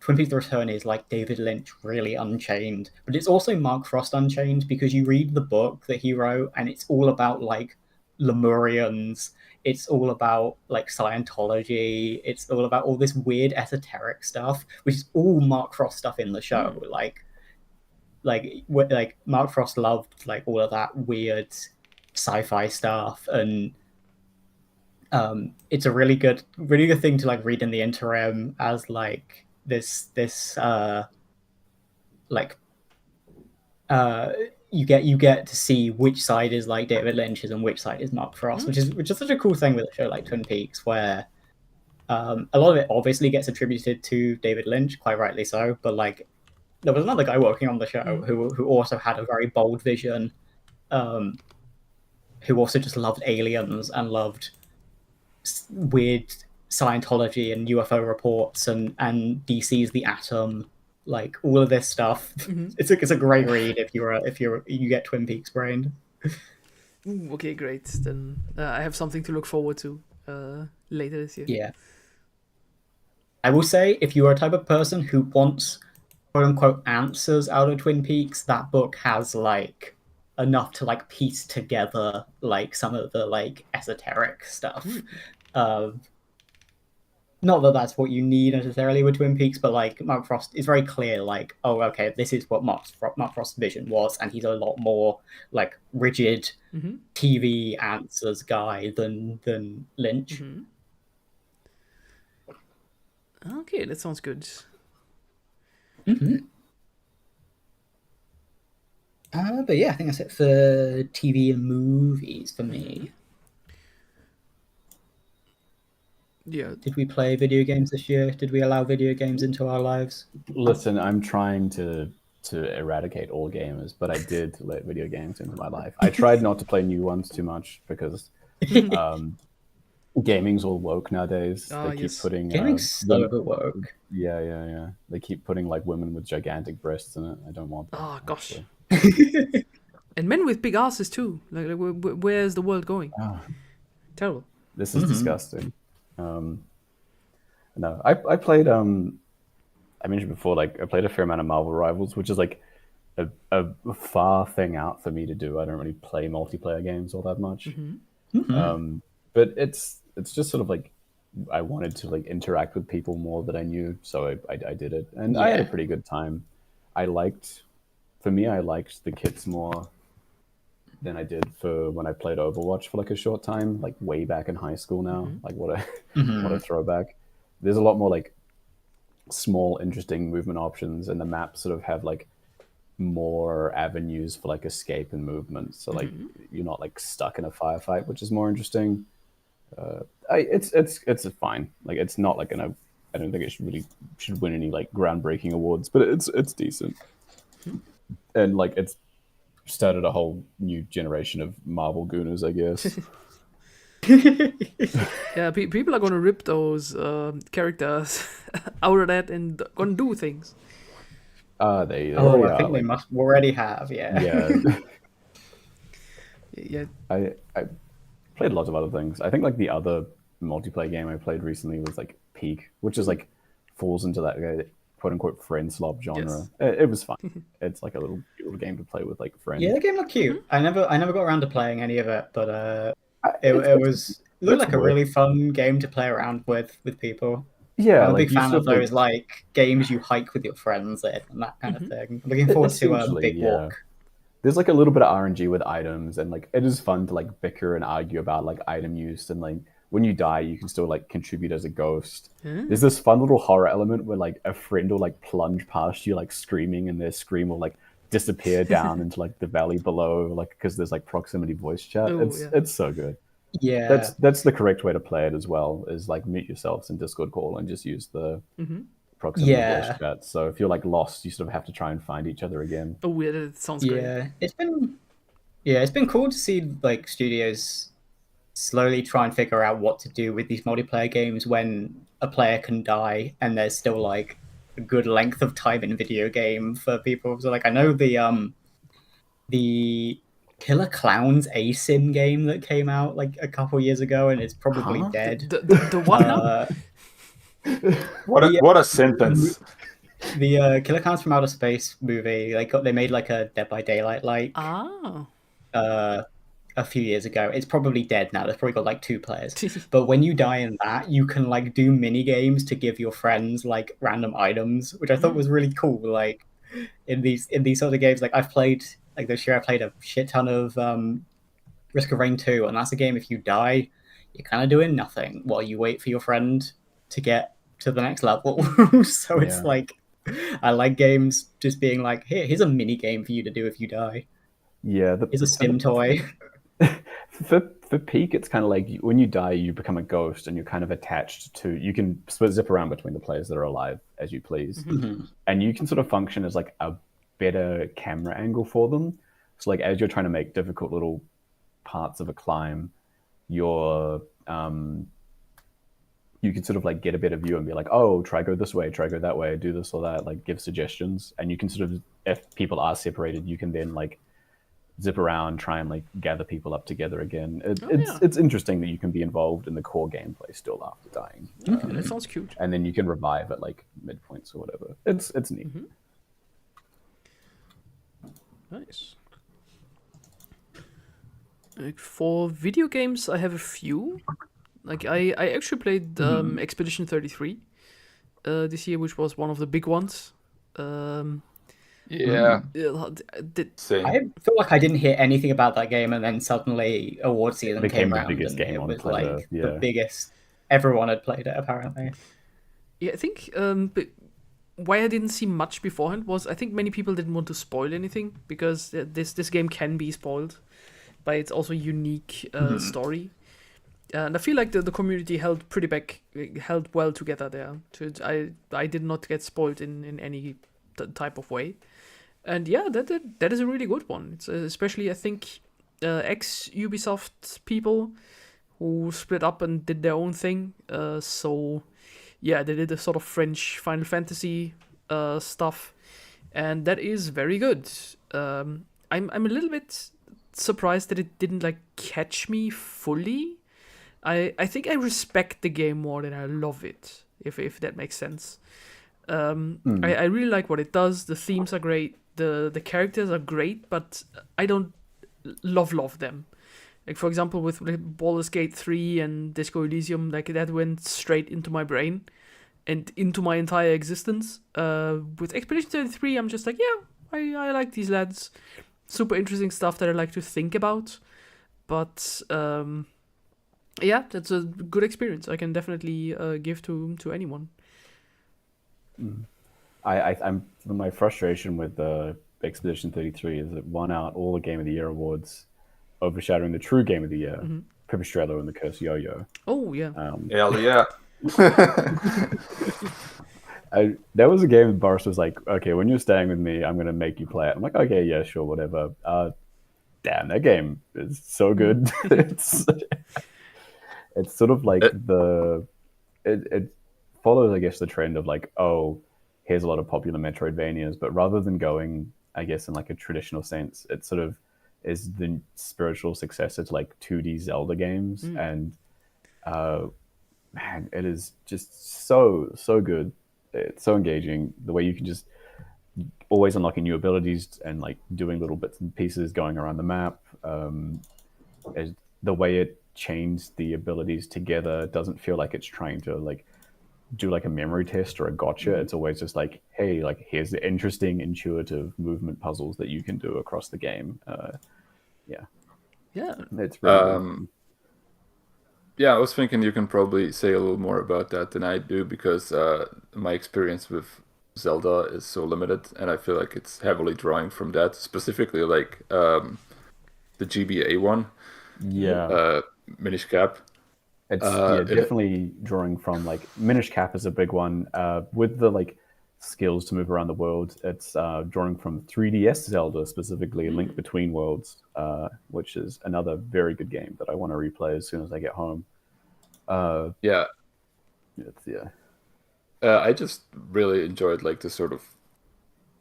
Twin Peaks: The Return is like David Lynch really unchained, but it's also Mark Frost unchained, because you read the book that he wrote and it's all about like Lemurians. It's all about like Scientology. It's all about all this weird esoteric stuff, which is all Mark Frost stuff in the show. Like Mark Frost loved like all of that weird sci-fi stuff, and it's a really good thing to like read in the interim as like this you get to see which side is like David Lynch's and which side is Mark Frost, which is such a cool thing with a show like Twin Peaks, where a lot of it obviously gets attributed to David Lynch, quite rightly so, but like there was another guy working on the show who also had a very bold vision, who also just loved aliens and loved weird Scientology and UFO reports and DC's The Atom, like all of this stuff. It's a great read if you get Twin Peaks brained. Okay, great. Then I have something to look forward to later this year. Yeah. I will say, if you are a type of person who wants quote unquote answers out of Twin Peaks, that book has like enough to like piece together like some of the like esoteric stuff. Not that that's what you need necessarily with Twin Peaks, but like Mark Frost is very clear, like, oh, okay, this is what Mark Frost's vision was, and he's a lot more like rigid TV answers guy than Lynch. Okay, that sounds good. But yeah, I think that's it for TV and movies for me. Yeah. Did we play video games this year? Did we allow video games into our lives? Listen, I'm trying to eradicate all gamers, but I did let video games into my life. I tried not to play new ones too much because gaming's all woke nowadays. They keep putting gaming's so woke. Yeah. They keep putting like women with gigantic breasts in it. I don't want that. Oh gosh. And men with big asses too. Like where's the world going? Terrible. This is disgusting. No, I played. I mentioned before, like I played a fair amount of Marvel Rivals, which is like a far thing out for me to do. I don't really play multiplayer games all that much. But it's just sort of like I wanted to like interact with people more that I knew, so I did it, and I had a pretty good time. I liked the kits more than I did for when I played Overwatch for like a short time, like way back in high school now. Like what a throwback. There's a lot more like small, interesting movement options, and the maps sort of have like more avenues for like escape and movement. So like you're not like stuck in a firefight, which is more interesting. It's fine. Like it's not like I don't think it should win any like groundbreaking awards, but it's decent. And like it's started a whole new generation of Marvel gooners, I guess. Yeah, people are gonna rip those characters out of that and gonna do things. I think they must already have. Yeah. Yeah. I played lots of other things. I think like the other multiplayer game I played recently was like Peak, which is like falls into that quote unquote friend slop genre. Yes. It was fun. It's like a little game to play with like friends. Yeah, the game looked cute. I never got around to playing any of it, but it looked like a really fun game to play around with people. Yeah, I'm a big fan of those like games you hike with your friends in and that kind of thing. I'm looking forward to Big Walk. there's like a little bit of RNG with items, and like it is fun to like bicker and argue about like item use, and like when you die you can still like contribute as a ghost. There's this fun little horror element where like a friend will like plunge past you like screaming, and their scream will like disappear down into like the valley below, like because there's like proximity voice chat. Oh, yeah. It's so good. Yeah. That's the correct way to play it as well, is like mute yourselves in Discord call and just use the proximity voice chat. So if you're like lost, you sort of have to try and find each other again. Oh yeah, that sounds great. It's been cool to see like studios slowly try and figure out what to do with these multiplayer games when a player can die and there's still like a good length of time in video game for people. So like I know the Killer Clowns ASIN game that came out like a couple years ago and it's probably dead. The what now? What a sentence. The Killer Clowns from Outer Space movie, they made like a Dead by Daylight a few years ago. It's probably dead now. There's probably got like 2 players. But when you die in that, you can like do mini games to give your friends like random items, which I thought was really cool. Like in these sort of games, like I've played like this year, I played a shit ton of Risk of Rain 2, and that's a game if you die, you're kind of doing nothing while you wait for your friend to get to the next level. So it's like I like games just being like, here's a mini game for you to do if you die. Yeah, here's a stim toy. For Peak, it's kind of like when you die, you become a ghost, and you're kind of attached to. You can zip around between the players that are alive as you please, and you can sort of function as like a better camera angle for them. So like as you're trying to make difficult little parts of a climb, you're you can sort of like get a better view and be like, oh, try go this way, try go that way, do this or that, like give suggestions, and you can sort of, if people are separated, you can then like zip around, try and like gather people up together again. It's interesting that you can be involved in the core gameplay still after dying. That sounds cute. And then you can revive at like midpoints or whatever. It's neat. Nice. Like for video games, I have a few. Like I actually played Expedition 33 this year, which was one of the big ones. Yeah. Same. I feel like I didn't hear anything about that game, and then suddenly award season came around. The biggest game it on was Twitter. Like the biggest. Everyone had played it apparently. Yeah, I think but why I didn't see much beforehand was I think many people didn't want to spoil anything, because this game can be spoiled by its also unique story. And I feel like the community held well together there. I did not get spoiled in any type of way. And yeah, that is a really good one. It's especially I think ex-Ubisoft people who split up and did their own thing. So yeah, they did a sort of French Final Fantasy stuff, and that is very good. I'm a little bit surprised that it didn't like catch me fully. I think I respect the game more than I love it, if that makes sense. I really like what it does. The themes are great. The characters are great, but I don't love them. Like for example, with Baldur's Gate 3 and Disco Elysium, like that went straight into my brain and into my entire existence. With Expedition 33, I'm just like, yeah, I like these lads. Super interesting stuff that I like to think about. But yeah, that's a good experience. I can definitely give to anyone. I'm my frustration with the Expedition 33 is it won out all the Game of the Year awards, overshadowing the true Game of the Year, Pipistrello and the Cursed Yo-Yo. Oh yeah. Hell yeah. That was a game that Boris was like, okay, when you're staying with me, I'm going to make you play it. I'm like, okay, yeah, sure, whatever. Damn, that game is so good. It's sort of like it follows, I guess, the trend of like, oh, here's a lot of popular Metroidvanias, but rather than going, I guess, in like a traditional sense, it sort of is the spiritual successor to like 2D Zelda games. And man, it is just so good. It's so engaging. The way you can just always unlocking new abilities and like doing little bits and pieces going around the map. The way it chains the abilities together doesn't feel like it's trying to like do like a memory test or a gotcha. It's always just like, hey, like here's the interesting, intuitive movement puzzles that you can do across the game. Yeah, it's really fun. Yeah, I was thinking you can probably say a little more about that than I do because my experience with Zelda is so limited, and I feel like it's heavily drawing from that, specifically like the GBA one, Yeah, Minish Cap. it's definitely drawing from like Minish Cap is a big one. With the like skills to move around the world, it's drawing from 3DS Zelda, specifically Link Between Worlds, which is another very good game that I want to replay as soon as I get home. Yeah, Yeah. I just really enjoyed like the sort of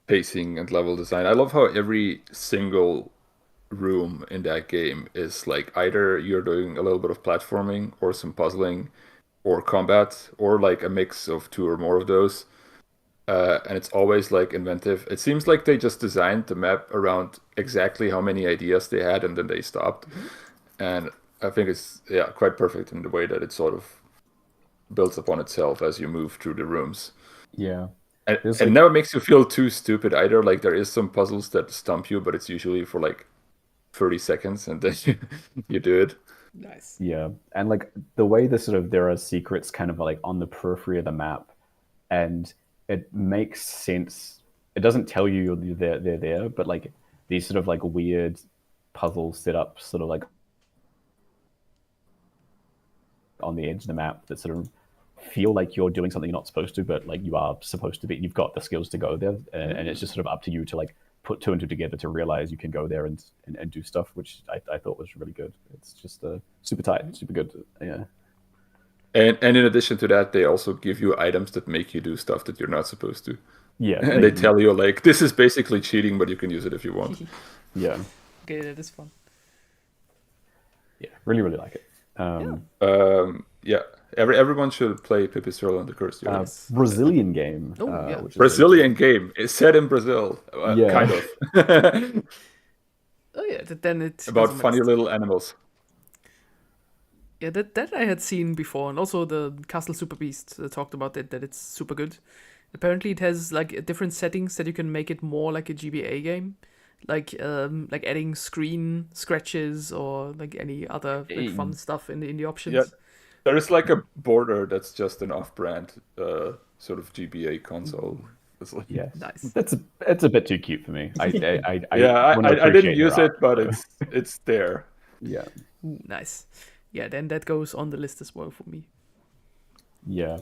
pacing and level design. I love how every single room in that game is like either you're doing a little bit of platforming or some puzzling or combat or like a mix of two or more of those. And it's always like inventive. It seems like they just designed the map around exactly how many ideas they had and then they stopped. And I think it's quite perfect in the way that it sort of builds upon itself as you move through the rooms. Yeah. And it never makes you feel too stupid either. Like there is some puzzles that stump you, but it's usually for like 30 seconds and then you do it. Nice. Yeah. And like the way there are secrets kind of like on the periphery of the map, and it makes sense. It doesn't tell you they're there, but like these sort of like weird puzzle setups sort of like on the edge of the map that sort of feel like you're doing something you're not supposed to, but like you are supposed to be. You've got the skills to go there, and it's just sort of up to you to like put two and two together to realize you can go there and do stuff, which I thought was really good. It's just super tight, super good. Yeah. And in addition to that, they also give you items that make you do stuff that you're not supposed to. Yeah. And they tell you like this is basically cheating, but you can use it if you want. Yeah. Okay, that is fun. Yeah, really, really like it. Everyone should play Pipistrello and the Cursed Yarn. Brazilian game. Which is Brazilian game. It's set in Brazil, kind of. Oh yeah, then it about funny little animals. Yeah, that I had seen before, and also the Castle Super Beast talked about it, that it's super good. Apparently, it has like different settings that you can make it more like a GBA game, like adding screen scratches or like any other like, fun stuff in the options. Yeah, there is like a border that's just an off-brand sort of GBA console. It's like, yeah, nice. It's a bit too cute for me. I didn't use it, but it's there. Yeah. Ooh, nice. Yeah, then that goes on the list as well for me. Yeah,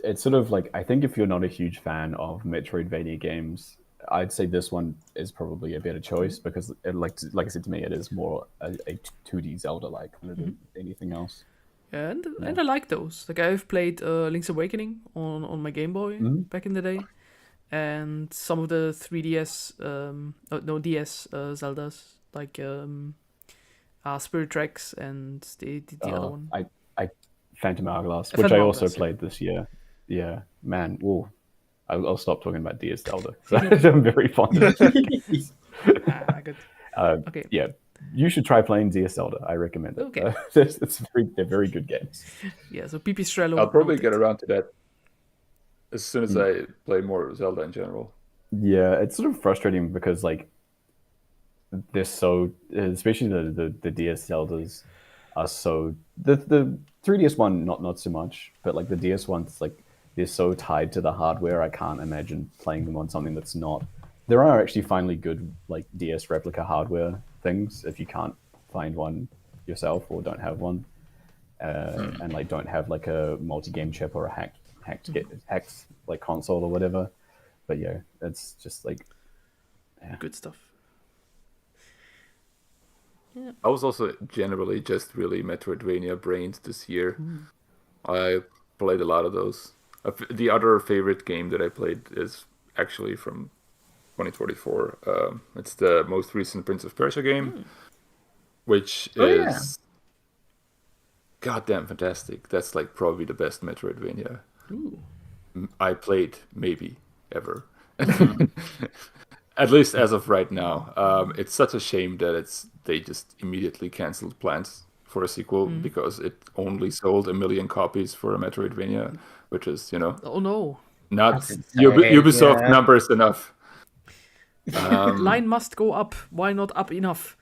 it's sort of like, I think if you're not a huge fan of Metroidvania games, I'd say this one is probably a better choice because, like I said, to me, it is more a 2D Zelda-like than anything else. Yeah, and I like those. Like I've played Link's Awakening on my Game Boy back in the day, and some of the 3DS, DS Zeldas like Spirit Tracks and the other one. I Phantom Hourglass, which I also played this year. Yeah, man. Whoa. I'll stop talking about DS Zelda. I'm very fond of it. Good. Okay. Yeah, you should try playing DS Zelda. I recommend it. Okay. They're very good games. Yeah, so Pipistrello. I'll probably get around to that as soon as I play more Zelda in general. Yeah, it's sort of frustrating because like they're so, especially the DS Zeldas are so, the 3DS one not so much, but like the DS ones, like they're so tied to the hardware. I can't imagine playing them on something that's not. There are actually finally good like DS replica hardware things if you can't find one yourself or don't have one, and like don't have like a multi-game chip or a hacked like console or whatever. But yeah, it's just like good stuff. Yeah. I was also generally just really Metroidvania brained this year. I played a lot of those. The other favorite game that I played is actually from 2024. It's the most recent Prince of Persia game, which is goddamn fantastic. That's like probably the best Metroidvania I played maybe ever. At least as of right now. It's such a shame that they just immediately canceled plans for a sequel because it only sold 1 million copies for a Metroidvania, which is, Oh no. not That's insane, Ubisoft yeah. numbers enough. Line must go up. Why not up enough?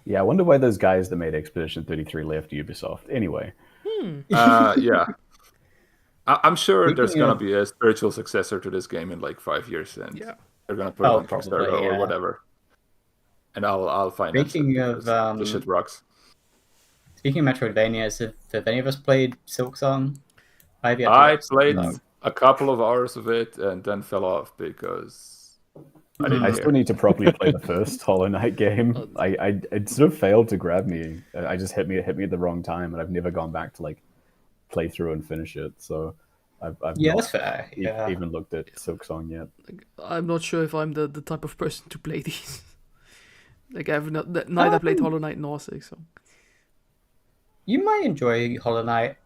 Yeah, I wonder why those guys that made Expedition 33 left Ubisoft. Anyway. Yeah. I'm sure there's Speaking going to of- be a spiritual successor to this game in like 5 years, and Yeah. they're going to put it on probably, Kickstarter or yeah. whatever. And I'll finance Speaking it of, because this shit rocks. Speaking of Metroidvanias, have any of us played Silksong? I've yet to I get to played Silksong. a couple of hours of it and then fell off because I didn't I care. still need to properly play the first Hollow Knight game. It sort of failed to grab me. I just hit me at the wrong time, and I've never gone back to like play through and finish it. So I've Yeah, not that's fair. Yeah. even looked at Silksong yet. I'm not sure if I'm the type of person to play these. Like I've neither played Hollow Knight nor Silksong. You might enjoy Hollow Knight.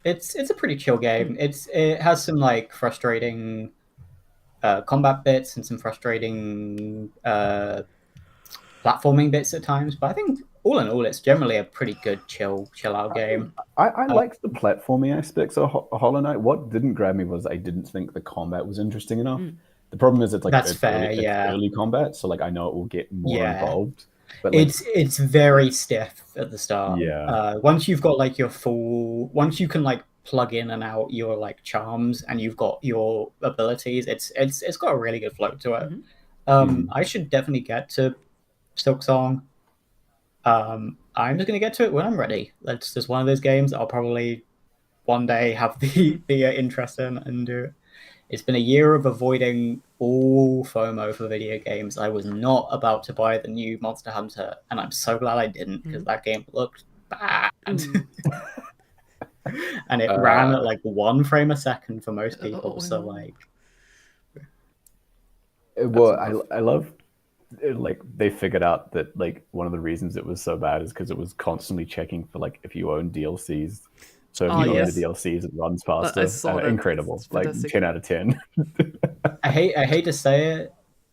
It's a pretty chill game. It has some like frustrating combat bits and some frustrating platforming bits at times, but I think all in all, it's generally a pretty good chill out game. I liked the platforming aspects of Hollow Knight. What didn't grab me was I didn't think the combat was interesting enough. The problem is it's like That's fair, it's early combat, so like I know it will get more involved. But like, it's very stiff at the start. Yeah. Once you've got like once you can like plug in and out your like charms and you've got your abilities, it's got a really good flow to it. I should definitely get to Silksong. I'm just gonna get to it when I'm ready. That's just one of those games I'll probably one day have the interest in and do it. It's been a year of avoiding all FOMO for video games. I was not about to buy the new Monster Hunter, and I'm so glad I didn't because that game looked bad. And it ran at like 1 frame a second for most people. So like, well, I love like they figured out that like one of the reasons it was so bad is because it was constantly checking for like if you own DLCs. So if you own the DLCs, it runs faster. Incredible, like 10 out of 10. I hate to say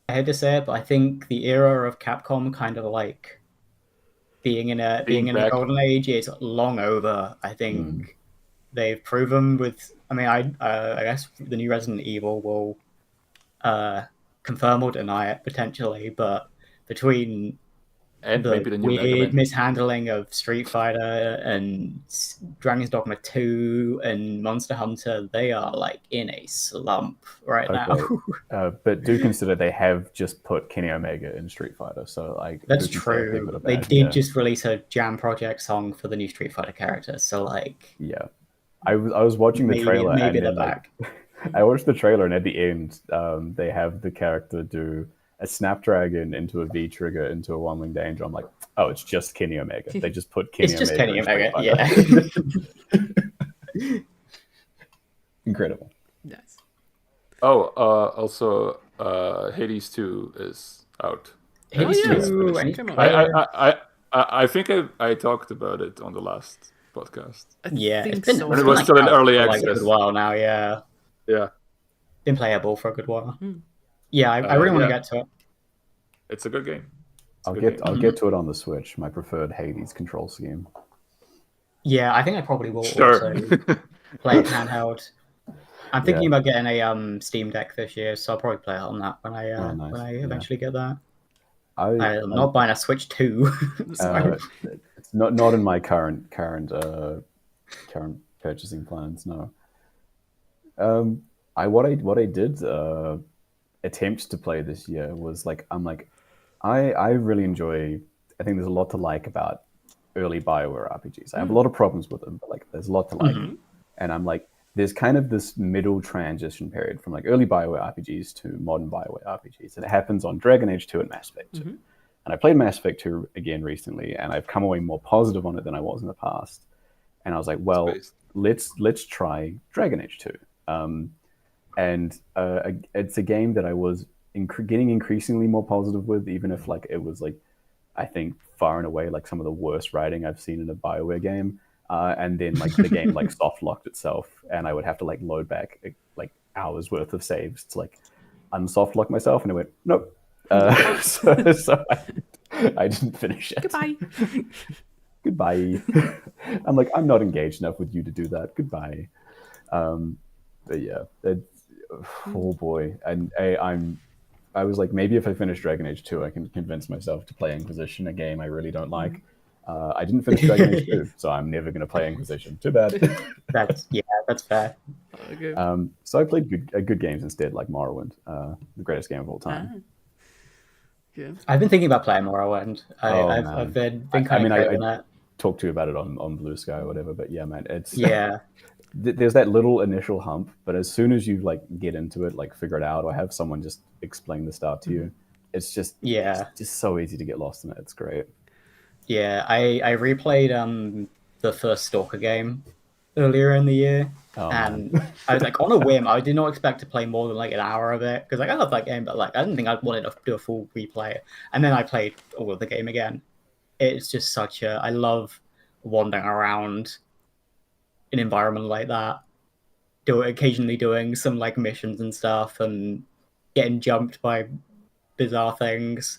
it, but I think the era of Capcom kind of like being in a golden age is long over. I think they've proven with. I mean, I guess the new Resident Evil will confirm or deny it potentially, but between and the maybe the new weird mishandling of Street Fighter and Dragon's Dogma 2 and Monster Hunter, they are like in a slump right now. But do consider they have just put Kenny Omega in Street Fighter, so like that's true. They did just release a Jam Project song for the new Street Fighter character, so like I was watching the trailer maybe and they're then, back. I watched the trailer and at the end they have the character do a Snapdragon into a V trigger into a 1-winged angel. I'm like, oh, it's just Kenny Omega. They just put Kenny Omega. It's just Kenny Omega, yeah. Incredible. Nice. Oh, also, Hades 2 is out. Hades 2. I think I talked about it on the last podcast. It's been when it was still in early access. Like a good while now, yeah. Been playable for a good while. Yeah, I really want to get to it. It's a good game. I'll get to it on the Switch, my preferred Hades control scheme. Yeah, I think I probably will also play it handheld. I'm thinking about getting a Steam Deck this year, so I'll probably play it on that when I eventually get that. I'm not buying a Switch 2. It's not in my current purchasing plans. No. What I did attempt to play this year was I really enjoy. I think there's a lot to like about early BioWare RPGs. I have a lot of problems with them, but like there's a lot to like, and I'm like there's kind of this middle transition period from like early BioWare RPGs to modern BioWare RPGs, and it happens on Dragon Age 2 and Mass Effect 2. And I played Mass Effect 2 again recently, and I've come away more positive on it than I was in the past. And I was like, well, let's try Dragon Age 2. And it's a game that I was getting increasingly more positive with, even if like it was like, I think far and away like some of the worst writing I've seen in a BioWare game. And then like the game like soft locked itself, and I would have to like load back like hours worth of saves to like unsoft lock myself, and it went nope. So I didn't finish it. Goodbye. Goodbye. I'm like, I'm not engaged enough with you to do that. Goodbye. But yeah, oh boy. And I was like, maybe if I finish Dragon Age 2, I can convince myself to play Inquisition, a game I really don't like. I didn't finish Dragon Age 2, so I'm never going to play Inquisition. Too bad. That's fair. Okay. So I played good games instead, like Morrowind, the greatest game of all time. Yeah. I've been thinking about playing Morrowind. I've been kind of craving it. Talk to you about it on Blue Sky or whatever, but yeah, man, it's yeah. There's that little initial hump, but as soon as you like get into it, like figure it out, or have someone just explain the start to you, it's just so easy to get lost in it. It's great. Yeah, I replayed the first Stalker game earlier in the year, and I was like, on a whim, I did not expect to play more than like an hour of it because like I love that game, but like I didn't think I wanted to do a full replay. And then I played all of the game again. It's just I love wandering around an environment like that, occasionally doing some like missions and stuff, and getting jumped by bizarre things.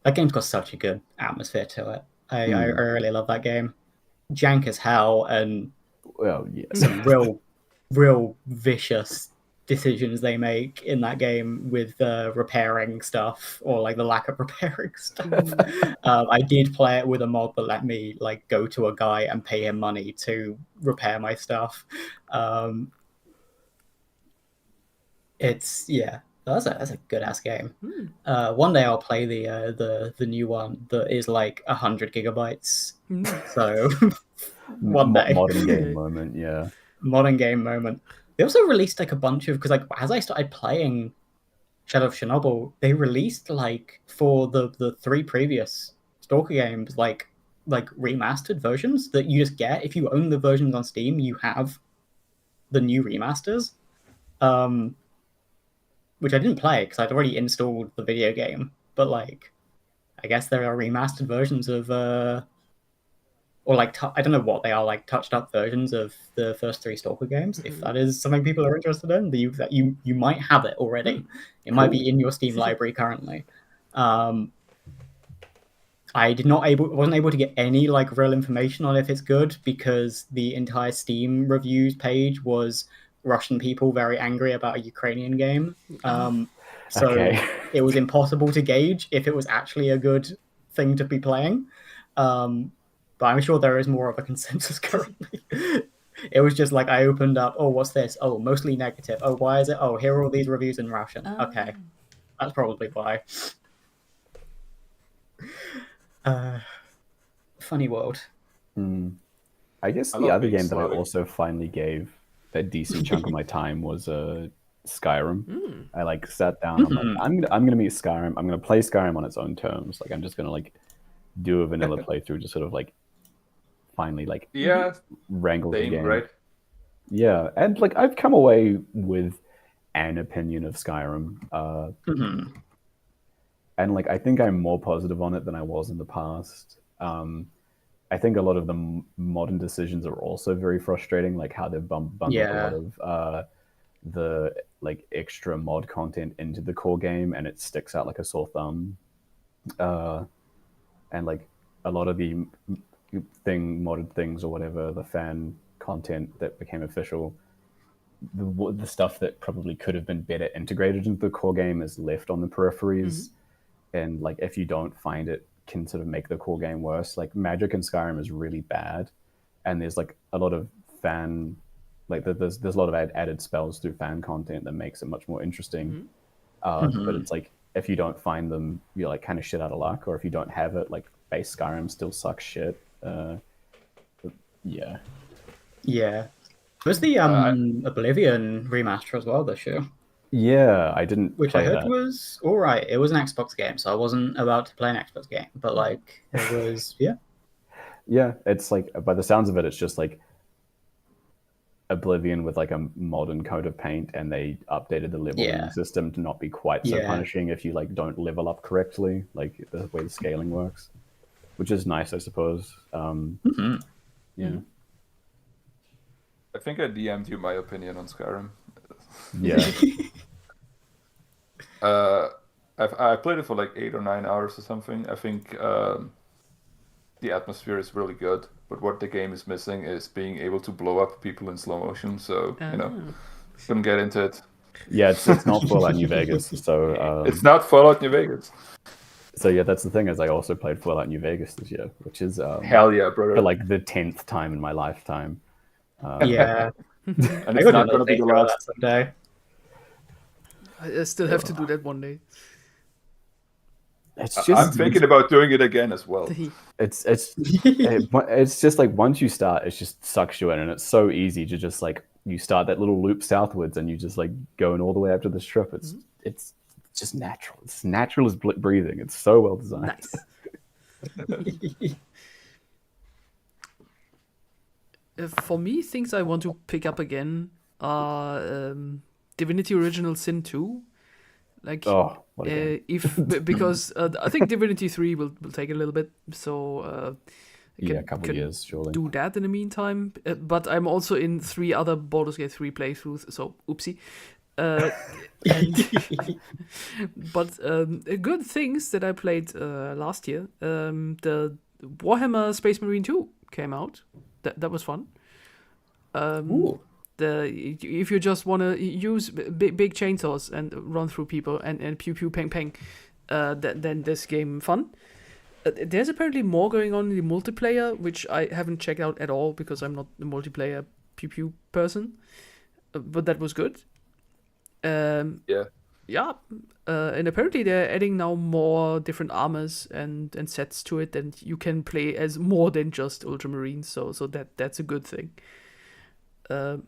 That game's got such a good atmosphere to it. I really love that game. Jank as hell, and some real vicious decisions they make in that game with repairing stuff, or like the lack of repairing stuff. I did play it with a mod that let me like go to a guy and pay him money to repair my stuff. That's a good ass game. One day I'll play the new one that is like 100 gigabytes. So one day. Modern game moment, yeah. Modern game moment. They also released like a bunch of, because like as I started playing Shadow of Chernobyl, they released like for the 3 previous Stalker games like remastered versions that you just get if you own the versions on Steam. You have the new remasters. Which I didn't play because I'd already installed the video game. But like, I guess there are remastered versions of, or like I don't know what they are, like touched up versions of the first 3 Stalker games. If that is something people are interested in, that you might have it already. It might be in your Steam library currently. I wasn't able to get any like real information on if it's good because the entire Steam reviews page was Russian people very angry about a Ukrainian game. It was impossible to gauge if it was actually a good thing to be playing. But I'm sure there is more of a consensus currently. It was just like I opened up, oh, what's this? Oh, mostly negative. Oh, why is it? Oh, here are all these reviews in Russian. Okay. That's probably why. Funny world. I guess the other game that I also finally gave a decent chunk of my time was Skyrim. I like sat down. I'm gonna meet Skyrim. I'm gonna play Skyrim on its own terms. Like I'm just gonna like do a vanilla playthrough, just sort of like finally like wrangle the game. Right? Yeah, and like I've come away with an opinion of Skyrim, and like I think I'm more positive on it than I was in the past. I think a lot of the modern decisions are also very frustrating, like how they've bundled a lot of the like extra mod content into the core game, and it sticks out like a sore thumb. And like a lot of the modded things or whatever, the fan content that became official, the stuff that probably could have been better integrated into the core game is left on the peripheries. And like if you don't find it, can sort of make the core game worse. Like magic in Skyrim is really bad, and there's like a lot of there's a lot of added spells through fan content that makes it much more interesting. But it's like if you don't find them, you're like kind of shit out of luck, or if you don't have it, like base Skyrim still sucks shit. Yeah. There's the Oblivion remaster as well this year. Yeah, I didn't. Which I heard was all right. It was an Xbox game, so I wasn't about to play an Xbox game, but like it was, Yeah, it's like by the sounds of it, it's just like Oblivion with like a modern coat of paint, and they updated the leveling system to not be quite so punishing if you like don't level up correctly, like the way the scaling works, which is nice, I suppose. Yeah. I think I DM'd you my opinion on Skyrim. Yeah. I played it for like 8 or 9 hours or something. I think the atmosphere is really good, but what the game is missing is being able to blow up people in slow motion. So couldn't get into it. Yeah, it's not Fallout New Vegas, so it's not Fallout New Vegas. So yeah, that's the thing, is I also played Fallout New Vegas this year, which is hell yeah, brother! for like the 10th time in my lifetime. Yeah, and it's not going to be the last someday. I still have to do that one day. It's just, I'm thinking about doing it again as well. It's just like once you start, it just sucks you in, and it's so easy to just like you start that little loop southwards, and you just like going all the way up to the strip. It's just natural. It's natural as breathing. It's so well designed. Nice. For me, things I want to pick up again are Divinity Original Sin 2. Like, because I think Divinity 3 will take a little bit, so a couple of years, surely. Do that in the meantime. But I'm also in 3 other Baldur's Gate 3 playthroughs, so oopsie. But good things that I played last year. The Warhammer Space Marine 2 came out. That was fun. If you just want to use big chainsaws and run through people and pew pew pang pang, then this game fun. There's apparently more going on in the multiplayer, which I haven't checked out at all because I'm not the multiplayer pew pew person. But that was good. And apparently they're adding now more different armors and sets to it, and you can play as more than just Ultramarines. So that's a good thing.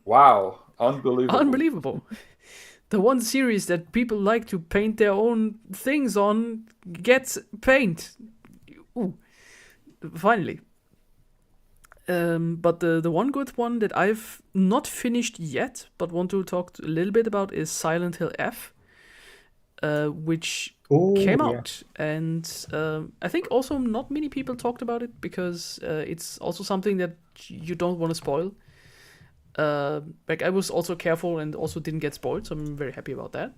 Wow, unbelievable. The one series that people like to paint their own things on gets paint. Ooh, finally. But the one good one that I've not finished yet, but want to talk a little bit about, is Silent Hill F, which came out. And I think also not many people talked about it because it's also something that you don't want to spoil. Like I was also careful and also didn't get spoiled, so I'm very happy about that.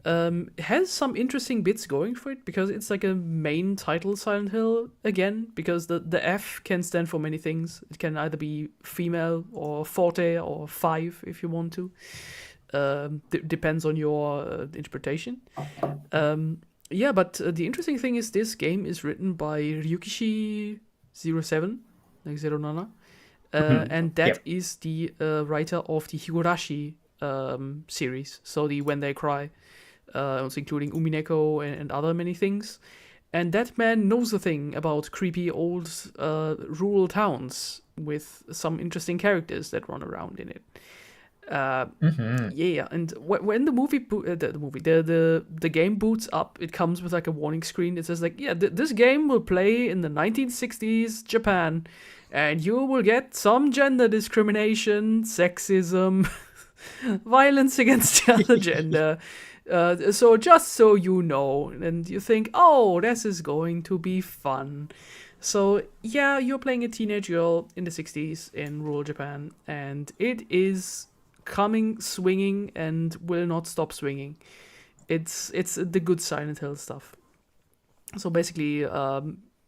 It has some interesting bits going for it because it's like a main title Silent Hill again, because the F can stand for many things. It can either be female or forte or 5 if you want to. Depends on your interpretation. But the interesting thing is this game is written by Ryukishi07, like Zero Nana. And that is the writer of the Higurashi series, so the When They Cry, also including Umineko and other many things. And that man knows a thing about creepy old rural towns with some interesting characters that run around in it. And when the game boots up, it comes with like a warning screen. It says like, this game will play in the 1960s Japan, and you will get some gender discrimination, sexism, violence against the other gender. So just so you know, and you think, oh, this is going to be fun. So yeah, you're playing a teenage girl in the 60s in rural Japan, and it is coming swinging and will not stop swinging. It's the good Silent Hill stuff. So basically,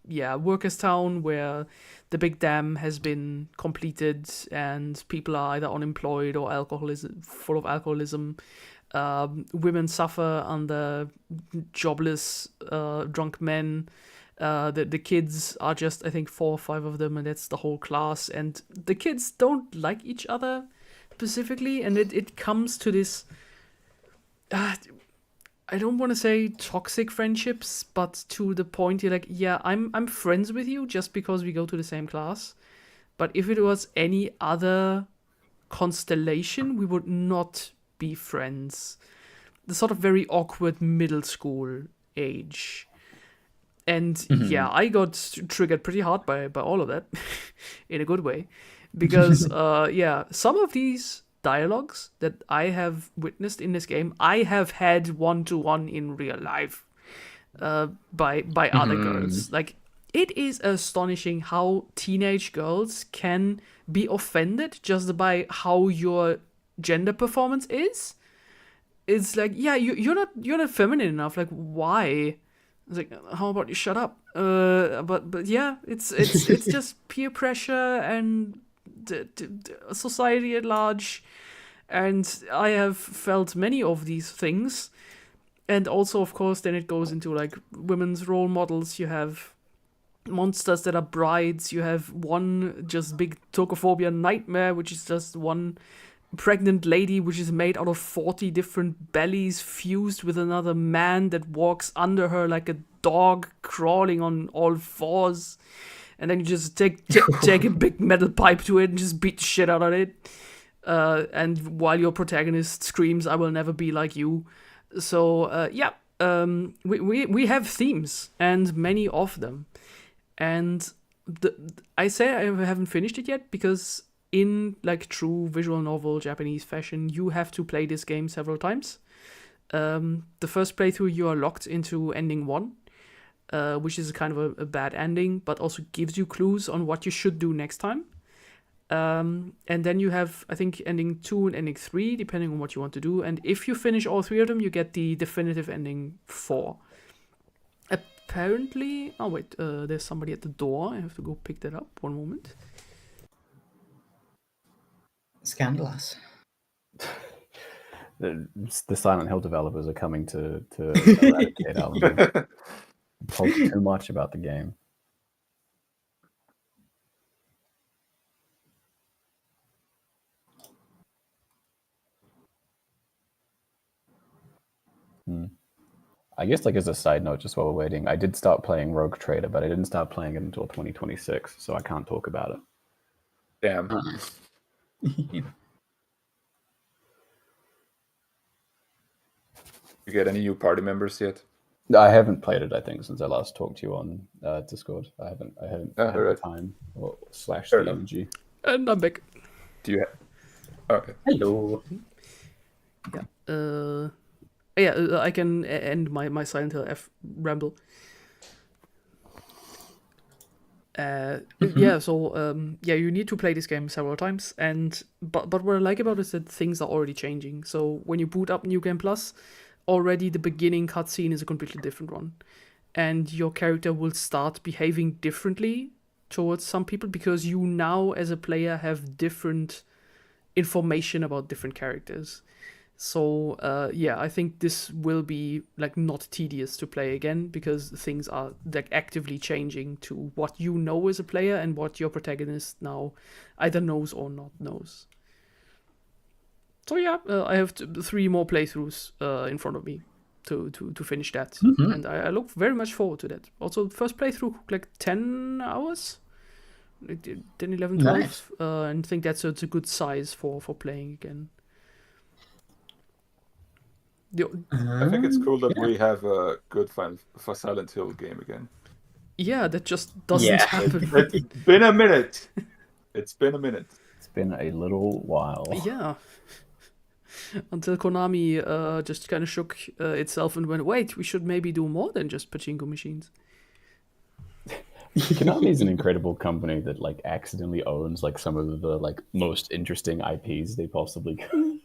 workers' town where the big dam has been completed and people are either unemployed or full of alcoholism. Women suffer under jobless, drunk men. The kids are just, I think, 4 or 5 of them, and that's the whole class. And the kids don't like each other specifically, and it comes to this. I don't want to say toxic friendships, but to the point you're like, I'm friends with you just because we go to the same class. But if it was any other constellation, we would not be friends. The sort of very awkward middle school age. And I got triggered pretty hard by all of that in a good way. Because, some of these dialogues that I have witnessed in this game, I have had one-to-one in real life by other girls. Like, it is astonishing how teenage girls can be offended just by how your gender performance is. it's like, yeah, you're not feminine enough. Like, why? It's like, how about you shut up? But yeah, it's just peer pressure and society at large, and I have felt many of these things. And also, of course, then it goes into like women's role models. You have monsters that are brides. You have one just big tokophobia nightmare, which is just one pregnant lady which is made out of 40 different bellies fused with another man that walks under her like a dog crawling on all fours, and then you just take a big metal pipe to it and just beat the shit out of it, and while your protagonist screams, "I will never be like you." So we have themes, and many of them, and I say I haven't finished it yet because in like true visual novel Japanese fashion, you have to play this game several times. The first playthrough, you are locked into ending 1, which is kind of a bad ending, but also gives you clues on what you should do next time. And then you have, I think, ending 2 and ending 3, depending on what you want to do. And if you finish all 3 of them, you get the definitive ending 4. Apparently, oh wait, there's somebody at the door. I have to go pick that up. One moment. Scandalous. The Silent Hill developers are coming to eradicate Alan. Talk too much about the game. I guess, like, as a side note, just while we're waiting, I did start playing Rogue Trader, but I didn't start playing it until 2026, so I can't talk about it. Damn. You get any new party members yet? I haven't played it, I think, since I last talked to you on Discord. I haven't had the time or / the energy. And I'm back. Do you have... Okay. Hello. Yeah. I can end my Silent Hill F ramble. Yeah, so you need to play this game several times, but what I like about it is that things are already changing. So when you boot up New Game Plus, already the beginning cutscene is a completely different one, and your character will start behaving differently towards some people because you now, as a player, have different information about different characters. So I think this will be like not tedious to play again because things are like actively changing to what you know as a player and what your protagonist now either knows or not knows. So I have 3 more playthroughs in front of me to finish that, and I look very much forward to that. Also, first playthrough like 10 hours, like 10, 11, 12, Nice. And I think that's a good size for playing again. I think it's cool that we have a good fan for Silent Hill game again. Yeah, that just doesn't happen. It's been a minute. It's been a minute. It's been a little while. Yeah. Until Konami just kind of shook itself and went, wait, we should maybe do more than just pachinko machines. Konami is an incredible company that like accidentally owns like some of the like most interesting IPs they possibly could.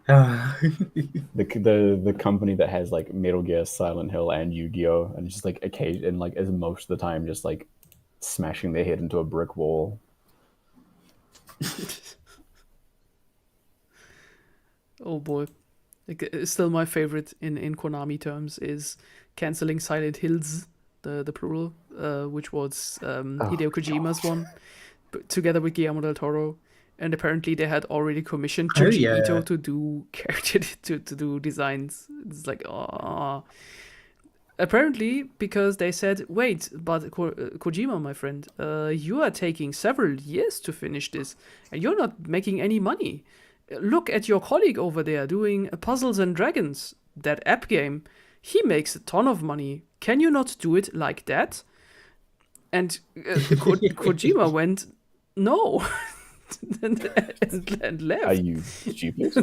The company that has like Metal Gear, Silent Hill, and Yu-Gi-Oh, and just like occasion and like as most of the time just like smashing their head into a brick wall. Oh boy. Like, still my favorite in Konami terms is canceling Silent Hills, the plural, which was Hideo Kojima's one, together with Guillermo del Toro. And apparently they had already commissioned Junji Ito to do character to do designs. It's like, apparently because they said, wait, but Kojima, my friend, you are taking several years to finish this, and you're not making any money. Look at your colleague over there doing Puzzles and Dragons, that app game. He makes a ton of money. Can you not do it like that? And Kojima went, no. and left. Are you stupid?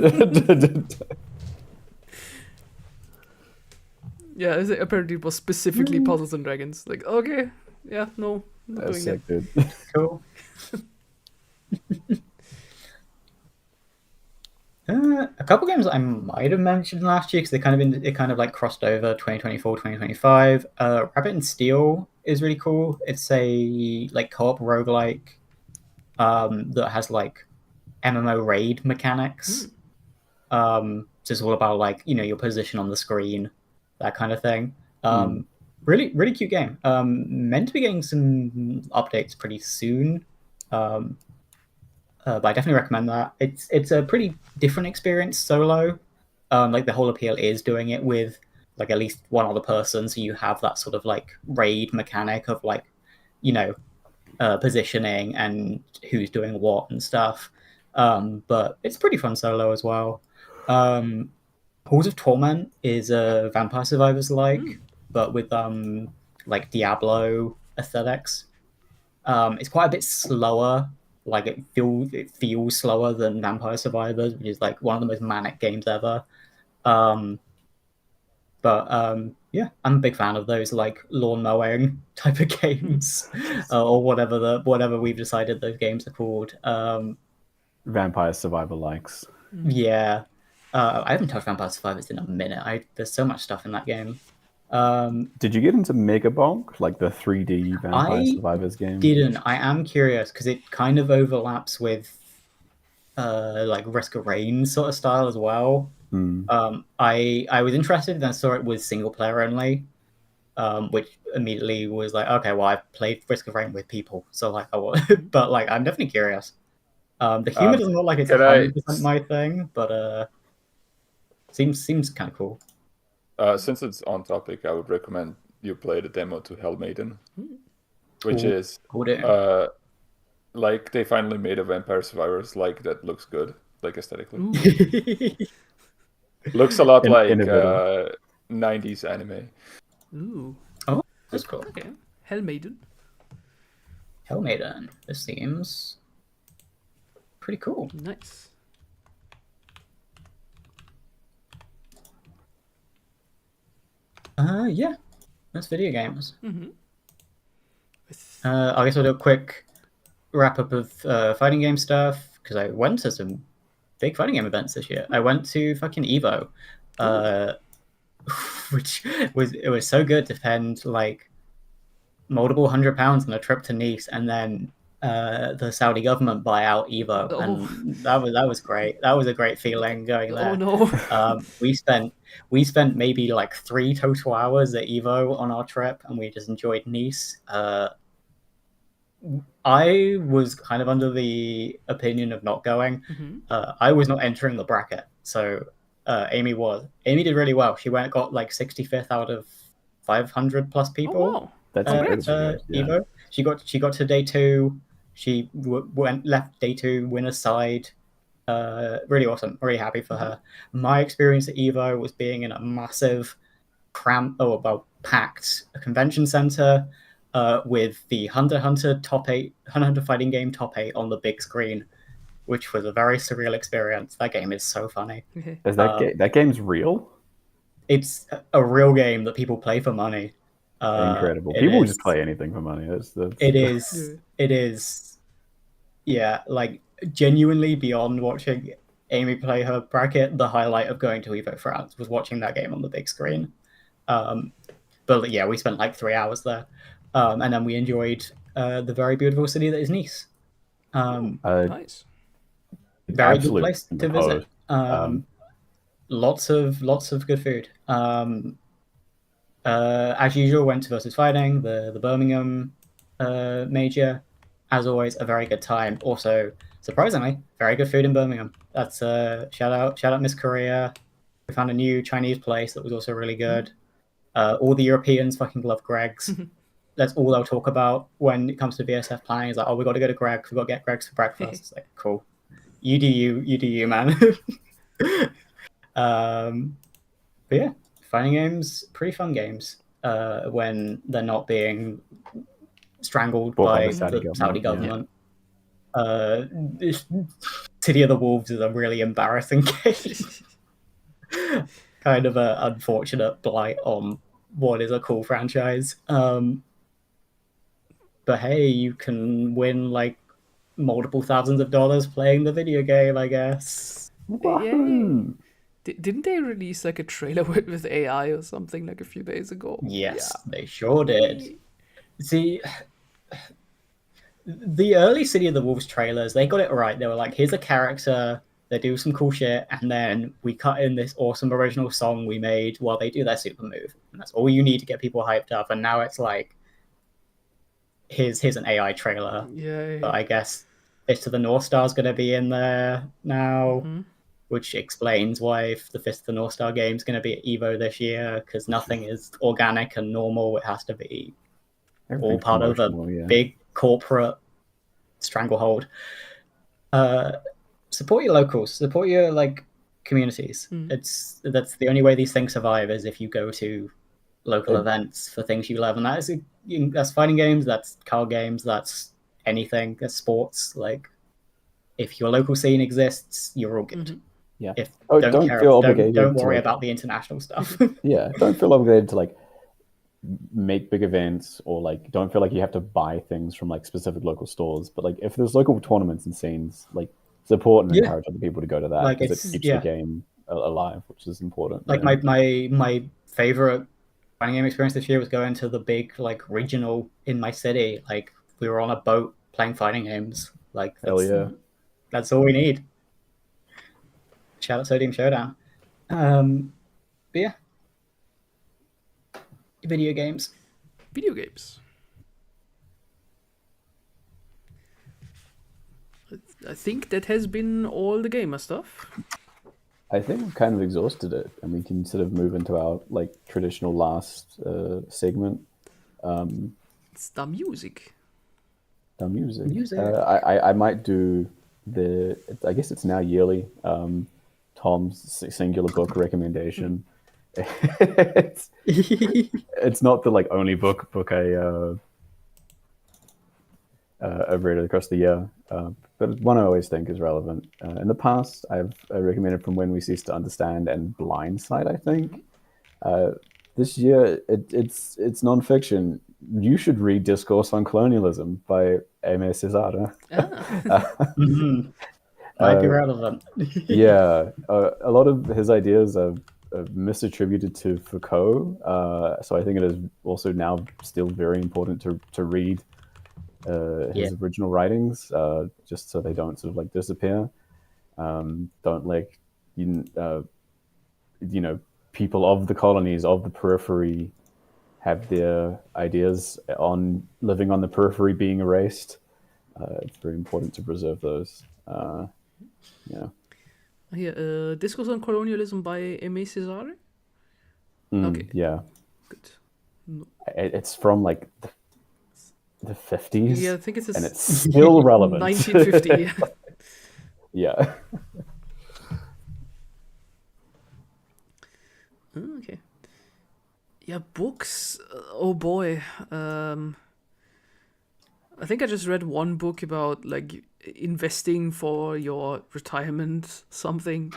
Yeah, apparently it was specifically Puzzles and Dragons. Like, okay, yeah, no, not That's doing so it. good. Cool. A couple games I might have mentioned last year because it kind of like crossed over 2024, 2025. Rabbit and Steel is really cool. It's a like co-op roguelike that has like MMO raid mechanics. So it's all about like, you know, your position on the screen, that kind of thing. Really, really cute game. Meant to be getting some updates pretty soon. But I definitely recommend that. It's a pretty different experience solo. Like the whole appeal is doing it with like at least one other person, so you have that sort of like raid mechanic of like, you know, positioning and who's doing what and stuff. But it's pretty fun solo as well. Halls of Torment is a Vampire Survivors like, but with like Diablo aesthetics. It's quite a bit slower. Like it feels slower than Vampire Survivors, which is like one of the most manic games ever. Yeah, I'm a big fan of those like lawn mowing type of games, or whatever we've decided those games are called. Vampire Survivor likes. Yeah, I haven't touched Vampire Survivors in a minute. There's so much stuff in that game. Did you get into Mega Bonk, like the 3D Vampire Survivors game? Didn't. I am curious because it kind of overlaps with like Risk of Rain sort of style as well. I was interested, then saw it was single player only, which immediately was like, okay, well, I've played Risk of Rain with people, so like, but like, I'm definitely curious. The humor doesn't look like it's 100% my thing, but seems kind of cool. Since it's on topic, I would recommend you play the demo to Hell Maiden, which is like they finally made a Vampire Survivors like that looks good, like aesthetically. Looks a lot like 90s anime. Ooh. Oh, that's cool. Okay. Hell Maiden. Hell Maiden. This seems pretty cool. Nice. Yeah. That's video games. Mm-hmm. I guess I'll do a quick wrap up of fighting game stuff because I went to some big fighting game events this year. I went to fucking Evo, which was so good to spend like multiple £100 on a trip to Nice, and then the Saudi government buy out Evo, and that was great. That was a great feeling going there. Oh no! We spent maybe like 3 total hours at Evo on our trip, and we just enjoyed Nice. I was kind of under the opinion of not going. I was not entering the bracket, so Amy was. Amy did really well. She got like 65th out of 500 plus people. Oh, wow. That's Evo. She got to day 2. She left day 2 winner's side. Really awesome. Really happy for her. My experience at Evo was being in a massive, packed convention center. With the Hunter Hunter fighting game top 8 on the big screen, which was a very surreal experience. That game is so funny. Is that game's real? It's a real game that people play for money. Incredible. People just play anything for money. It is. Yeah, like genuinely beyond watching Amy play her bracket, the highlight of going to Evo France was watching that game on the big screen. But yeah, we spent like 3 hours there. And then we enjoyed the very beautiful city that is Nice. Nice. Very good place to visit. Lots of good food. As usual, went to Versus Fighting, the Birmingham major. As always, a very good time. Also, surprisingly, very good food in Birmingham. That's shout out Miss Korea. We found a new Chinese place that was also really good. All the Europeans fucking love Greg's. That's all they'll talk about when it comes to VSF planning. Is like, oh, we got to go to Greg's. We got to get Greg's for breakfast. It's like, cool. You do you, man. But yeah, fighting games, pretty fun games. When they're not being strangled by the Saudi government. Yeah. City of the Wolves is a really embarrassing game. Kind of an unfortunate blight on what is a cool franchise. But hey, you can win like multiple thousands of dollars playing the video game, I guess. Wahoo! Didn't they release like a trailer with AI or something like a few days ago? Yes, they sure did. See, the early City of the Wolves trailers, they got it right. They were like, here's a character, they do some cool shit, and then we cut in this awesome original song we made while they do their super move. And that's all you need to get people hyped up. And now it's like, here's an AI trailer. Yeah. But I guess Fist of the North Star is going to be in there now, which explains why the Fist of the North Star game is going to be at EVO this year, because nothing is organic and normal. It has to be all part of a big corporate stranglehold. Support your locals, support your communities. That's the only way these things survive, is if you go to local events for things you love, and that's fighting games, that's card games, that's anything, that's sports. Like, if your local scene exists, you're all good. Yeah. Don't worry about the international stuff. Yeah, don't feel obligated to make big events, or don't feel like you have to buy things from specific local stores. But if there's local tournaments and scenes, support and encourage other people to go to that, because it keeps the game alive, which is important. My favorite fighting game experience this year was going to the big regional in my city. We were on a boat playing fighting games. Hell yeah. That's all we need. Shout out Sodium Showdown. But yeah. Video games. I think that has been all the gamer stuff. I think we've kind of exhausted it, and we can sort of move into our traditional last segment. It's the music. I might do I guess it's now yearly, Tom's singular book recommendation. It's not the only book I've read across the year, but one I always think is relevant. In the past, I've recommended From When We Cease to Understand and Blindside, I think. This year, it's nonfiction. You should read Discourse on Colonialism by Aimé Césaire. Might be relevant. Yeah, a lot of his ideas are misattributed to Foucault, so I think it is also now still very important to read his original writings, just so they don't sort of disappear. Don't people of the colonies, of the periphery, have their ideas on living on the periphery being erased. It's very important to preserve those. Discourse on Colonialism by Aimé Césaire? Okay. Yeah. Good. It's from the 50s. Yeah, I think it's and it's still relevant. 1950. Yeah. Okay. Yeah, books. Oh boy. I think I just read one book about investing for your retirement something,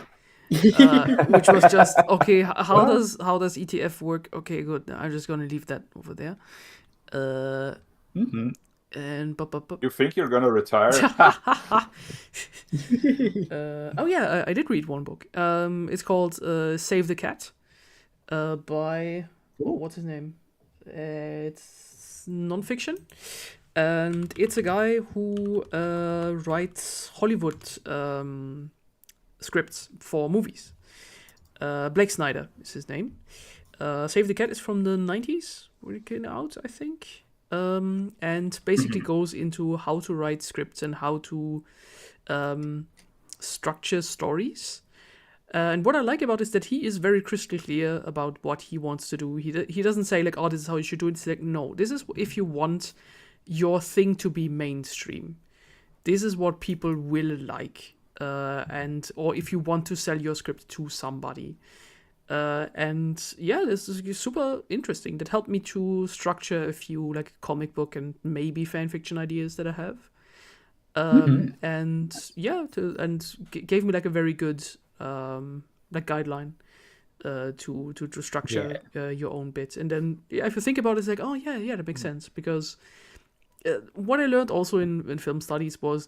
which was just okay. How does ETF work? Okay, good. I'm just gonna leave that over there. And you think you're gonna retire? Oh yeah, I did read one book. It's called Save the Cat, by what's his name? It's nonfiction, and it's a guy who writes Hollywood scripts for movies. Blake Snyder is his name. Save the Cat is from the 90s, when it came out, I think. And basically goes into how to write scripts and how to structure stories. And what I like about it is that he is very crystal clear about what he wants to do. He doesn't say this is how you should do it. It's no, this is if you want your thing to be mainstream. This is what people will like. Or if you want to sell your script to somebody. And yeah, this is super interesting. That helped me to structure a few comic book and maybe fan fiction ideas that I have. And yeah, gave me a very good guideline to structure your own bit. And then if you think about it, it's oh yeah, that makes sense, because what I learned also in film studies was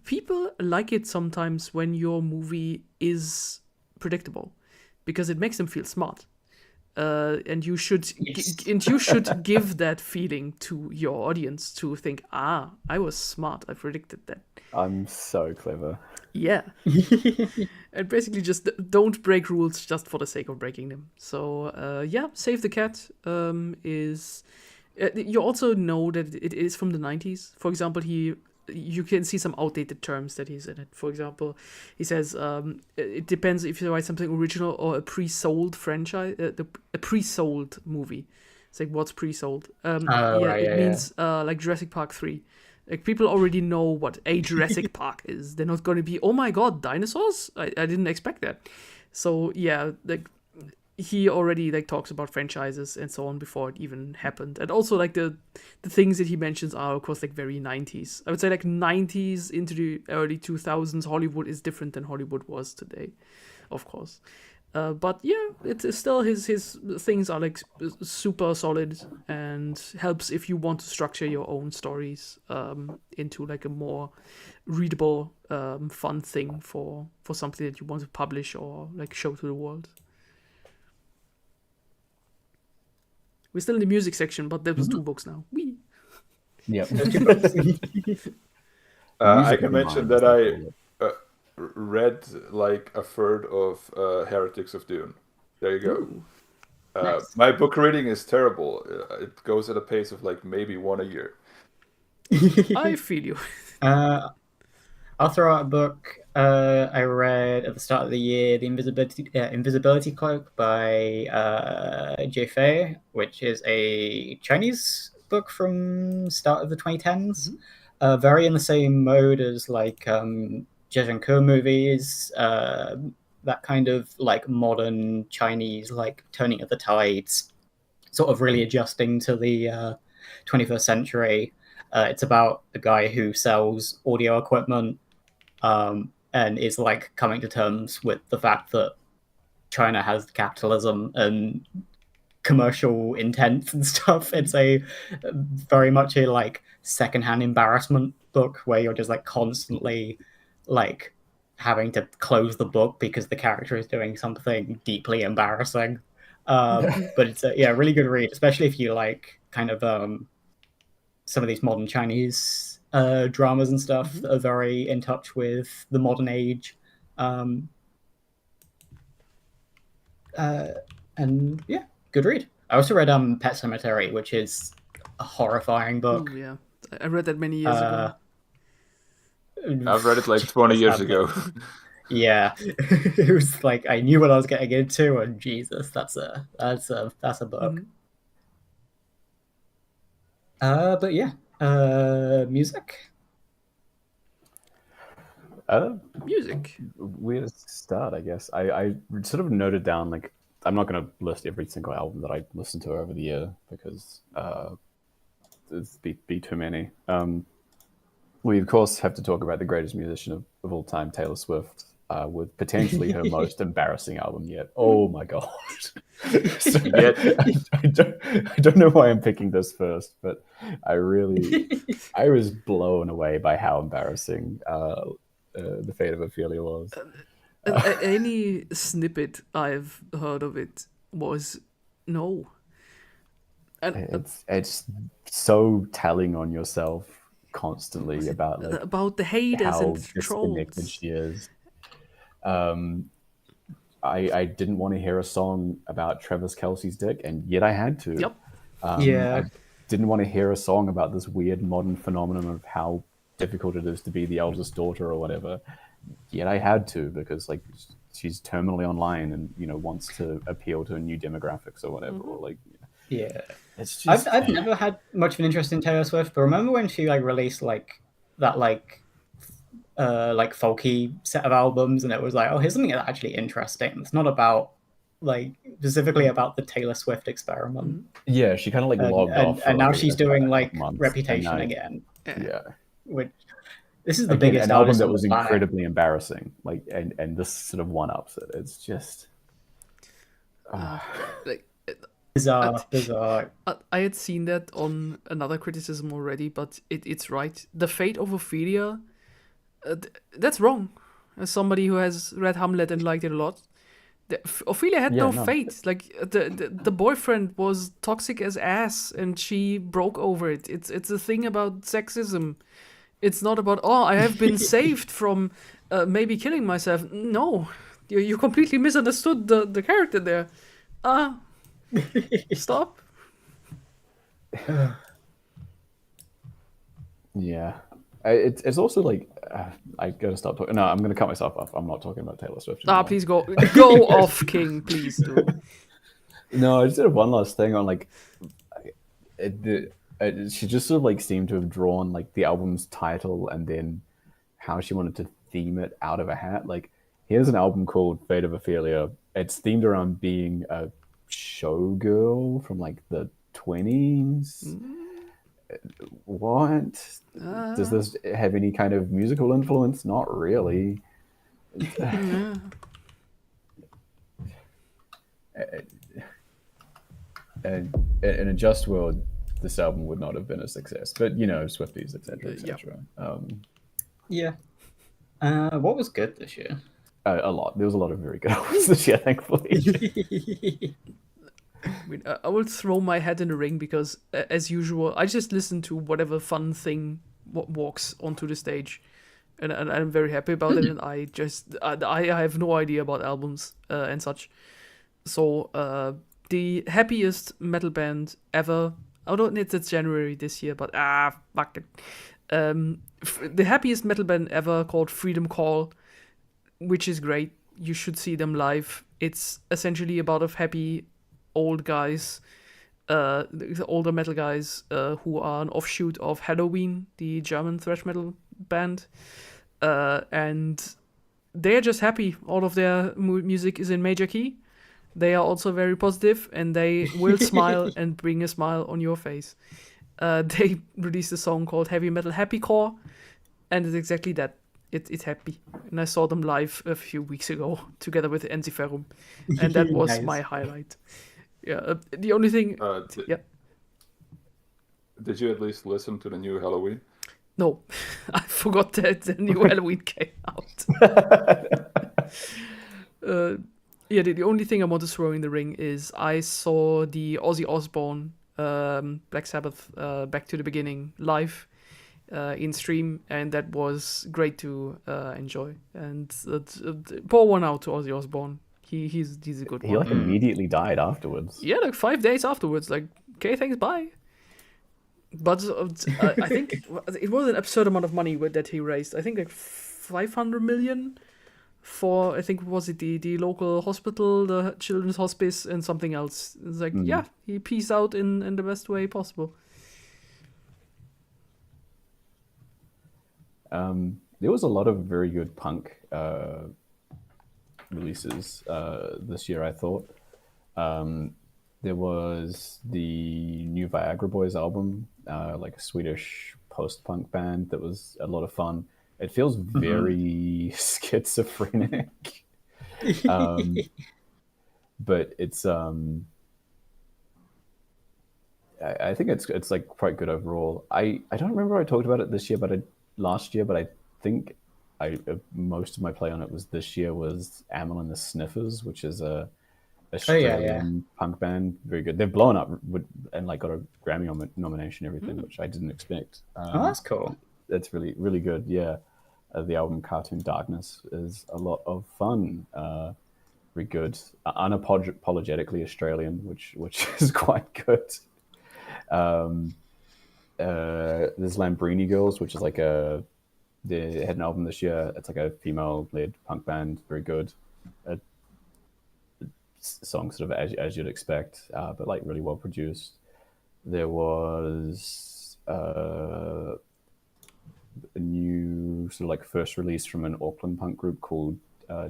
people like it sometimes when your movie is predictable, because it makes them feel smart. And you should give that feeling to your audience to think, I was smart, I predicted that. I'm so clever. Yeah. And basically just don't break rules just for the sake of breaking them. So Save the Cat is you also know that it is from the 90s. For example, you can see some outdated terms that he's in it. For example, he says it depends if you write something original or a pre-sold franchise, a pre-sold movie. It's like, what's pre-sold? It means like Jurassic Park 3. Like, people already know what a Jurassic Park is. They're not going to be, oh my god, dinosaurs? I didn't expect that. So yeah, like, he already like talks about franchises and so on before it even happened. And also like the things that he mentions are of course like very 90s. I would say like 90s into the early 2000s Hollywood is different than Hollywood was today, of course. But yeah, it is still his things are like super solid and helps if you want to structure your own stories into like a more readable, fun thing for something that you want to publish or like show to the world. We're still in the music section, but there was 2 books now. Whee! Yep. I can mention that I read like a third of Heretics of Dune. There you go. Nice. My book reading is terrible. It goes at a pace of like maybe 1 a year. I feel you. I'll throw out a book I read at the start of the year, The Invisibility Cloak by Jie Fei, which is a Chinese book from start of the 2010s. Very in the same mode as like Zhejiangke movies, that kind of like modern Chinese, like turning of the tides, sort of really adjusting to the 21st century. It's about a guy who sells audio equipment and is like coming to terms with the fact that China has capitalism and commercial intent and stuff. It's a very much a like secondhand embarrassment book where you're just like constantly like having to close the book because the character is doing something deeply embarrassing. But it's a really good read, especially if you like kind of some of these modern Chinese dramas and stuff that are very in touch with the modern age. And yeah, good read. I also read Pet Sematary, which is a horrifying book. Ooh, yeah, I read that many years ago. I've read it like 20 years ago. Yeah, it was like I knew what I was getting into, and Jesus, that's a book. But yeah, music. Music. Where to start, I guess. I sort of noted down, like, I'm not going to list every single album that I listened to over the year because it'd be too many. We, of course, have to talk about the greatest musician of all time, Taylor Swift, with potentially her most embarrassing album yet. Oh, my God. So, I don't know why I'm picking this first, but I was blown away by how embarrassing The Fate of Ophelia was. Any snippet I've heard of it was no. And it's so telling on yourself constantly about the haters how and disconnected trolls. she is. I didn't want to hear a song about Travis Kelce's dick, and yet I had to. Yep. I didn't want to hear a song about this weird modern phenomenon of how difficult it is to be the eldest daughter or whatever. Yet I had to, because like she's terminally online and wants to appeal to new demographics or whatever. Or like it's just I've never had much of an interest in Taylor Swift, but remember when she like released like that like folky set of albums, and it was like, oh, here's something that's actually interesting. It's not about like specifically about the Taylor Swift experiment. Yeah, she kind of like logged off, and now like, she's doing like months, Reputation again. Yeah, which this is the again, biggest an album artist that on was the planet. incredibly embarrassing. Like, and this sort of one ups it. It's just Like Bizarre. I had seen that on another criticism already, but it's right. The fate of Ophelia, that's wrong. As somebody who has read Hamlet and liked it a lot, Ophelia had no fate. Like the boyfriend was toxic as ass, and she broke over it. It's a thing about sexism. It's not about I have been saved from maybe killing myself. No, you completely misunderstood the character there. Stop. Yeah. It's also like I gotta stop talking. No, I'm gonna cut myself off. I'm not talking about Taylor Swift anymore. Please go off, King. Please do. No, I just did one last thing on like she just sort of like seemed to have drawn like the album's title and then how she wanted to theme it out of a hat. Like, here's an album called Fate of Ophelia. It's themed around being a showgirl from like the 20s. What? Does this have any kind of musical influence? Not really. And in a just world, this album would not have been a success. But you know, Swifties, etc., etc. Yeah. What was good this year? A lot. There was a lot of very good albums this year, thankfully. I will throw my hat in the ring because, as usual, I just listen to whatever fun thing walks onto the stage, and I'm very happy about it. And I have no idea about albums and such. So the happiest metal band ever. Although it's January this year, but fuck it. The happiest metal band ever called Freedom Call, which is great. You should see them live. It's essentially about happy old guys, the older metal guys who are an offshoot of Halloween, the German thrash metal band, and they're just happy. All of their music is in major key. They are also very positive, and they will smile and bring a smile on your face. They released a song called Heavy Metal Happy Core, and it's exactly that. It's happy. And I saw them live a few weeks ago together with Enziferum, and that was Nice. my highlight. Yeah, the only thing... Did you at least listen to the new Halloween? No, I forgot that the new Halloween came out. The only thing I want to throw in the ring is I saw the Ozzy Osbourne Black Sabbath Back to the Beginning live in stream, and that was great to enjoy. And pour one out to Ozzy Osbourne. He's a good one. He like immediately died afterwards. Yeah, like 5 days afterwards. Like, okay, thanks, bye. But I think it was an absurd amount of money that he raised. I think like 500 million for, I think, was it the local hospital, the children's hospice, and something else. It's like, yeah, he peaced out in the best way possible. There was a lot of very good punk releases this year, I thought. There was the new Viagra Boys album, like a Swedish post-punk band that was a lot of fun. It feels very schizophrenic, but it's I think it's like quite good overall. I don't remember I talked about it this year, last year, but I think most of my play on it was this year was Amel and the Sniffers, which is a Australian punk band. Very good. They've blown up and like got a Grammy nomination and everything, which I didn't expect. That's cool. That's really, really good. Yeah. The album Cartoon Darkness is a lot of fun. Very good. Unapologetically Australian, which is quite good. There's Lambrini Girls, which is like they had an album this year. It's like a female-led punk band. Very good. Song sort of as you'd expect, but like really well produced. There was a new sort of like first release from an Auckland punk group called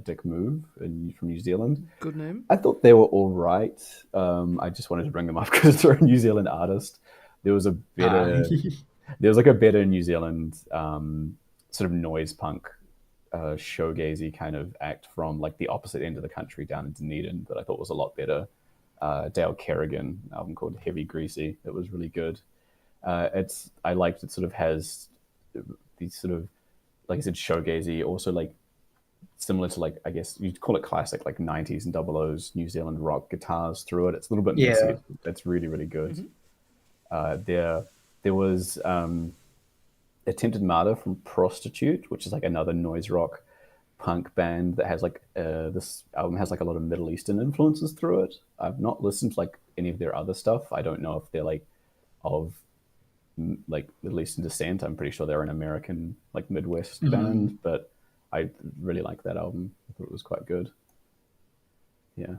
Dick Move from New Zealand. Good name. I thought they were all right. I just wanted to bring them up because they're a New Zealand artist. There was a better New Zealand sort of noise punk showgazy kind of act from like the opposite end of the country down in Dunedin that I thought was a lot better. Dale Kerrigan album called Heavy Greasy. It was really good. I liked it sort of has these sort of, like I said, showgazy, also like similar to, like, I guess you'd call it classic, like 90s and double O's New Zealand rock guitars through it. It's a little bit messy. That's really, really good. There was Attempted Murder from Prostitute, which is like another noise rock punk band that has like this album has like a lot of Middle Eastern influences through it. I've not listened to like any of their other stuff. I don't know if they're like of like Middle Eastern descent. I'm pretty sure they're an American like Midwest band, but I really like that album. I thought it was quite good. Yeah.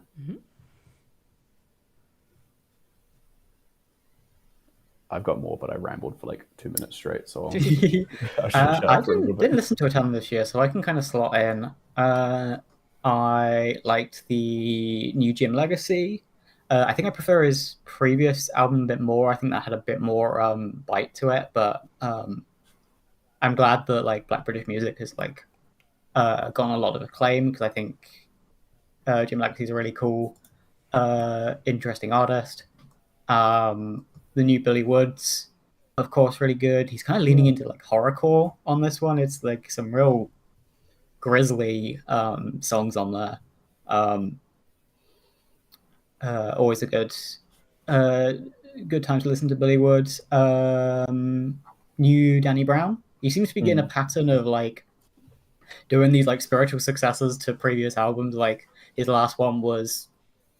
I've got more, but I rambled for like 2 minutes straight, so I didn't listen to a ton this year, so I can kind of slot in. I liked the new Jim Legacy. I think I prefer his previous album a bit more. I think that had a bit more bite to it, but I'm glad that like Black British music has like gotten a lot of acclaim, because I think Jim Legacy is a really cool, interesting artist. The new Billy Woods, of course, really good. He's kind of leaning into like horrorcore on this one. It's like some real grisly songs on there. Always a good time to listen to Billy Woods. New Danny Brown. He seems to be getting a pattern of like doing these like spiritual successors to previous albums. Like his last one was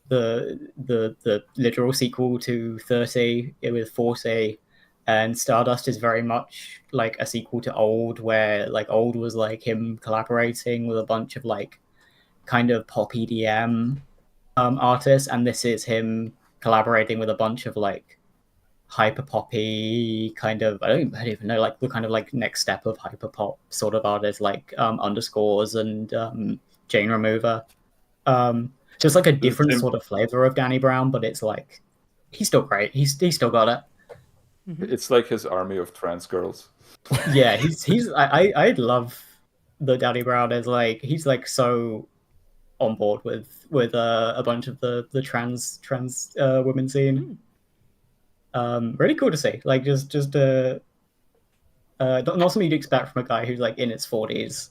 the literal sequel to 30 with 40, and Stardust is very much like a sequel to Old, where like Old was like him collaborating with a bunch of like kind of pop EDM artists, and this is him collaborating with a bunch of like hyper poppy kind of, I don't even know, like the kind of like next step of hyper pop sort of artists like Underscores and Jane Remover. Just like a different sort of flavor of Danny Brown, but it's like he's still great. He's still got it. It's like his army of trans girls. Yeah, I love the Danny Brown is like he's like so on board with a bunch of the trans women scene. Really cool to see. Like just not something you'd expect from a guy who's like in his 40s.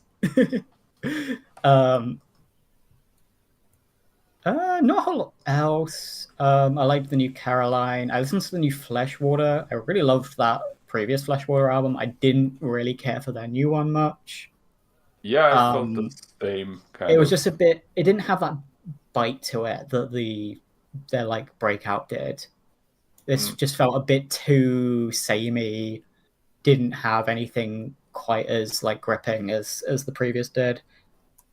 Not a whole lot else. I liked the new Caroline. I listened to the new Fleshwater. I really loved that previous Fleshwater album. I didn't really care for their new one much. Yeah, I felt the same kind of. It was just a bit. It didn't have that bite to it that their like breakout did. This just felt a bit too samey. Didn't have anything quite as like gripping as the previous did.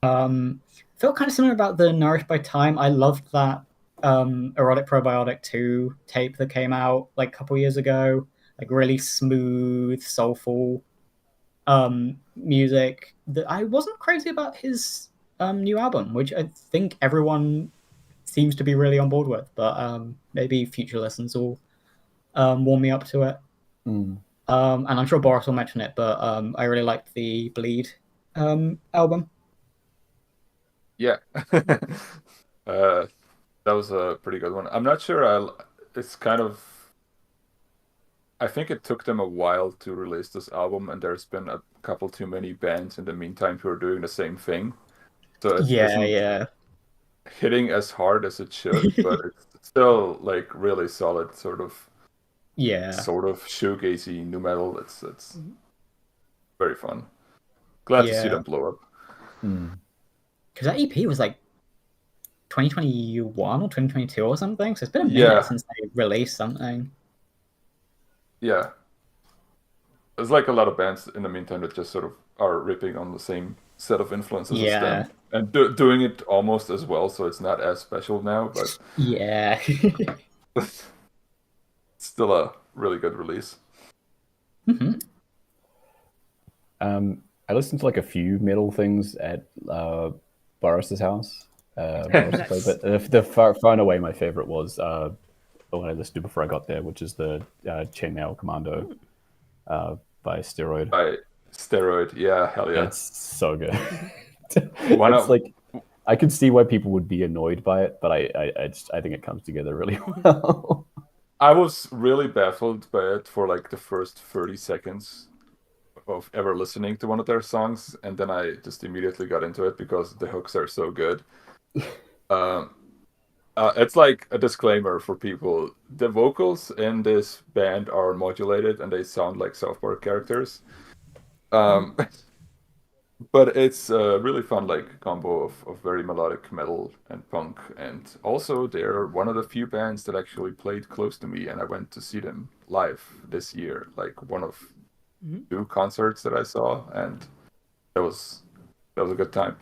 Felt kind of similar about the Nourished by Time. I loved that Erotic Probiotic 2 tape that came out like a couple years ago. Like really smooth, soulful music. That I wasn't crazy about his new album, which I think everyone seems to be really on board with. But maybe future listens will warm me up to it. And I'm sure Boris will mention it, but I really liked the Bleed album. Yeah, that was a pretty good one. I'm not sure. It's kind of. I think it took them a while to release this album, and there's been a couple too many bands in the meantime who are doing the same thing. So it isn't hitting as hard as it should, but it's still like really solid, sort of shoegazy nu metal. It's very fun. Glad to see them blow up. Because that EP was like 2021 or 2022 or something, so it's been a minute since they released something. Yeah. There's like a lot of bands in the meantime that just sort of are ripping on the same set of influences as them. And doing it almost as well, so it's not as special now, but... Yeah. It's still a really good release. I listened to like a few metal things at Boris's house. But the far and away my favorite was the one I listened to before I got there, which is the Chainmail Commando by Steroid. By Steroid, yeah, hell yeah. It's so good. I could see why people would be annoyed by it, but I think it comes together really well. I was really baffled by it for like the first 30 seconds of ever listening to one of their songs, and then I just immediately got into it because the hooks are so good. It's like a disclaimer for people. The vocals in this band are modulated and they sound like South Park characters. But it's a really fun like combo of very melodic metal and punk. And also they're one of the few bands that actually played close to me, and I went to see them live this year, like one of two concerts that I saw, and that was a good time.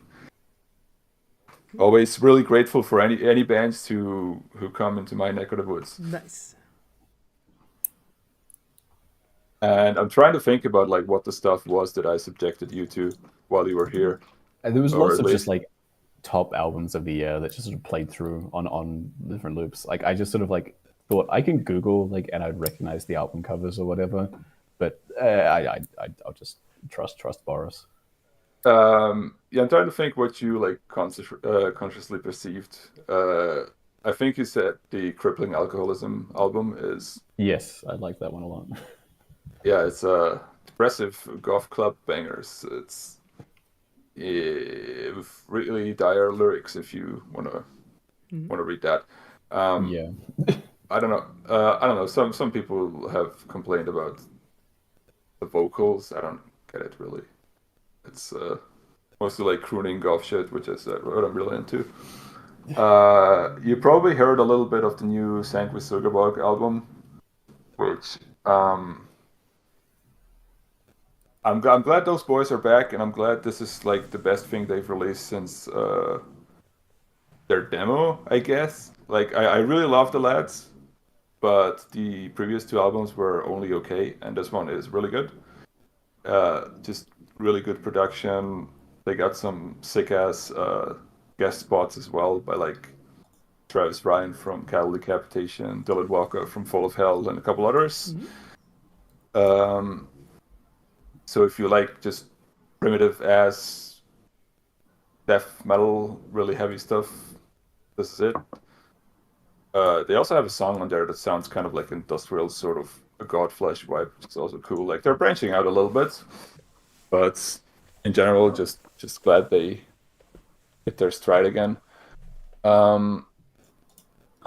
Always really grateful for any bands who come into my neck of the woods. Nice. And I'm trying to think about like what the stuff was that I subjected you to while you were here. And there was Or lots at of just least- like top albums of the year that just sort of played through on different loops. Like I just sort of like thought I can Google like and I'd recognize the album covers or whatever, but I'll just trust Boris. Yeah, I'm trying to think what you like consciously perceived. I think you said the Crippling Alcoholism album is Yes, I like that one a lot. yeah, it's depressive golf club bangers. It's with really dire lyrics if you wanna read that. Yeah. I don't know. I don't know. Some people have complained about the vocals. I don't get it really. It's mostly like crooning golf shit, which is what I'm really into. You probably heard a little bit of the new Sanguis Sugarbog album, which I'm glad those boys are back, and I'm glad this is like the best thing they've released since their demo, I guess. Like I really love the lads, but the previous two albums were only okay, and this one is really good. Just really good production. They got some sick ass guest spots as well by like Travis Ryan from Cattle Decapitation, Dylan Walker from Full of Hell, and a couple others. So if you like just primitive ass death metal, really heavy stuff, this is it. They also have a song on there that sounds kind of like industrial, sort of a Godflesh vibe, which is also cool. Like they're branching out a little bit, but in general, just glad they hit their stride again. I'm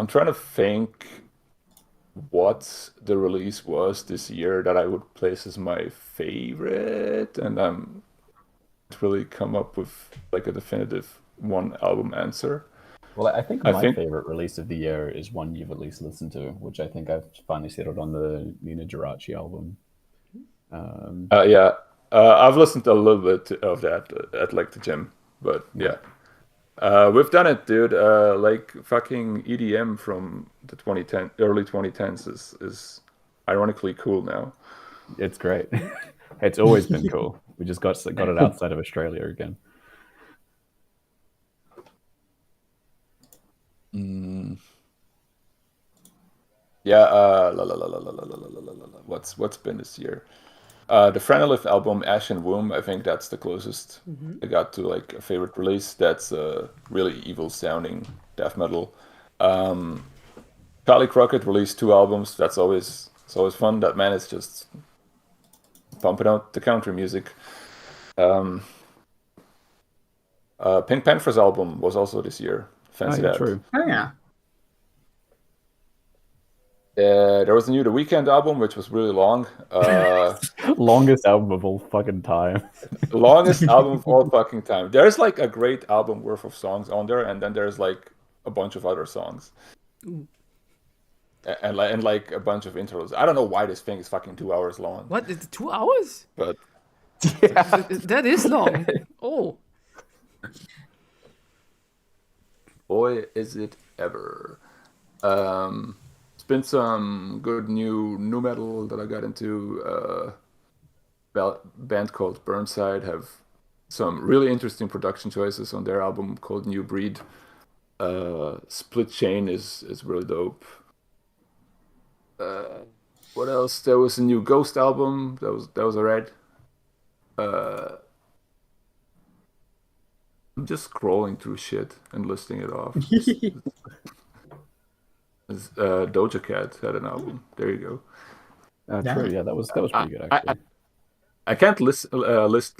trying to think what the release was this year that I would place as my favorite, and I'm really come up with like a definitive one album answer. Well, I think my favorite release of the year is one you've at least listened to, which I think I've finally settled on, the Nina Geraci album. Yeah, I've listened to a little bit of that at like the gym, but yeah. We've done it, dude. Like fucking EDM from the early 2010s is ironically cool now. It's great. It's always been cool. We just got it outside of Australia again. Yeah. What's been this year? The Franolith album, Ash and Womb. I think that's the closest I got to like a favorite release. That's really evil sounding death metal. Charlie Crockett released 2 albums. It's always fun. That man is just pumping out the country music. Pink Panther's album was also this year. Fancy that. True. Oh yeah. There was a new The Weeknd album, which was really long. Longest album of all fucking time. Longest album of all fucking time. There's like a great album worth of songs on there, and then there's like a bunch of other songs. And like a bunch of intros. I don't know why this thing is fucking 2 hours long. What? It's 2 hours? But That is long. Oh. boy, is it ever. It's been some good new metal that I got into. Band called Burnside have some really interesting production choices on their album called New Breed. Split Chain is really dope. What else? There was a new Ghost album that was alright. I'm just scrolling through shit and listing it off. Doja Cat had an album. There you go. True. Yeah, that was pretty good actually. I can't list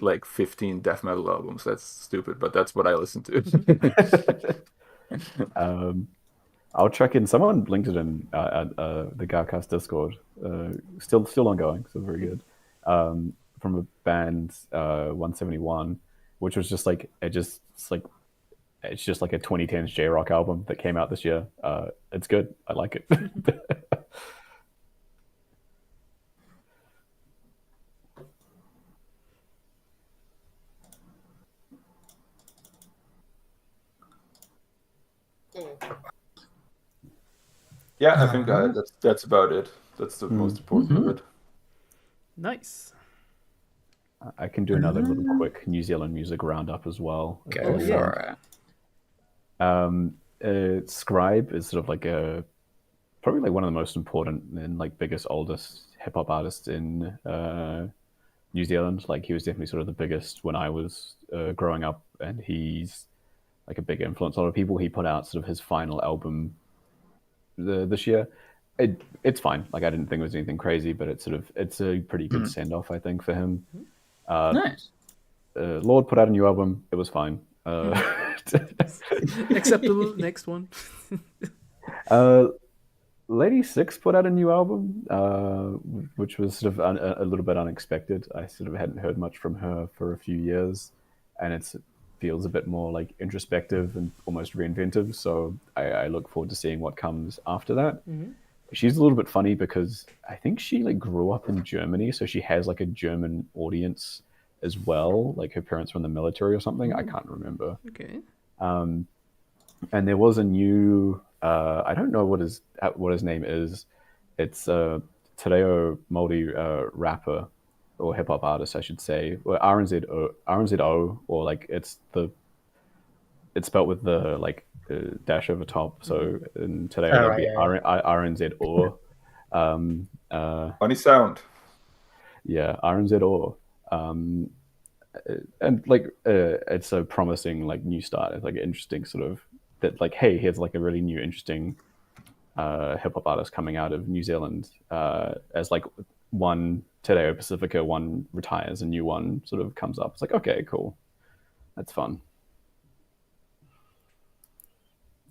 like 15 death metal albums. That's stupid, but that's what I listen to. I'll check in. Someone linked it in the GARcast Discord. Still ongoing, so very good. From a band 171, which was just like it's just like a 2010s J-rock album that came out this year. It's good. I like it. Yeah, I think that's about it. That's the most important of it. Nice. I can do another little quick New Zealand music roundup as well. Go for it. Scribe is sort of like probably like one of the most important and like biggest, oldest hip hop artists in New Zealand. Like he was definitely sort of the biggest when I was growing up, and he's like a big influence on a lot of people. He put out sort of his final album this year. It's fine. Like I didn't think it was anything crazy, but it's a pretty good send off, I think, for him. Nice. Lord put out a new album. It was fine. Acceptable. Next one. Lady Six put out a new album, which was sort of a little bit unexpected. I sort of hadn't heard much from her for a few years, and it feels a bit more like introspective and almost reinventive. So I look forward to seeing what comes after that. She's a little bit funny because I think she like grew up in Germany, so she has like a German audience as well. Like her parents were in the military or something. I can't remember. Okay. And there was a new I don't know what his name is. It's Tadeo Moldy rapper or hip hop artist, I should say. Or RNZO, or like it's spelled with the like dash over top. So in Tadeo it'd be RNZO. Funny sound. Yeah, RNZO. And like it's a promising like new start. It's like an interesting sort of that like, hey, here's like a really new interesting hip hop artist coming out of New Zealand. As like one Tadeo Pacifica, one retires, a new one sort of comes up. It's like, okay, cool, that's fun.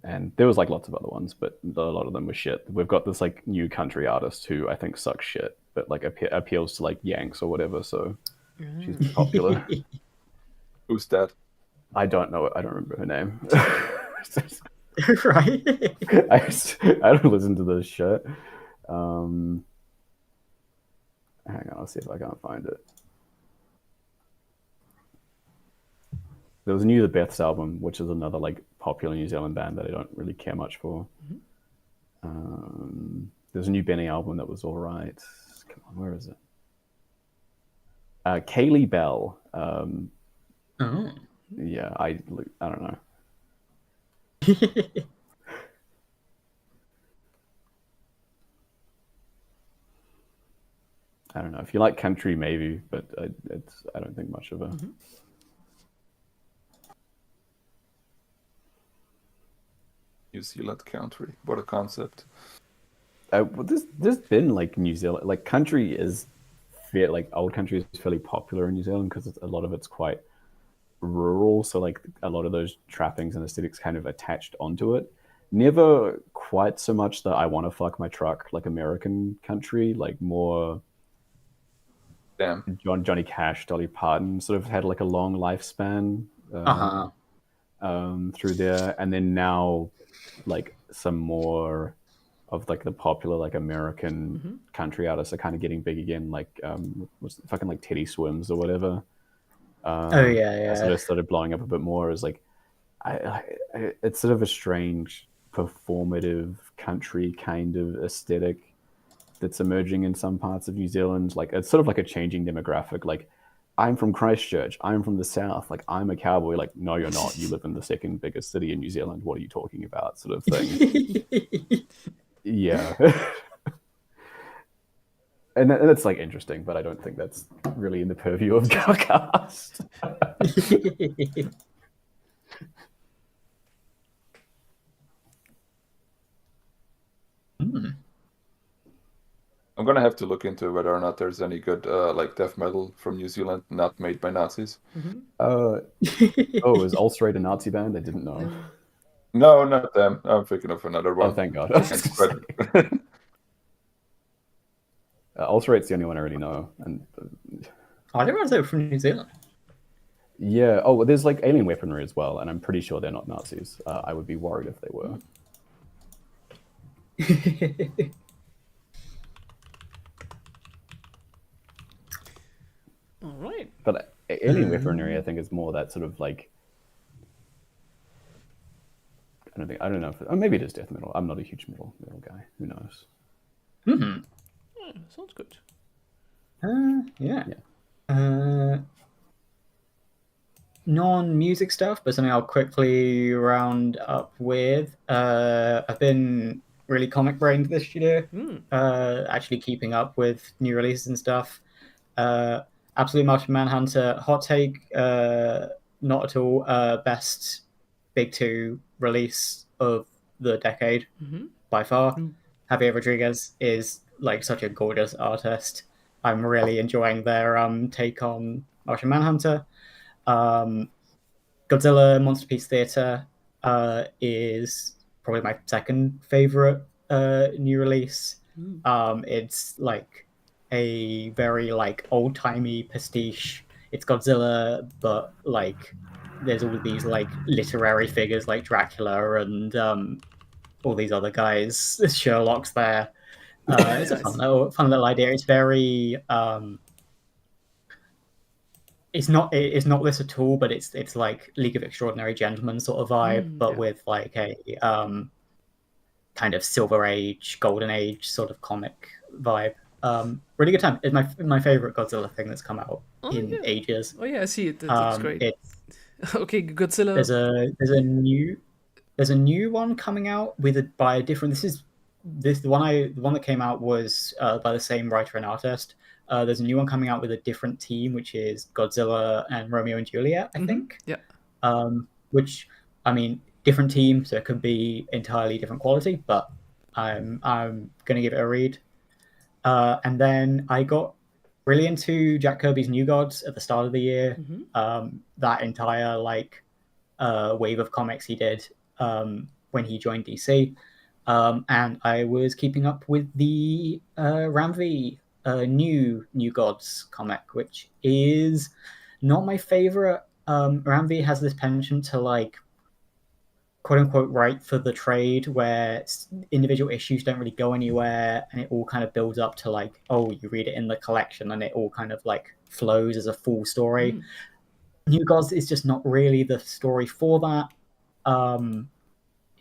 And there was like lots of other ones, but a lot of them were shit. We've got this like new country artist who I think sucks shit, but like appeals to like Yanks or whatever. So she's popular. Who's that? I don't know. I don't remember her name. Right. I don't listen to this shit. Hang on, I'll see if I can't find it. There was a new The Beths album, which is another like popular New Zealand band that I don't really care much for. There's a new Benny album that was all right. Come on, where is it? Kaylee Bell. Yeah, I don't know. I don't know. If you like country, maybe, but I don't think much of a. New Zealand country. What a concept. Well, there's been like New Zealand, like country is like old country is fairly popular in New Zealand because a lot of it's quite rural. So like a lot of those trappings and aesthetics kind of attached onto it. Never quite so much that I want to fuck my truck like American country, like more. Damn. Johnny Cash, Dolly Parton sort of had like a long lifespan through there, and then now like some more of like the popular like American country artists are kind of getting big again, like was fucking like Teddy Swims or whatever. Sort of started blowing up a bit more as like it's sort of a strange performative country kind of aesthetic that's emerging in some parts of New Zealand. Like it's sort of like a changing demographic. Like I'm from Christchurch, I'm from the south, like I'm a cowboy. Like no, you're not. You live in the second biggest city in New Zealand. What are you talking about? Sort of thing. Yeah. And it's like interesting, but I don't think that's really in the purview of GARcast. I'm gonna have to look into whether or not there's any good like death metal from New Zealand not made by Nazis. Oh, is Ulcerate a Nazi band? I didn't know. No, not them. I'm thinking of another one. Oh, thank God. Ulcerate's the only one I really know. And I didn't realize they were from New Zealand. yeah. Oh, well, there's like alien weaponry as well, and I'm pretty sure they're not Nazis. I would be worried if they were. All right. But alien weaponry, I think, is more that sort of like. I don't know. If maybe it is death metal. I'm not a huge metal guy. Who knows? Mm-hmm. Yeah, sounds good. Yeah. Non-music stuff, but something I'll quickly round up with. I've been really comic brained this year. Actually keeping up with new releases and stuff. Absolute Martian Manhunter. Hot take, not at all. Best Big Two release of the decade by far. Javier Rodriguez is like such a gorgeous artist. I'm really enjoying their take on Martian Manhunter. Godzilla Monster Piece Theater is probably my second favorite new release. It's like a very like old-timey pastiche. It's Godzilla, but like there's all these like literary figures like Dracula and all these other guys. Sherlock's there. It's a fun little idea. It's very it's not this at all, but it's like League of Extraordinary Gentlemen sort of vibe, but with like a kind of Silver Age, Golden Age sort of comic vibe. Really good time. It's my favorite Godzilla thing that's come out in ages. Oh yeah, I see it. That looks great. Okay, Godzilla. There's a new one coming out by a different. The one that came out was by the same writer and artist. There's a new one coming out with a different team, which is Godzilla and Romeo and Juliet, I think. Yeah. Which, I mean, different team, so it could be entirely different quality, but I'm gonna give it a read. And then I got really into Jack Kirby's New Gods at the start of the year. That entire like wave of comics he did when he joined DC. And I was keeping up with the Ramvi New Gods comic, which is not my favorite. Ramvi has this penchant to like quote unquote write for the trade where individual issues don't really go anywhere and it all kind of builds up to like, oh, you read it in the collection and it all kind of like flows as a full story. New Gods is just not really the story for that.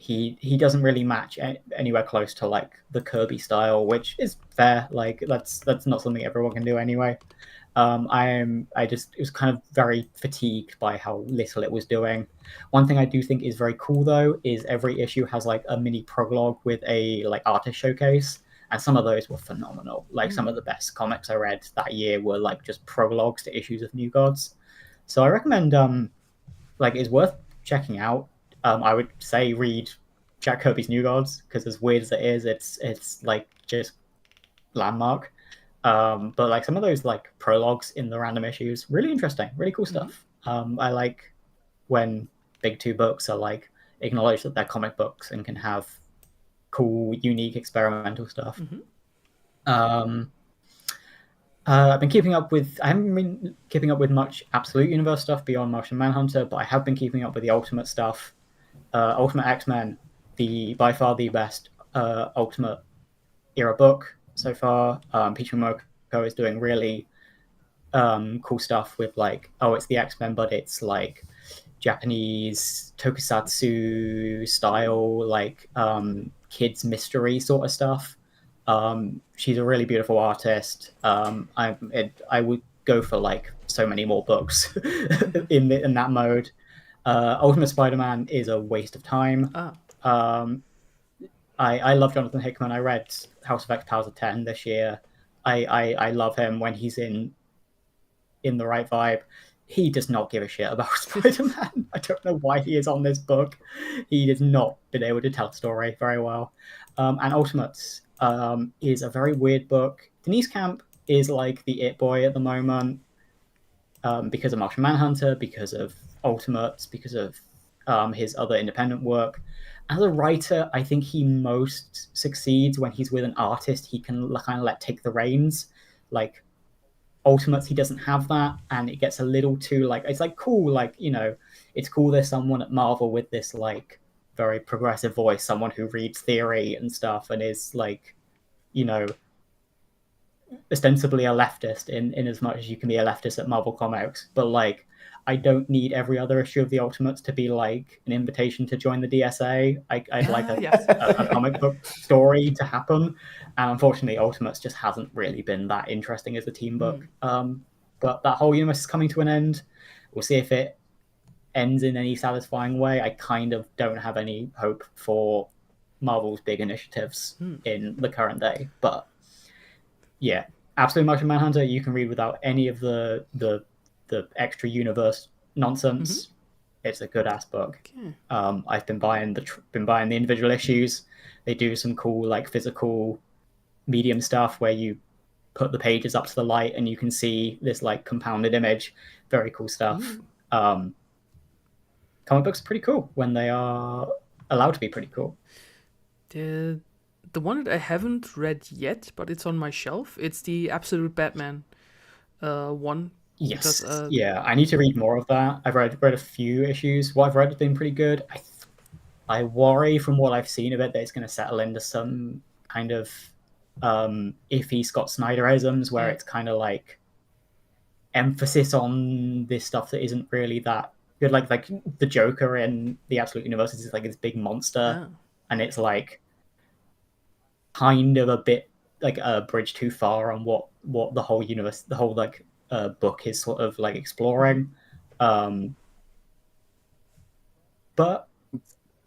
He doesn't really match anywhere close to like the Kirby style, which is fair. Like that's not something everyone can do anyway. It was kind of very fatigued by how little it was doing. One thing I do think is very cool though is every issue has like a mini prologue with a like artist showcase, and some of those were phenomenal. Like some of the best comics I read that year were like just prologues to issues of New Gods. So I recommend like it's worth checking out. I would say read Jack Kirby's New Gods because as weird as it is, it's like just landmark. But like some of those like prologues in the random issues, really interesting, really cool stuff. I like when big two books are like acknowledge that they're comic books and can have cool, unique, experimental stuff. I've been keeping up with. I haven't been keeping up with much Absolute Universe stuff beyond Martian Manhunter, but I have been keeping up with the Ultimate stuff. Ultimate X-Men, by far the best Ultimate era book so far. Peter Momoko is doing really cool stuff with like, oh, it's the X-Men, but it's like Japanese tokusatsu style, like kids mystery sort of stuff. She's a really beautiful artist. I would go for like so many more books in that mode. Ultimate Spider-Man is a waste of time. I love Jonathan Hickman. I read House of X Powers of 10 this year. I love him when he's in the right vibe. He does not give a shit about Spider-Man. I don't know why he is on this book. He has not been able to tell a story very well. And Ultimates is a very weird book. Denise Camp is like the it boy at the moment, because of Martian Manhunter, because of Ultimates, because of his other independent work. As a writer, I think he most succeeds when he's with an artist he can kind of let take the reins. Like Ultimates, he doesn't have that, and it gets a little too like, it's like cool, like, you know, it's cool there's someone at Marvel with this like very progressive voice, someone who reads theory and stuff and is like, you know, ostensibly a leftist in as much as you can be a leftist at Marvel Comics. But like, I don't need every other issue of the Ultimates to be like an invitation to join the DSA. I'd like a comic book story to happen, and unfortunately Ultimates just hasn't really been that interesting as a team book. But that whole universe is coming to an end. We'll see if it ends in any satisfying way. I kind of don't have any hope for Marvel's big initiatives in the current day, but yeah, Absolute Martian Manhunter you can read without any of the extra universe nonsense. It's a good ass book. Okay. I've been buying the individual issues. They do some cool like physical medium stuff where you put the pages up to the light and you can see this like compounded image. Very cool stuff. Comic books are pretty cool when they are allowed to be pretty cool. The one that I haven't read yet, but it's on my shelf, it's the Absolute Batman one. Yes. Because, yeah, I need to read more of that. I've read a few issues. What I've read has been pretty good. I worry from what I've seen of it that it's going to settle into some kind of iffy Scott Snyderisms where it's kind of like emphasis on this stuff that isn't really that good. Like the Joker in the Absolute Universe is like this big monster, and it's like kind of a bit like a bridge too far on what the whole universe, the whole like book is sort of like exploring. But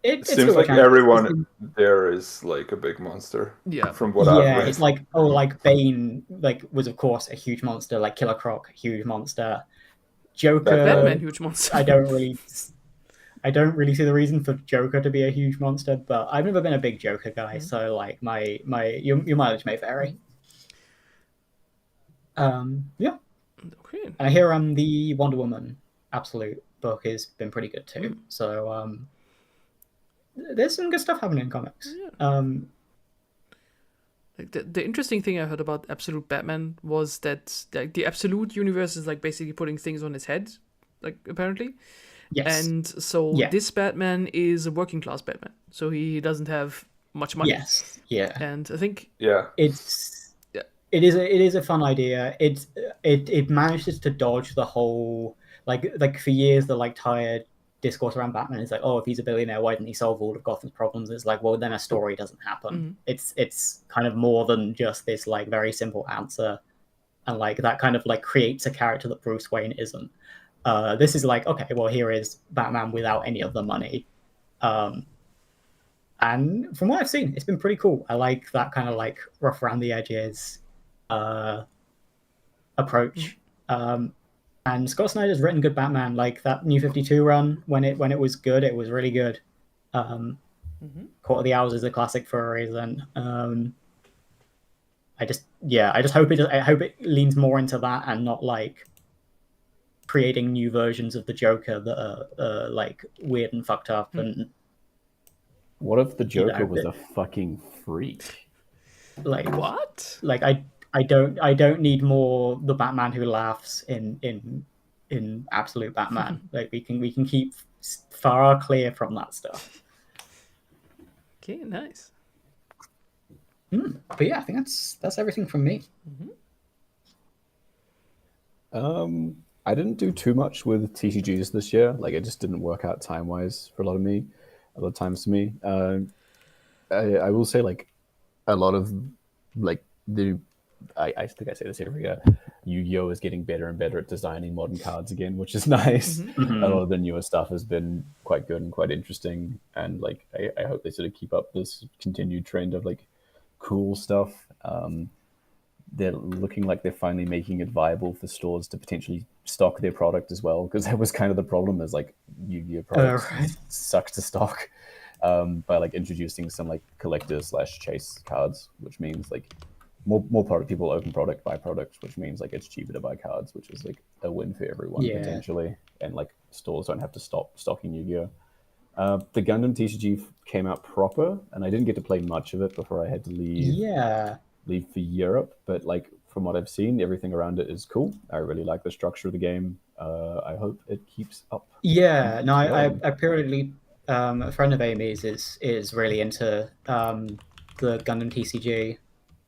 it seems like everyone there is like a big monster. Yeah. From what I've read. It's like like Bane like was of course a huge monster, like Killer Croc, huge monster. Joker, Batman, huge monster. I don't really see the reason for Joker to be a huge monster, but I've never been a big Joker guy, so like your mileage may vary. Yeah. Okay. And I hear the Wonder Woman Absolute book has been pretty good too. So there's some good stuff happening in comics. Like the interesting thing I heard about Absolute Batman was that like the Absolute universe is like basically putting things on his head, like apparently. Yes. And so this Batman is a working class Batman, so he doesn't have much money. Yes. Yeah. And I think it is a fun idea. It manages to dodge the whole like for years the like tired discourse around Batman is like, oh, if he's a billionaire, why didn't he solve all of Gotham's problems? It's like, well, then a story doesn't happen. It's kind of more than just this like very simple answer, and like that kind of like creates a character that Bruce Wayne isn't. This is like, okay, well, here is Batman without any of the money. And from what I've seen, it's been pretty cool. I like that kind of like rough around the edges approach. And Scott Snyder's written good Batman, like that New 52 run when it was good, it was really good. Court of the Owls is a classic for a reason. I just hope it leans more into that and not like creating new versions of the Joker that are like weird and fucked up. And what if the Joker was a fucking freak? Like what? Like I don't need more the Batman who laughs in Absolute Batman. Like we can keep far clear from that stuff. Okay, nice. But yeah, I think that's everything from me. I didn't do too much with TCGs this year. Like it just didn't work out time wise for a lot of times for me. I will say like a lot of like I think I say this every year. Yu-Gi-Oh is getting better and better at designing modern cards again, which is nice. A lot of the newer stuff has been quite good and quite interesting, and like I hope they sort of keep up this continued trend of like cool stuff. They're looking like they're finally making it viable for stores to potentially stock their product as well, because that was kind of the problem, is like Yu-Gi-Oh products suck to stock. by like introducing some like collector/chase cards, which means like more product people open product buy product, which means like it's cheaper to buy cards, which is like a win for everyone potentially, and like stores don't have to stop stocking Yu-Gi-Oh. The Gundam TCG came out proper, and I didn't get to play much of it before I had to leave for Europe. But like from what I've seen, everything around it is cool. I really like the structure of the game. I hope it keeps up. Yeah, no, I periodically a friend of Amy's is really into the Gundam TCG,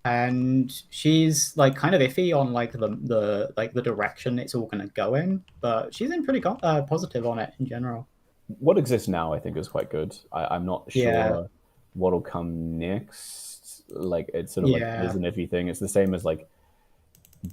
and she's like kind of iffy on like the direction it's all going to go in, but she's in pretty positive on it in general. What exists now, I think, is quite good. I'm not sure what'll come next. Like it's sort of like it is an iffy thing. It's the same as like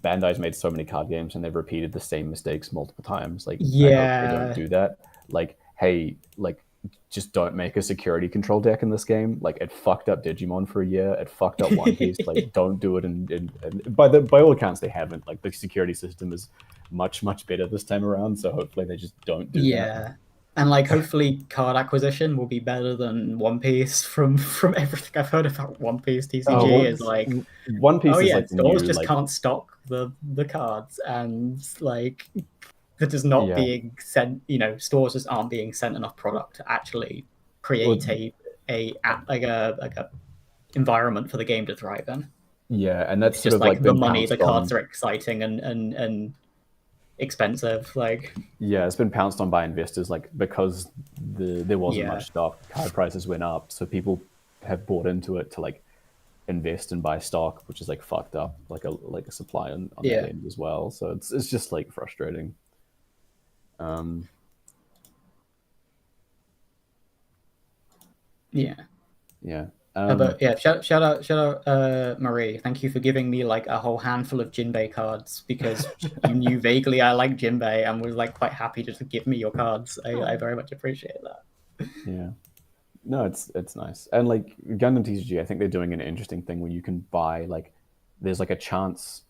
Bandai's made so many card games and they've repeated the same mistakes multiple times. Like I hope they don't do that. Like, hey, like just don't make a security control deck in this game. Like it fucked up Digimon for a year. It fucked up One Piece. Like don't do it. And by all accounts, they haven't. Like the security system is much better this time around. So hopefully they just don't do that. Yeah. And like hopefully card acquisition will be better than One Piece from everything I've heard about One Piece TCG is like One Piece is like stores just can't stock the cards, and like that is not being sent, stores just aren't being sent enough product to actually create a environment for the game to thrive in. Yeah, and that's it's sort just of like the money, the on. cards are exciting and expensive. Like it's been pounced on by investors, like because there wasn't much stock, card prices went up, so people have bought into it to like invest and buy stock, which is like fucked up, like a supply on the end as well. So it's just like frustrating. Shout out Marie. Thank you for giving me like a whole handful of Jinbei cards, because you knew vaguely I like Jinbei and was like quite happy just to give me your cards. I very much appreciate that. Yeah. No, it's nice. And like Gundam TCG, I think they're doing an interesting thing where you can buy like there's like a chance.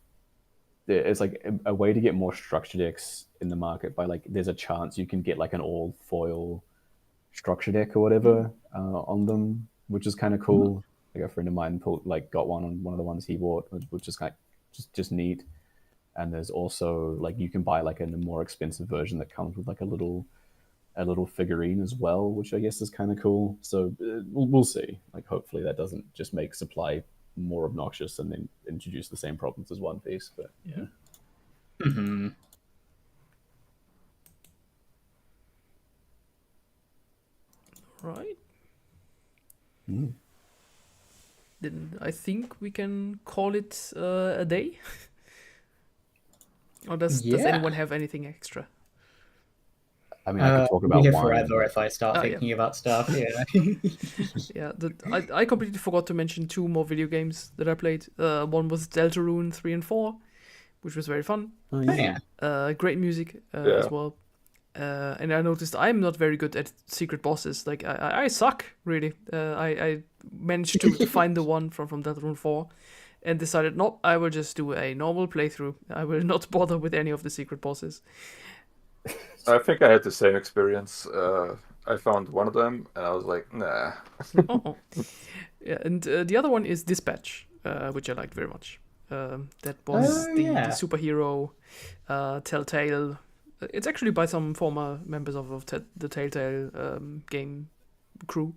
It's like a way to get more structure decks in the market by like there's a chance you can get like an all foil structure deck or whatever on them, which is kind of cool. Like a friend of mine got one on one of the ones he bought, which is kind of just neat. And there's also like you can buy like a more expensive version that comes with like a little figurine as well, which I guess is kind of cool. So we'll see. Like hopefully that doesn't just make supply more obnoxious and then introduce the same problems as One Piece. But yeah. Mm-hmm. Right. Then I think we can call it a day. Or does anyone have anything extra? I mean, I could talk about wine forever if I start thinking about stuff. Yeah. I completely forgot to mention 2 more video games that I played. One was Deltarune 3 and 4, which was very fun. Oh, yeah. Great music as well. And I noticed I'm not very good at secret bosses. Like I suck really. I managed to find the one from Deltarune 4, and decided nope, I will just do a normal playthrough. I will not bother with any of the secret bosses. I think I had the same experience. I found one of them, and I was like, nah. Yeah, and the other one is Dispatch, which I liked very much. That was the superhero Telltale. It's actually by some former members of the Telltale game crew.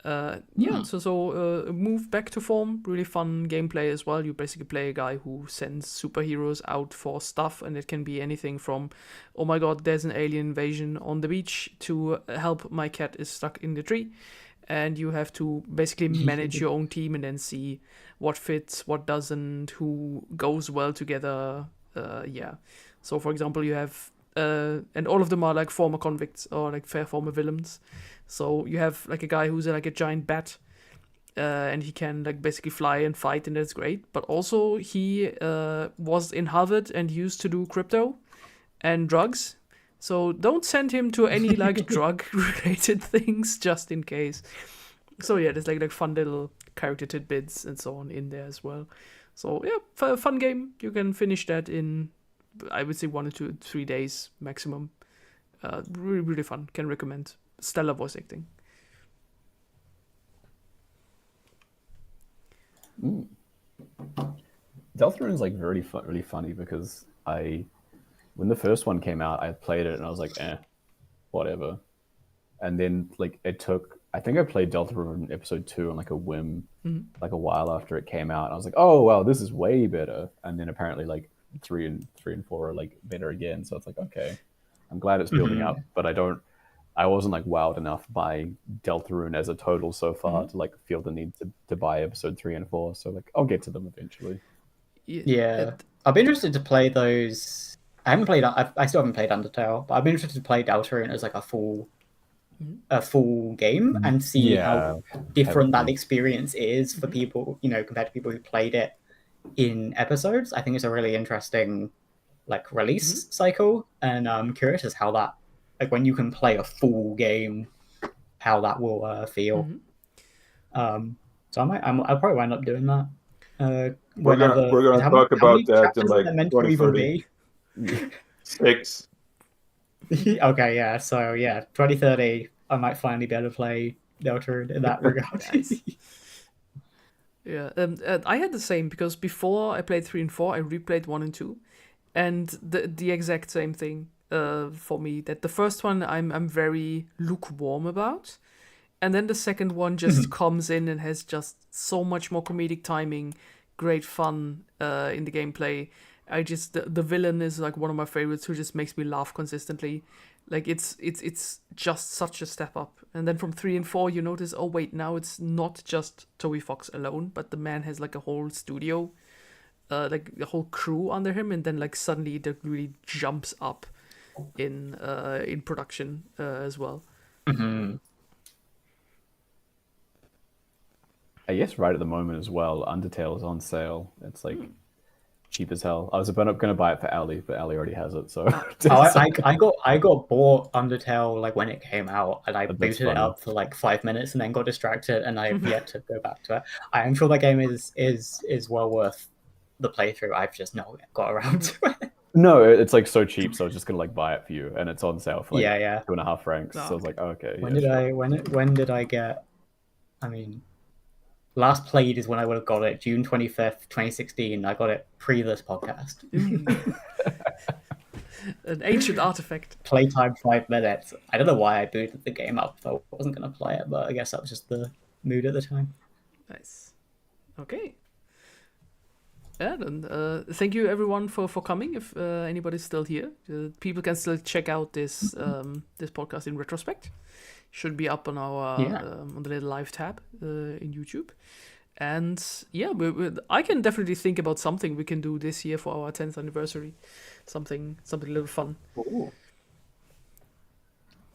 So move back to form. Really fun gameplay as well. You basically play a guy who sends superheroes out for stuff, and it can be anything from, oh my god, there's an alien invasion on the beach, to help, my cat is stuck in the tree. And you have to basically manage your own team and then see what fits, what doesn't, who goes well together. So for example, you have and all of them are like former convicts or like former villains. So you have like a guy who's like a giant bat, and he can like basically fly and fight, and that's great. But also he was in Harvard and used to do crypto and drugs. So don't send him to any like drug related things just in case. So yeah, there's like fun little character tidbits and so on in there as well. So yeah, fun game. You can finish that in, I would say, 1 to 3 days maximum. Really, really fun. Can recommend. Stellar voice acting. Deltarune is like really funny because when the first one came out, I played it and I was like, whatever. And then like I think I played Deltarune episode 2 on like a whim, like a while after it came out. And I was like, oh wow, this is way better. And then apparently like 3 and 4 are like better again. So it's like, okay, I'm glad it's building up, but I wasn't like wowed enough by Deltarune as a total so far to like feel the need to buy episode 3 and 4. So like I'll get to them eventually. Yeah, I'll be interested to play those. I still haven't played Undertale, but I'd be interested to play Deltarune as like a full game and see how different that experience is for people, compared to people who played it in episodes. I think it's a really interesting like release cycle, and I'm curious as how that, like when you can play a full game, how that will feel. So I'll probably wind up doing that. We're gonna talk about that in like 2030. 6. Okay, yeah. So yeah, 2030, I might finally be able to play Deltarune in that regard. Yeah, I had the same because before I played 3 and 4, I replayed 1 and 2, and the exact same thing for me. That the first one I'm very lukewarm about, and then the second one just comes in and has just so much more comedic timing, great fun in the gameplay. The villain is like one of my favorites, who just makes me laugh consistently. Like it's just such a step up. And then from 3 and 4, you notice, oh wait, now it's not just Toby Fox alone, but the man has like a whole studio, like a whole crew under him, and then like suddenly that really jumps up in production as well. I guess right at the moment as well, Undertale is on sale. It's like cheap as hell. I was going to buy it for Ali, but Ali already has it. So I got bought Undertale like when it came out, and I booted it up for like 5 minutes and then got distracted, and I've yet to go back to it. I am sure that game is well worth the playthrough. I've just not got around to it. No, it's like so cheap, so I was just gonna like buy it for you, and it's on sale for like 2.5 francs. So I was like, oh, okay. When did I get? I mean, last played is when I would have got it, June 25th, 2016. I got it pre this podcast. An ancient artifact. Playtime 5 minutes. I don't know why I booted the game up, though. I wasn't going to play it, but I guess that was just the mood at the time. Nice. Okay. Yeah, then thank you everyone for coming. If anybody's still here, people can still check out this podcast in retrospect. Should be up on our on the little live tab in YouTube. And yeah, I can definitely think about something we can do this year for our 10th anniversary. Something a little fun. Ooh.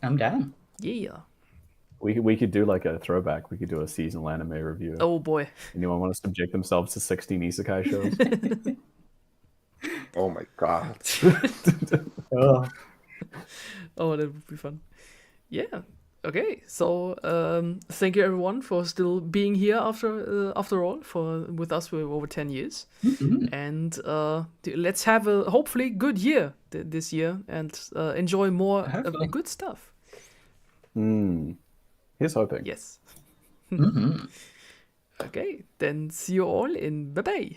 I'm down. Yeah. We could do like a throwback. We could do a seasonal anime review. Oh boy. Anyone want to subject themselves to 16 isekai shows? Oh my god. Oh, that would be fun. Yeah. Okay. So thank you everyone for still being here after all with us for over 10 years. And let's have a hopefully good year this year and enjoy more good stuff. Here's hoping. Yes. Okay, then see you all in bye-bye.